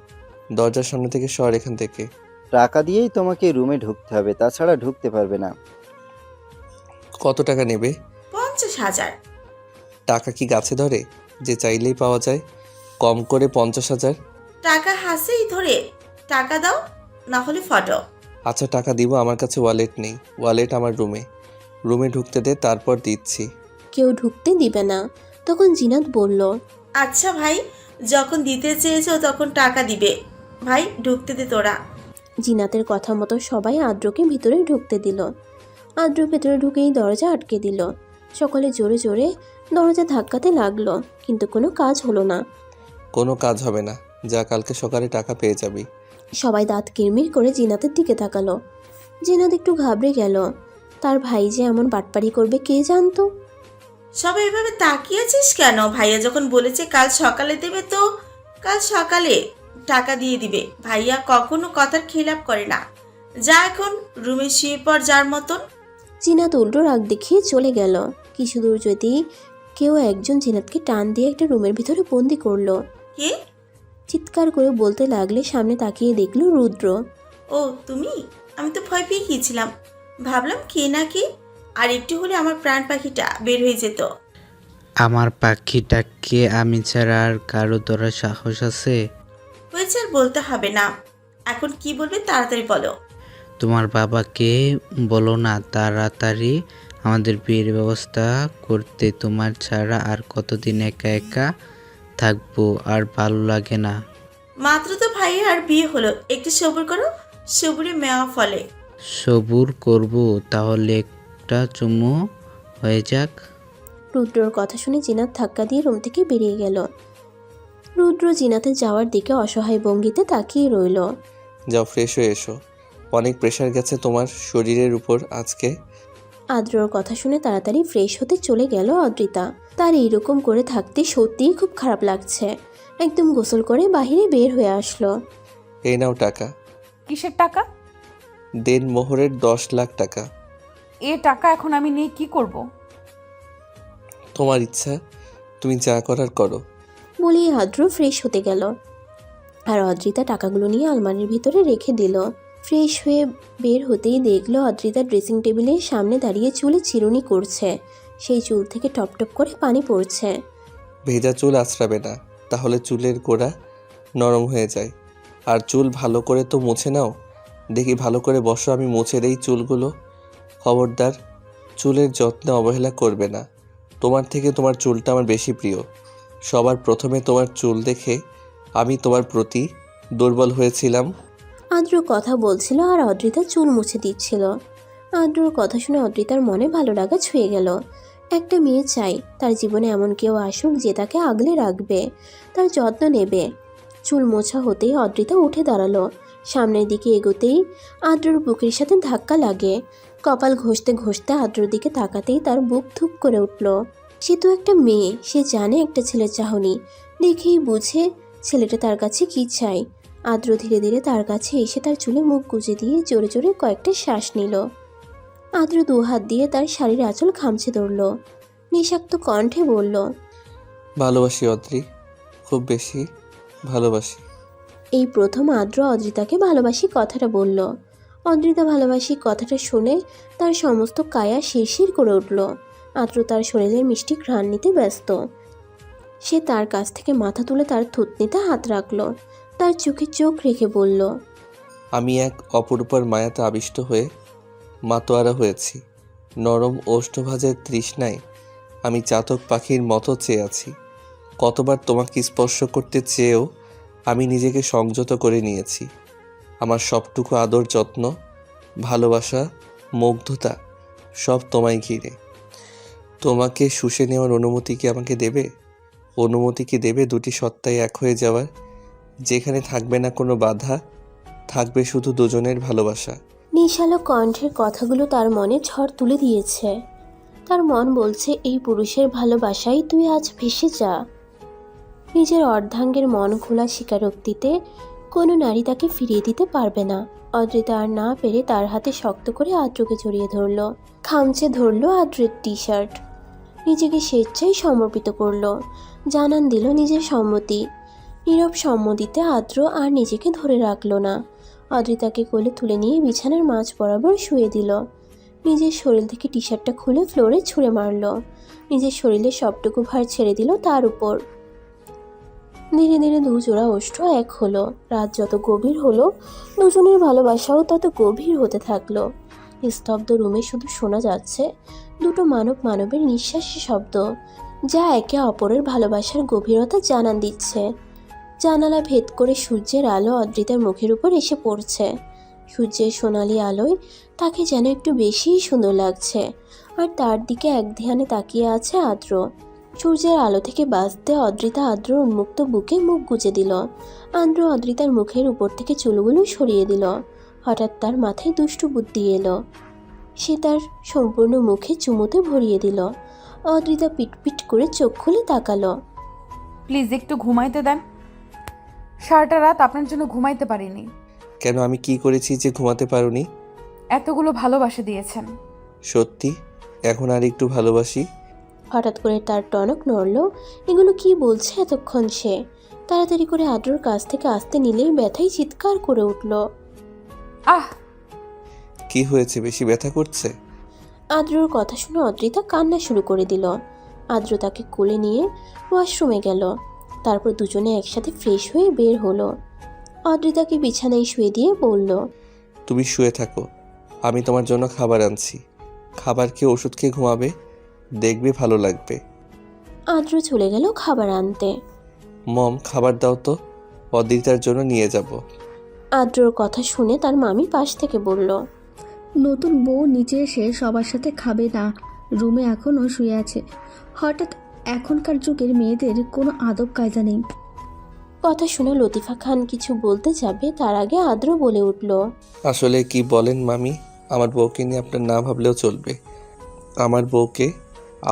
দরজার সামনে থেকে সর এখান থেকে। টাকা দিয়েই তোমাকে রুমে ঢুকতে হবে, তাছাড়া ঢুকতে পারবে না। কত টাকা নেবে? 50,000। টাকা কি গাছে ধরে যে চাইলেই পাওয়া যায়? কম করে 50,000। টাকা হাসেই ধরে, টাকা দাও না হলে ফটো। আচ্ছা টাকা দিব, আমার কাছে ওয়ালেট নেই। ওয়ালেট আমার রুমে ঢুকতে দে, তারপর দিচ্ছি। কেউ ঢুকতে দিবে না। তখন জিনাত বলল, আচ্ছা ভাই, যখন দিতে চেয়েছো তখন টাকা দিবে। ভাই ঢুকতে দে তোরা। জিনাতের কথা মতো সবাই আদ্রকে ভিতরে ঢুকতে দিল। আদ্র ভেতরে ঢুকেই দরজা আটকে দিল। সকলে জোরে জোরে দরজা ধাক্কাতে লাগলো, কিন্তু কোনো কাজ হলো না। কোনো কাজ হবে না, যা কালকে সকালে টাকা পেয়ে যাবি। সবাই দাঁত কিরমির করে জিনাতের দিকে তাকালো। জিনাত একটু ঘাবড়ে গেল। তার ভাই যে এমন বাটপারি করবে কে জানতো। সবাই এভাবে তাকিয়েছিস কেন? ভাইয়া যখন বলেছে কাল সকালে দেবে, তো কাল সকালে টাকা দিয়ে দিবে। ভাইয়া কখনো কথার খিলাপ করে না। যা এখন রুমে শুয়ে পড় যার মতন। জিনাত উল্টো রাগ দেখিয়ে চলে গেল। কিছু দূর যেতেই কেউ একজন জিনাতকে টান দিয়ে একটা রুমের ভিতরে বন্দি করলো। কে? চিৎকার করে বলতে লাগলে সামনে তাকিয়ে দেখলো রুদ্র। ও তুমি? আমি তো ভয় পেয়ে গিয়েছিলাম, ভাবলাম কে না কে। আর একটু হলে আমার প্রাণ পাখিটা বের হয়ে যেত। আমার পাখিটাকে আমি ছাড়া আর কারো ধরার সাহস আছে? হয়েছে, আর বলতে হবে না। এখন কি বলবে তাড়াতাড়ি বলো। তোমার বাবাকে বলো না তাড়াতাড়ি আমাদের বিয়ের ব্যবস্থা করতে। তোমার ছাড়া আর কতদিন একা একা থাকবো, আর ভালো লাগে না। মাত্র তো ভাইয়ের আর বিয়ে হলো, একটু সবুর করো, সবুরে মেওয়া ফলে। সবুর করব, তাহলে একটা চুমু হয়ে যাক। রুদ্রর কথা শুনে জিনাত ধাক্কা দিয়ে রুম থেকে বেরিয়ে গেল। রুদ্র জিনাতের যাওয়ার দিকে অসহায় ভঙ্গিতে তাকিয়ে রইল। যাও ফ্রেশ হয়ে এসো, অনেক প্রেশার গেছে তোমার শরীরের উপর আজকে। আদ্রর কথা শুনে তাড়াতাড়ি ফ্রেশ হতে চলে গেল অদ্রিতা। তার এইরকম করে থাকতে সত্যিই খুব খারাপ লাগছে। একদম গোসল করে বাইরে বের হয়ে আসলো। এই নাও টাকা। কিসের টাকা? দেন মোহরের 10 লাখ টাকা। এ টাকা এখন আমি নিয়ে কি করব? তোমার ইচ্ছা, তুমি যা করার করো। বলেই আদ্র ফ্রেশ হতে গেল। আর অদ্রিতা টাকাগুলো নিয়ে আলমারির ভিতরে রেখে দিল। ফ্রেশ হয়ে বের হতেই দেখলো অদ্রিতা ড্রেসিং টেবিলের সামনে দাঁড়িয়ে চুলে চিরুনি করছে। সেই চুল থেকে টপ টপ করে পানি পড়ছে। ভেজা চুল আঁচড়াবে না, তাহলে চুলের গোড়া নরম হয়ে যায়। আর চুল ভালো করে তো মুছে নাও। দেখি ভালো করে বসো, আমি মুছে দেই চুলগুলো। খবরদার চুলের যত্নে অবহেলা করবে না। তোমার থেকে তোমার চুলটা আমার বেশি প্রিয়। সবার প্রথমে তোমার চুল দেখে আমি তোমার প্রতি দুর্বল হয়েছিলাম। আদ্র কথা বলছিল আর অদ্রিতা চুল মুছে দিচ্ছিল। আদ্রর কথা শুনে অদ্রিতার মনে ভালো লাগা ছুঁয়ে গেল। একটা মেয়ে চাই তার জীবনে এমন কেউ আসুক যে তাকে আগলে রাখবে, তার যত্ন নেবে। চুল মোছা হতেই অদ্রিতা উঠে দাঁড়ালো। সামনের দিকে এগোতেই আদ্রর বুকের সাথে ধাক্কা লাগে। কপাল ঘষতে ঘষতে আদ্রর দিকে তাকাতেই তার বুক ধুপ করে উঠল। সে তো একটা মেয়ে, সে জানে একটা ছেলের চাহনি। দেখেই বুঝে ছেলেটা তার কাছে কি চাই। আদ্র ধীরে ধীরে তার কাছে এসে তার চুলে মুখ গুজে দিয়ে জোরে জোরে কয়েকটা শ্বাস নিল। আদ্র দু হাত দিয়ে তার শাড়ির আঁচল খামচে ধরল। নিঃশাক্ত কণ্ঠে বলল, ভালোবাসি অদ্রি, খুব বেশি ভালোবাসি। এই প্রথম আদ্র অদ্রিতাকে ভালোবাসি কথাটা বলল। অদ্রিতা ভালোবাসি কথাটা শুনে তার সমস্ত কায়া শিরশির করে উঠল। আদ্র তার শরীরের মিষ্টি ঘ্রাণ নিতে ব্যস্ত। সে তার কাছ থেকে মাথা তুলে তার থুতনিতে হাত রাখল। তার চোখে চোখ রেখে বলল, আমি এক অপরূপার মায়াতে আবিষ্ট হয়ে মাতোয়ারা হয়েছি। নরম ওষ্ঠভাজের তৃষ্ণায় আমি চাতক পাখির মতো চেয়ে আছি। কতবার তোমাকে স্পর্শ করতে চেয়েও আমি নিজেকে সংযত করে নিয়েছি। আমার সবটুকু আদর, যত্ন, ভালোবাসা, মুগ্ধতা সব তোমায় ঘিরে। তোমাকে শুষে নেওয়ার অনুমতি কি আমাকে দেবে? অনুমতি কি দেবে দুটি সত্তায় এক হয়ে যাওয়ার, যেখানে থাকবে না কোনো বাধা, থাকবে শুধু দুজনের ভালোবাসা? নিশালো কণ্ঠের কথাগুলো তার মনে ঝড় তুলে দিয়েছে। তার মন বলছে এই পুরুষের ভালোবাসায় তুই আজ ভেসে যা। নিজের অর্ধাঙ্গের মন খোলা স্বীকারোক্তিতে কোনো নারী তাকে ফিরিয়ে দিতে পারবে না। অদ্রিতা আর না পেরে তার হাতে শক্ত করে আদ্রকে জড়িয়ে ধরল, খামচে ধরল আদ্রের টি শার্ট। নিজেকে স্বেচ্ছায় সমর্পিত করল, জানান দিল নিজের সম্মতি। নীরব সম্মতিতে আদ্র আর নিজেকে ধরে রাখল না। অদ্রিতাকে কোলে তুলে নিয়ে বিছানার মাঝ বরাবর শুয়ে দিল। নিজের শরীর থেকে টি শার্টটা খুলে ফ্লোরে ছুঁড়ে মারল। নিজের শরীরের সবটুকু ভার ছেড়ে দিল তার উপর। ধীরে ধীরে দুজোড়া ওষ্ঠ এক হলো। রাত যত গভীর হলো, দুজনের ভালোবাসাও তত গভীর হতে থাকলো। স্তব্ধ রুমে শুধু শোনা যাচ্ছে দুটো মানবের নিঃশ্বাসী শব্দ, যা একে অপরের ভালোবাসার গভীরতা জানান দিচ্ছে। জানালা ভেদ করে সূর্যের আলো অদ্রিতার মুখের উপর এসে পড়ছে। সূর্যের সোনালি আলোয় তাকে যেন একটু বেশিই সুন্দর লাগছে, আর তার দিকে এক ধ্যানে তাকিয়ে আছে আদ্র। সূর্যের আলো থেকে বাঁচতে অদ্রিতা আদ্রর উন্মুক্ত বুকে মুখ গুজে দিল। আদ্র অদ্রিতার মুখের উপর থেকে চুলগুলো সরিয়ে দিল। হঠাৎ তার মাথায় দুষ্টু বুদ্ধি এলো। সে তার সম্পূর্ণ মুখে চুমুতে ভরিয়ে দিল। অদ্রিতা পিটপিট করে চোখ খুলে তাকালো। প্লিজ একটু ঘুমাইতে দেন। সারাটা রাত আপনার জন্য ঘুমাইতে পারিনি। কেন, আমি কি করেছি যে ঘুমাতে পারোনি? এতগুলো ভালোবাসা দিয়েছেন। সত্যি? এখন আর একটু ভালোবাসি। হঠাৎ করে তার টনক নড়ল। এগুলো কি বলছে এতক্ষণ সে? তাড়াতাড়ি করে আদ্রর কাছ থেকে আসতে নিলেই ব্যথায় চিৎকার করে উঠল। আহ! কি হয়েছে, বেশি ব্যথা করছে? আদ্রর কথা শুনে অদ্রিতা কান্না শুরু করে দিল। আদ্র তাকে কোলে নিয়ে ওয়াশরুমে গেল। তারপর দুজনে একসাথে ফ্রেশ হয়ে বের হলো। অদ্রিতাকে বিছানায় শুয়ে দিয়ে বলল, তুমি শুয়ে থাকো, আমি তোমার জন্য খাবার আনছি। খাবার খেয়ে ওষুধ খেয়ে ঘুমাবে, দেখবে ভালো লাগবে। আদ্র চলে গেল খাবার আনতে। মম, খাবার দাও তো, অদ্রিতার জন্য নিয়ে যাব। আদ্রর কথা শুনে তার মামি পাশ থেকে বলল, নতুন বউ নিচে এসে সবার সাথে খাবে না, রুমে এখনও শুয়ে আছে। হঠাৎ এখনকার যুগের মেয়েদের কোনো আদব কায়দা নেই। কথা শুনে লতিফা খান কিছু বলতে যাবে, তার আগে আদ্র বলে উঠল, আসলে কি বলেন মামি, আমার বউকে নিয়ে আপনার না ভাবলেও চলবে। আমার বউকে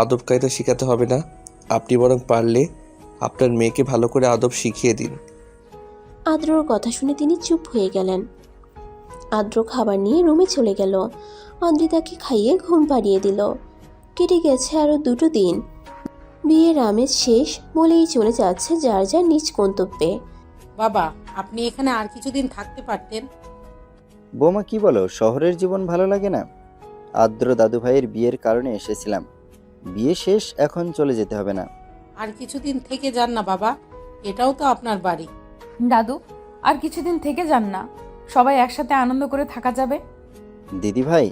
আদব কায়দা শেখাতে হবে না, আপনি বরং পারলে আপনার মেয়েকে ভালো করে আদব শিখিয়ে দিন। আদ্রর কথা শুনে তিনি চুপ হয়ে গেলেন। আদ্র খাবার নিয়ে রুমে চলে গেল। অদ্রিতাকে খাইয়ে ঘুম পাড়িয়ে দিল। কেটে গেছে আরও 2 দিন। বিয়ের আমেজ শেষ বলেই চলে যাচ্ছে যার যার নিজ গন্তব্যে। বাবা, আপনি এখানে আর কিছুদিন থাকতে পারতেন। বৌমা কি বলো, শহরের জীবন ভালো লাগে না? আদ্র দাদু ভাইয়ের বিয়ের কারণে এসেছিলাম, বিয়ে শেষ, এখন চলে যেতে হবে না? আর কিছুদিন থেকে যান না বাবা, এটাও তো আপনার বাড়ি। দাদু, আর কিছুদিন থেকে যান না, সবাই একসাথে আনন্দ করে থাকা যাবে। দিদি ভাই,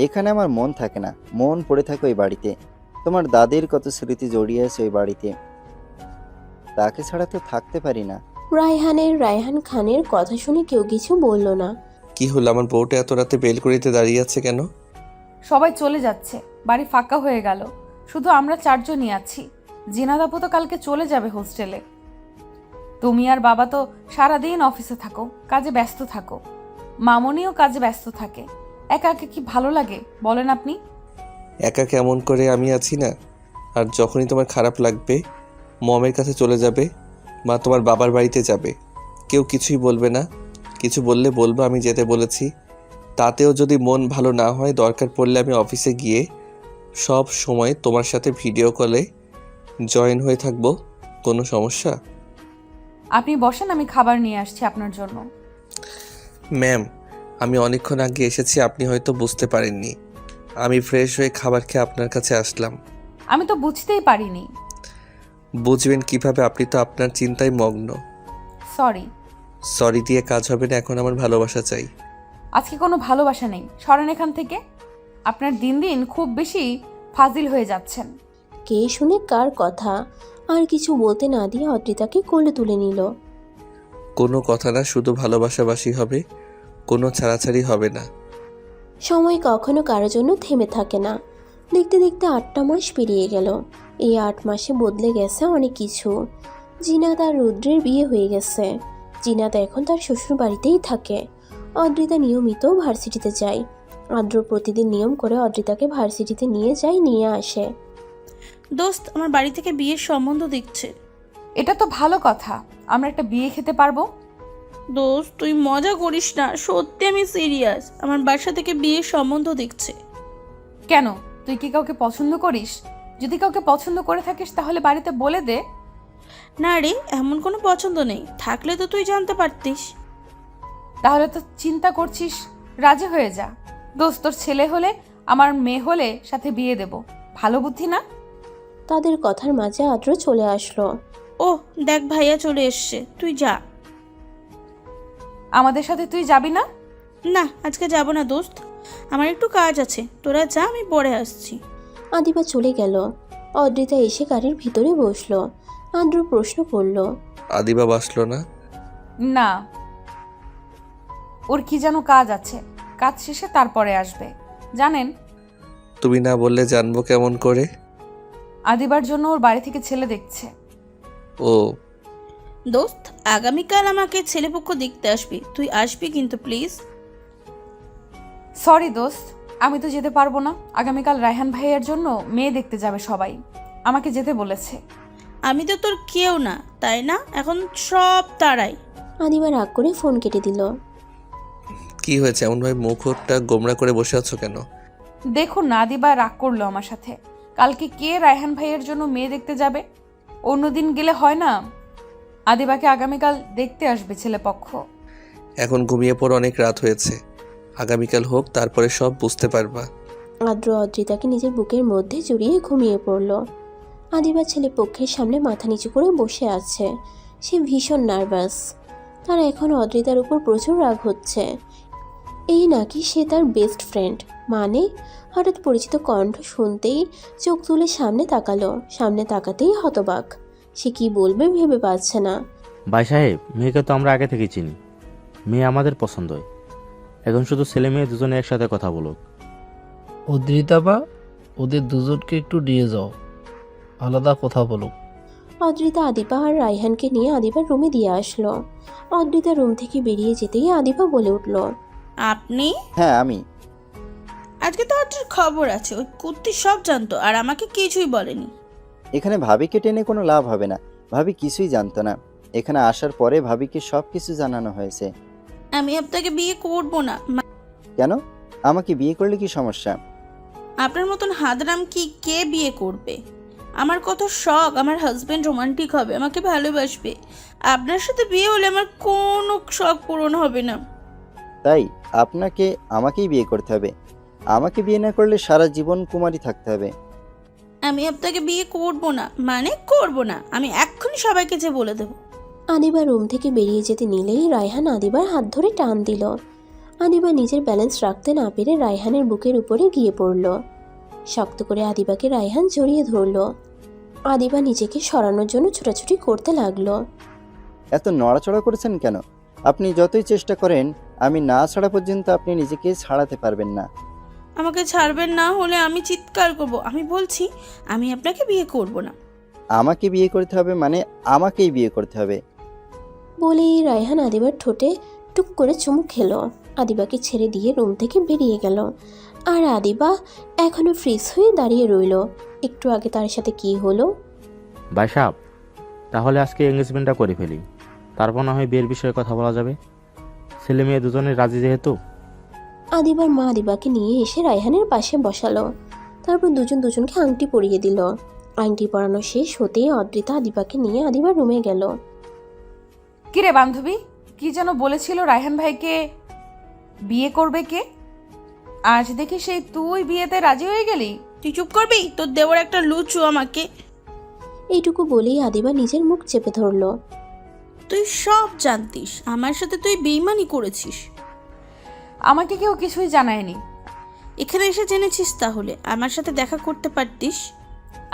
এখানে আমার মন থাকে না, মন পড়ে থাকে ওই বাড়িতে। তোমার দাদির কত স্মৃতি জড়িয়ে আছে ওই বাড়িতে, তাকে ছাড়া তো থাকতে পারি না। রায়হান খানের কথা শুনে কেউ কিছু বলল না। কি হলো, আমার বউটা এত রাতে বেলকনিতে দাঁড়িয়ে আছে কেন? সবাই চলে যাচ্ছে, বাড়ি ফাঁকা হয়ে গেল, শুধু আমরা 4 জনই আছি। জিনাদ আপু তো কালকে চলে যাবে হোস্টেলে। তুমি আর বাবা তো সারাদিন অফিসে থাকো, কাজে ব্যস্ত থাকো। মামনিও কাজে ব্যস্ত থাকে। একা একা কি ভালো লাগে বলেন আপনি? একা কেমন করে, আমি আছি না। আর যখনই তোমার খারাপ লাগবে মমের কাছে চলে যাবে, মা তোমার বাবার বাড়িতে যাবে, কেউ কিছুই বলবে না। কিছু বললে বলবো আমি যেতে বলেছি। তাতেও যদি মন ভালো না হয়, দরকার পড়লে আমি অফিসে গিয়ে সব সময় তোমার সাথে ভিডিও কলে জয়েন হয়ে থাকবো। কোনো সমস্যা? আপনি বসেন, আমি খাবার নিয়ে আসছি আপনার জন্য। ম্যাম, আমি অনেকক্ষণ আগে এসেছি, আপনি হয়তো বুঝতে পারেননি। আমি ফ্রেশ হয়ে খাবার খেয়ে আপনার কাছে আসলাম। আমি তো বুঝতেই পারিনি। বুঝবেন কিভাবে, আপনি তো আপনার চিন্তায় মগ্ন। সরি। সরি দিয়ে কাজ হবে না, এখন আমার ভালোবাসা চাই। আজকে কোনো ভালোবাসা নেই, সরেন এখান থেকে। আপনার দিন দিন খুব বেশি ফাজিল হয়ে যাচ্ছেন। কে শুনে কার কথা, আর কিছু বলতে না দিয়ে অদ্রিতাকে কোলে তুলে নিল। কোনো কথা না, শুধু ভালোবাসাবাসি হবে, কোনো ছাড়াছাড়ি হবে না। সময় কখনো কারো জন্য থেমে থাকে না। দেখতে দেখতে 8টা মাস পেরিয়ে গেল। এই 8 মাসে বদলে গেছে অনেক কিছু। জিনাত আর রুদ্রের বিয়ে হয়ে গেছে। জিনাত এখন তার শ্বশুর বাড়িতেই থাকে। অদ্রিতা নিয়মিত ভার্সিটিতে যায়। আদ্র প্রতিদিন নিয়ম করে অদ্রিতাকে ভার্সিটিতে নিয়ে যায়, নিয়ে আসে। দোস্ত, আমার বাড়ি থেকে বিয়ের সম্বন্ধ দিচ্ছে। এটা তো ভালো কথা, আমরা একটা বিয়ে খেতে পারবো। দোস্ত, তুই মজা করিস না, সত্যি আমি সিরিয়াস। আমার বাসা থেকে বিয়ের সম্বন্ধ দেখছে। কেন, তুই কি কাউকে পছন্দ করিস? যদি কাউকে পছন্দ করে থাকিস তাহলে বাড়িতে বলে দে। না রে, এমন কোনো পছন্দ নেই, থাকলে তো তুই জানতে পারতিস। তাহলে তো চিন্তা করছিস, রাজি হয়ে যা। দোস্ত, তোর ছেলে হলে আমার মেয়ে হলে সাথে বিয়ে দেব। ভালো বুদ্ধি না? তাদের কথার মাঝে আদ্র চলে আসলো। ও দেখ, ভাইয়া চলে এসছে, তুই যা। আমাদের সাথে তুই যাবি না? না, আজকে যাব না দোস্ত, আমার একটু কাজ আছে। তোরা যা, আমি পরে আসছি। আদিবা চলে গেল। অদ্রিতা এসে গাড়ির ভিতরে বসলো। আদ্র প্রশ্ন করলো, আদিবা বাসলো না? না, ওর কি যেন কাজ আছে, কাজ শেষে তারপরে আসবে। জানেন, তুমি না বললে জানবো কেমন করে? আদিবার জন্য ওর বাড়ি থেকে ছেলে দেখছে। ও দোস্ত, আগামীকাল আমাকে ছেলেপক্ষ দেখতে আসবি, তুই আসবি কিন্তু প্লিজ। সরি দোস্ত, আমি তো যেতে পারবো না। আগামীকাল রায়হান ভাইয়ের জন্য মেয়ে দেখতে যাবে সবাই, আমাকে যেতে বলেছে। আমি তো তোর কেউ না, তাই না? এখন সব তারাই। আদিবা রাগ করে ফোন কেটে দিল। কি হয়েছে, এমনভাবে মুখটা গোমরা করে বসে আছো কেন? দেখুন না, আদিবা রাগ করলো আমার সাথে। কালকে কে রায়হান ভাইয়ের জন্য মেয়ে দেখতে যাবে? অন্যদিন গেলে হয় না? আদিবাকে আগামীকাল দেখতে আসবে ছেলেপক্ষ। এখন ঘুমিয়ে পড়ো, অনেক রাত হয়েছে। আগামীকাল হোক, তারপরে সব বুঝতে পারবা। আদ্র অদ্রিতাকে নিজের বুকের মধ্যে জড়িয়ে ঘুমিয়ে পড়ল। আদিবা ছেলে পক্ষের সামনে মাথা নিচু করে বসে আছে। সে ভীষণ নার্ভাস। তার এখন অদ্রিতার উপর প্রচুর রাগ হচ্ছে। এই নাকি সে তার বেস্ট ফ্রেন্ড, মানে? হঠাৎ পরিচিত কণ্ঠ শুনতেই চোখ তুলে সামনে তাকালো। সামনে তাকাতেই হতবাক। সে কি বলবে ভেবে পাচ্ছে না। ভাই সাহেব, মেয়েকে তো আমরা আগে থেকে চিনি, মেয়ে আমাদের পছন্দই। এখন শুধু ছেলে মেয়ে দুজনে একসাথে কথা বলুক। অদ্রিতা বা ওদের দুজনকে একটু নিয়ে যাও, আলাদা কথা বলুক। অদ্রিতা আদিবা আর রায়হানকে নিয়ে আদিবার রুমে দিয়ে আসলো। অদ্রিতা রুম থেকে বেরিয়ে যেতেই আদিবা বলে উঠল, আপনি? হ্যাঁ আমি। আজকে তো আদ্রের খবর আছে, ওই কুত্তি সব জানতো আর আমাকে কিছুই বলেনি। এখানে ভাবিকে টেনে কোনো লাভ হবে না। ভাবি কিছুই জানতো না। এখানে আসার পরে ভাবিকে সব কিছু জানানো হয়েছে। আমি আপনাকে বিয়ে করব না। কেন? আমাকে বিয়ে করলে কি সমস্যা? আপনার মতন হাদরাম কি কে বিয়ে করবে? আমার কত শখ আমার হাজবেন্ড রোমান্টিক হবে, আমাকে ভালোবাসবে। আপনার সাথে বিয়ে হলে আমার কোনো শখ পূরণ হবে না। তাই আমাকেই বিয়ে করতে হবে? আমাকে বিয়ে না করলে সারা জীবন কুমারী থাকতে হবে। আমি আপনাকে বিয়ে করব না, মানে করব না। আমি এক্ষুনি সবাইকে যে বলে দেব। আদিবা রুম থেকে বেরিয়ে যেতে নিলেই রায়হান আদিবার হাত ধরে টান দিল। আদিবা নিজের ব্যালেন্স রাখতে না পেরে রায়হানের বুকের উপরে গিয়ে পড়ল। শক্ত করে আদিবাকে রায়হান জড়িয়ে ধরল। আদিবা নিজেকে সরানোর জন্য ছোটাছুটি করতে লাগলো। এত নড়াচড়া করেছেন কেন? আপনি যতই চেষ্টা করেন, আমি না ছাড়া পর্যন্ত আপনি নিজেকে ছাড়াতে পারবেন না। আমাকে ছাড়বেন না হলে আমি চিৎকার করব। আমি বলছি, আমি আপনাকে বিয়ে করব না। আমাকে বিয়ে করতে হবে মানে আমাকেই বিয়ে করতে হবে। বলেই রায়হান আদিবার ঠোঁটে টুক করে চুমু খেলো। আদিবাকে ছেড়ে দিয়ে রুম থেকে বেরিয়ে গেল। আর আদিবা এখনো ফ্রিজ হয়ে দাঁড়িয়ে রইল। একটু আগে তার সাথে কি হলো? ভাই সাহেব, তাহলে আজকে এঙ্গেজমেন্টটা করে ফেলি, তারপর না হয় বিয়ের বিষয়ে কথা বলা যাবে। ছেলে মেয়ে দুজনে রাজি যেহেতু। আদিবার মা আদিবাকে নিয়ে এসে রায়হানের পাশে বসালো। তারপর দুজনকে আংটি পরিয়ে দিল। আংটি পরানো শেষ হতেই অদ্রিতা আদিবাকে নিয়ে আদিবার রুমে গেল। কিরে বান্ধবী, কি যেন বলেছিল রায়হান ভাইকে বিয়ে করবে কে? আজ দেখি সেই তুই বিয়েতে রাজি হয়ে গেলি। তুই চুপ করবি? তোর দেওয়ার একটা লুচু আমাকে। এইটুকু বলেই আদিবা নিজের মুখ চেপে ধরল। তুই সব জানতিস, আমার সাথে তুই বেইমানি করেছিস। আমাকে কেউ কিছুই জানায়নি। এখানে এসে জেনেছিস তাহলে? আমার সাথে দেখা করতে পারতিস।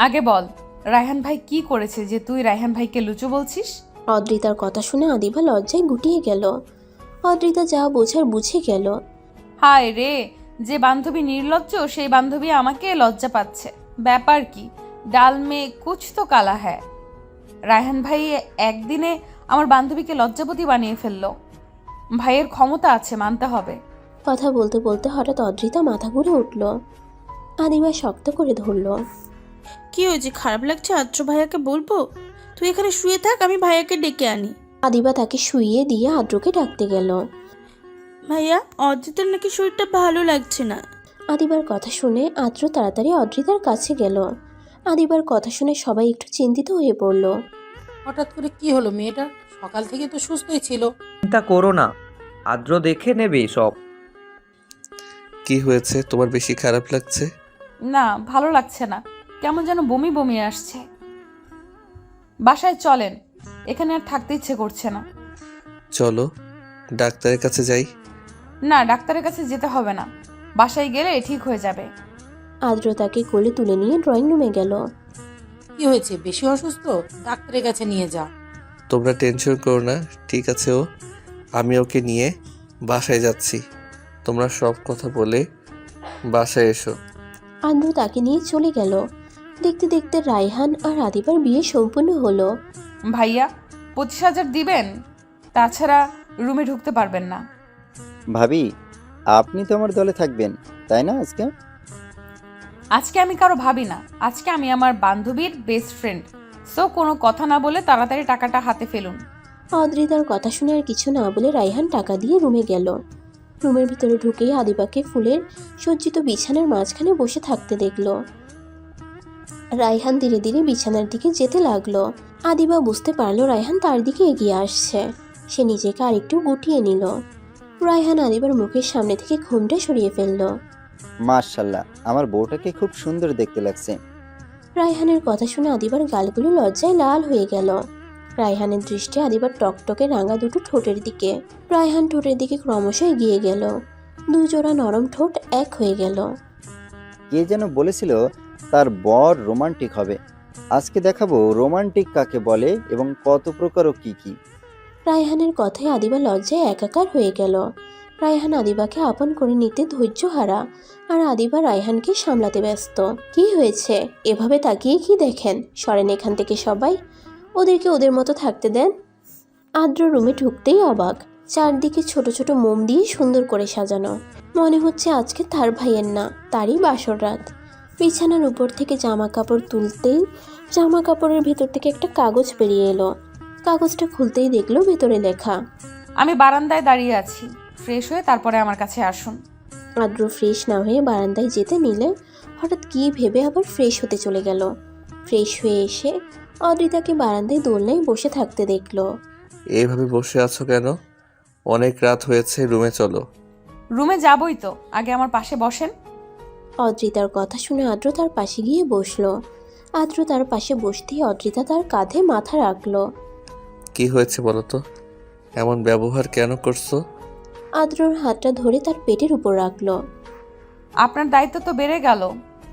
আগে বল, রায়হান ভাই কি করেছে যে তুই রায়হান ভাইকে লুচু বলছিস? অদ্রিতার কথা শুনে আদিবা লজ্জায় গুটিয়ে গেল। অদ্রিতা যা বোঝার বুঝে গেল। হায় রে, যে বান্ধবী নির্লজ্জ সেই বান্ধবী আমাকে লজ্জা পাচ্ছে। ব্যাপার কি? ডাল মে কুছ তো কালা হ্যায়। রায়হান ভাই একদিনে আমার বান্ধবীকে লজ্জাপতি বানিয়ে ফেললো। ভাইয়ের ক্ষমতা আছে, মানতে হবে। কথা বলতে বলতে হঠাৎ অদ্রিতা মাথা ঘুরে উঠল। আদিবা শক্ত করে ধরল। কি হয়েছে? খারাপ লাগছে? আদ্র ভাইয়াকে বলবো? তুই এখানে শুয়ে থাক, আমি ভাইয়াকে ডেকে আনি। আদিবা তাকে শুইয়ে দিয়ে আদ্রকে ডাকতে গেল। ভাইয়া, অদ্রিতার নাকি শরীরটা ভালো লাগছে না। আদিবার কথা শুনে আদ্র তাড়াতাড়ি অদ্রিতার কাছে গেল। আদিবার কথা শুনে সবাই একটু চিন্তিত হয়ে পড়ল। হঠাৎ করে কি হলো মেয়েটার? সকাল থেকে তো সুস্থই ছিল। চিন্তা করো না, আদ্র দেখে নেবে সব। কি হয়েছে? তোমার বেশি খারাপ লাগছে? না, ভালো লাগছে না, কেমন যেন বমি বমি আসছে। বাসায় চলেন, এখানে আর থাকতে ইচ্ছে করছে না। চলো ডাক্তারের কাছে যাই। না, ডাক্তারের কাছে যেতে হবে না, বাসায় গেলে ঠিক হয়ে যাবে। আদ্র তাকে কোলে তুলে নিয়ে ড্রয়িং রুমে গেল। কি হয়েছে? বেশি অসুস্থ? ডাক্তারের কাছে নিয়ে যা। তোমরা টেনশন করো না, ঠিক আছে। আমি ওকে নিয়ে বাসায় যাচ্ছি। তোমরা সব কথা বলে বাসায় এসো। আদ্র তাকে নিয়ে চলে গেল। দেখতে দেখতে রায়হান আর আদিবার বিয়ে সম্পূর্ণ হলো। ভাইয়া 25,000 দিবেন, তাছাড়া রুমে ঢুকতে পারবেন না। ভাবি, আপনি তো আমার দলে থাকবেন তাই না? আজকে আমি কারো ভাবি না, আজকে আমি আমার বান্ধবীর বেস্ট ফ্রেন্ড। সো কোনো কথা না বলে তাড়াতাড়ি টাকাটা হাতে ফেলুন। অদ্রিতার কথা শুনে আর কিছু না বলে রায়হান টাকা দিয়ে রুমে গেল। রুমের ভিতরে ঢুকেই আদিবাকে ফুলের সজ্জিত বিছানার মাঝখানে বসে থাকতে দেখল। রায়হান ধীরে ধীরে বিছানার দিকে যেতে লাগলো। আদিবা বুঝতে পারলো রায়হান তার দিকে এগিয়ে আসছে। সে নিজেকে আরেকটু গুটিয়ে নিল। রায়হান আদিবার মুখের সামনে থেকে ঘুমটা সরিয়ে ফেলল। মাশাল্লাহ, আমার বউটাকে খুব সুন্দর দেখতে লাগছে। রায়হানের কথা শুনে আদিবার গালগুলো লজ্জায় লাল হয়ে গেল। রায়হানের দৃষ্টি আদিবার টকটকে রাঙা দুটো ঠোঁটের দিকে। রায়হান ঠোঁটের দিকে ক্রমশ এগিয়ে গেল। দুজোড়া নরম ঠোঁট এক হয়ে গেল। কে যেন বলেছিল তার বর রোমান্টিক হবে। আজকে দেখাবো রোমান্টিক কাকে বলে এবং কত প্রকার ও কি কি। রায়হানের কথায় আদিবা লজ্জায় একাকার হয়ে গেল। রায়হান আদিবাকে আপন করে নিতে ধৈর্যহারা, আর আদিবা রায়হানকে সামলাতে ব্যস্ত। কি হয়েছে? এভাবে তাকিয়ে কি দেখেন? সরেন এখান থেকে সবাই, ওদেরকে ওদের মতো থাকতে দেন। আদ্র রুমে ঢুকতেই অবাক। চারদিকে ছোট ছোট মোম দিয়ে সুন্দর করে সাজানো। মনে হচ্ছে আজকে তার ভাইয়ের না, তারই বাসর রাত। বিছানার উপর থেকে জামা কাপড় তুলতেই জামা কাপড়ের ভেতর থেকে একটা কাগজ বেরিয়ে এলো। কাগজটা খুলতেই দেখলো ভেতরে লেখা, আমি বারান্দায় দাঁড়িয়ে আছি, ফ্রেশ হয়ে তারপরে আমার কাছে আসুন। আদ্র ফ্রেশ না হয়ে বারান্দায় যেতে নিলে হঠাৎ কি ভেবে আবার ফ্রেশ হতে চলে গেল। ফ্রেশ হয়ে এসে অদ্রিতাকে বারান্দায় দোলনায় বসে থাকতে দেখলো। এইভাবে বসে আছো কেন? অনেক রাত হয়েছে, রুমে চলো। রুমে যাবই তো, আগে আমার পাশে বসেন। অদ্রিতার কথা শুনে আদ্র তার পাশে গিয়ে বসলো। আদ্র তার পাশে বসতেই অদ্রিতা তার কাঁধে মাথা রাখলো। কি হয়েছে বলো তো? এমন ব্যবহার কেন করছো? আদ্রর হাতটা ধরে তার পেটের উপর রাখলো। আপনার দায়িত্ব তো বেড়ে গেল,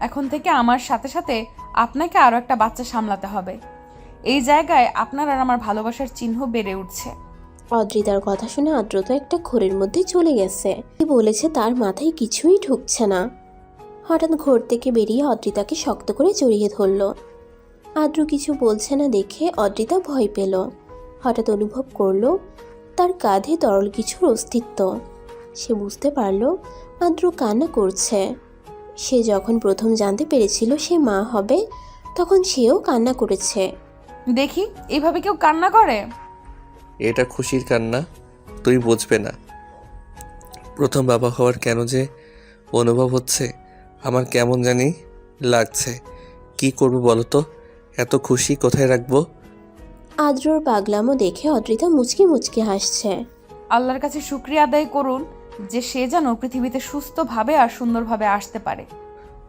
এখন থেকে আমার সাথে সাথে আপনাকে আরো একটা বাচ্চা সামলাতে হবে। এই জায়গায় আপনার আর আমার ভালোবাসার চিহ্ন বেড়ে উঠছে। অদ্রিতার কথা শুনে আদ্র তো একটা ঘোরের মধ্যে চলে গেছে। কি বলেছে তার মাথায় কিছুই ঢুকছে না। হঠাৎ ঘোর থেকে বেরিয়ে অদ্রিতাকে শক্ত করে জড়িয়ে ধরল। আদ্র কিছু বলছে না দেখে অদ্রিতা ভয় পেল। হঠাৎ অনুভব করলো তার কাঁধে তরল কিছুর অস্তিত্ব। সে বুঝতে পারলো আদ্র কান্না করছে। সে যখন প্রথম জানতে পেরেছিল সে মা হবে, তখন সেও কান্না করেছে। দেখি এইভাবে কেউ কান্না করে? এটা খুশির কান্না, তুই বুঝবে না। প্রথম বাবা হওয়ার কেন যে অনুভব হচ্ছে, আমার কেমন জানি লাগছে। কি করবো বলো তো? এত খুশি কোথায় রাখবো? আদ্রর পাগলামো দেখে অদ্রিতা মুচকি মুচকি হাসছে। আল্লাহর কাছে শুকরিয়া আদায় করুন যে সে যেন পৃথিবীতে সুস্থভাবে আর সুন্দরভাবে আসতে পারে।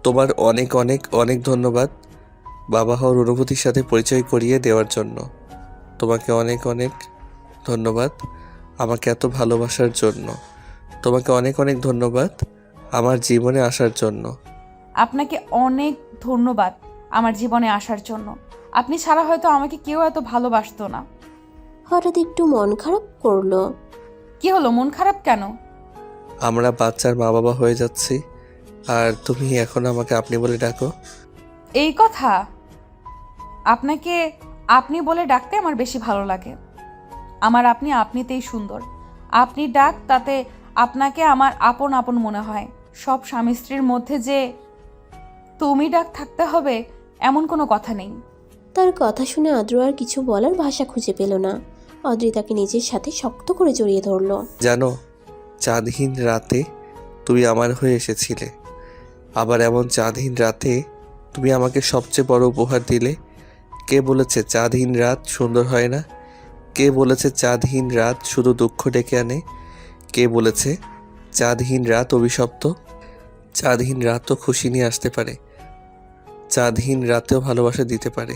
তোমার অনেক অনেক অনেক ধন্যবাদ বাবা হওয়ার অনুভূতির সাথে পরিচয় করিয়ে দেওয়ার জন্য। তোমাকে অনেক অনেক ধন্যবাদ আমাকে এত ভালোবাসার জন্য। তোমাকে অনেক অনেক ধন্যবাদ আমার জীবনে আসার জন্য। আপনাকে অনেক ধন্যবাদ আমার জীবনে আসার জন্য। আপনি ছাড়া হয়তো আমাকে কেউ এত ভালোবাসতো না। হঠাৎ একটু মন খারাপ করলো। কি হলো, মন খারাপ কেন? আমরা বাচ্চার মা বাবা হয়ে যাচ্ছি, আর তুমি এখন আমাকে আপনি বলে ডাকো। এই কথা, আপনাকে আপনি বলে ডাকতে আমার বেশি ভালো লাগে। আমার আপনি আপনিতেই সুন্দর। আপনি ডাক, তাতে আপনাকে আমার আপন আপন মনে হয়। সব স্বামী স্ত্রীর মধ্যে যে তুমি ডাক থাকতে হবে এমন কোনো কথা নেই। তার কথা শুনে আদ্র আর কিছু বলার ভাষা খুঁজে পেল না। অদ্রিতাকে নিজের সাথে শক্ত করে জড়িয়ে ধরলো। জানো, চাঁদহীন রাতে তুমি আমার হয়ে এসেছিলে, আবার এমন চাঁদহীন রাতে তুমি আমাকে সবচেয়ে বড় উপহার দিলে। কে বলেছে চাঁদহীন রাত সুন্দর হয় না? কে বলেছে চাঁদহীন রাত শুধু দুঃখ ডেকে আনে? কে বলেছে চাঁদহীন রাত অভিশপ্ত? চাঁদহীন রাতও খুশি নিয়ে আসতে পারে, চাঁদহীন রাতেও ভালোবাসা দিতে পারে।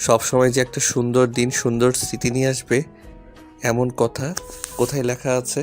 সবসময় যে একটা সুন্দর দিন সুন্দর স্মৃতি নিয়ে আসবে এমন কথা কোথায় লেখা আছে?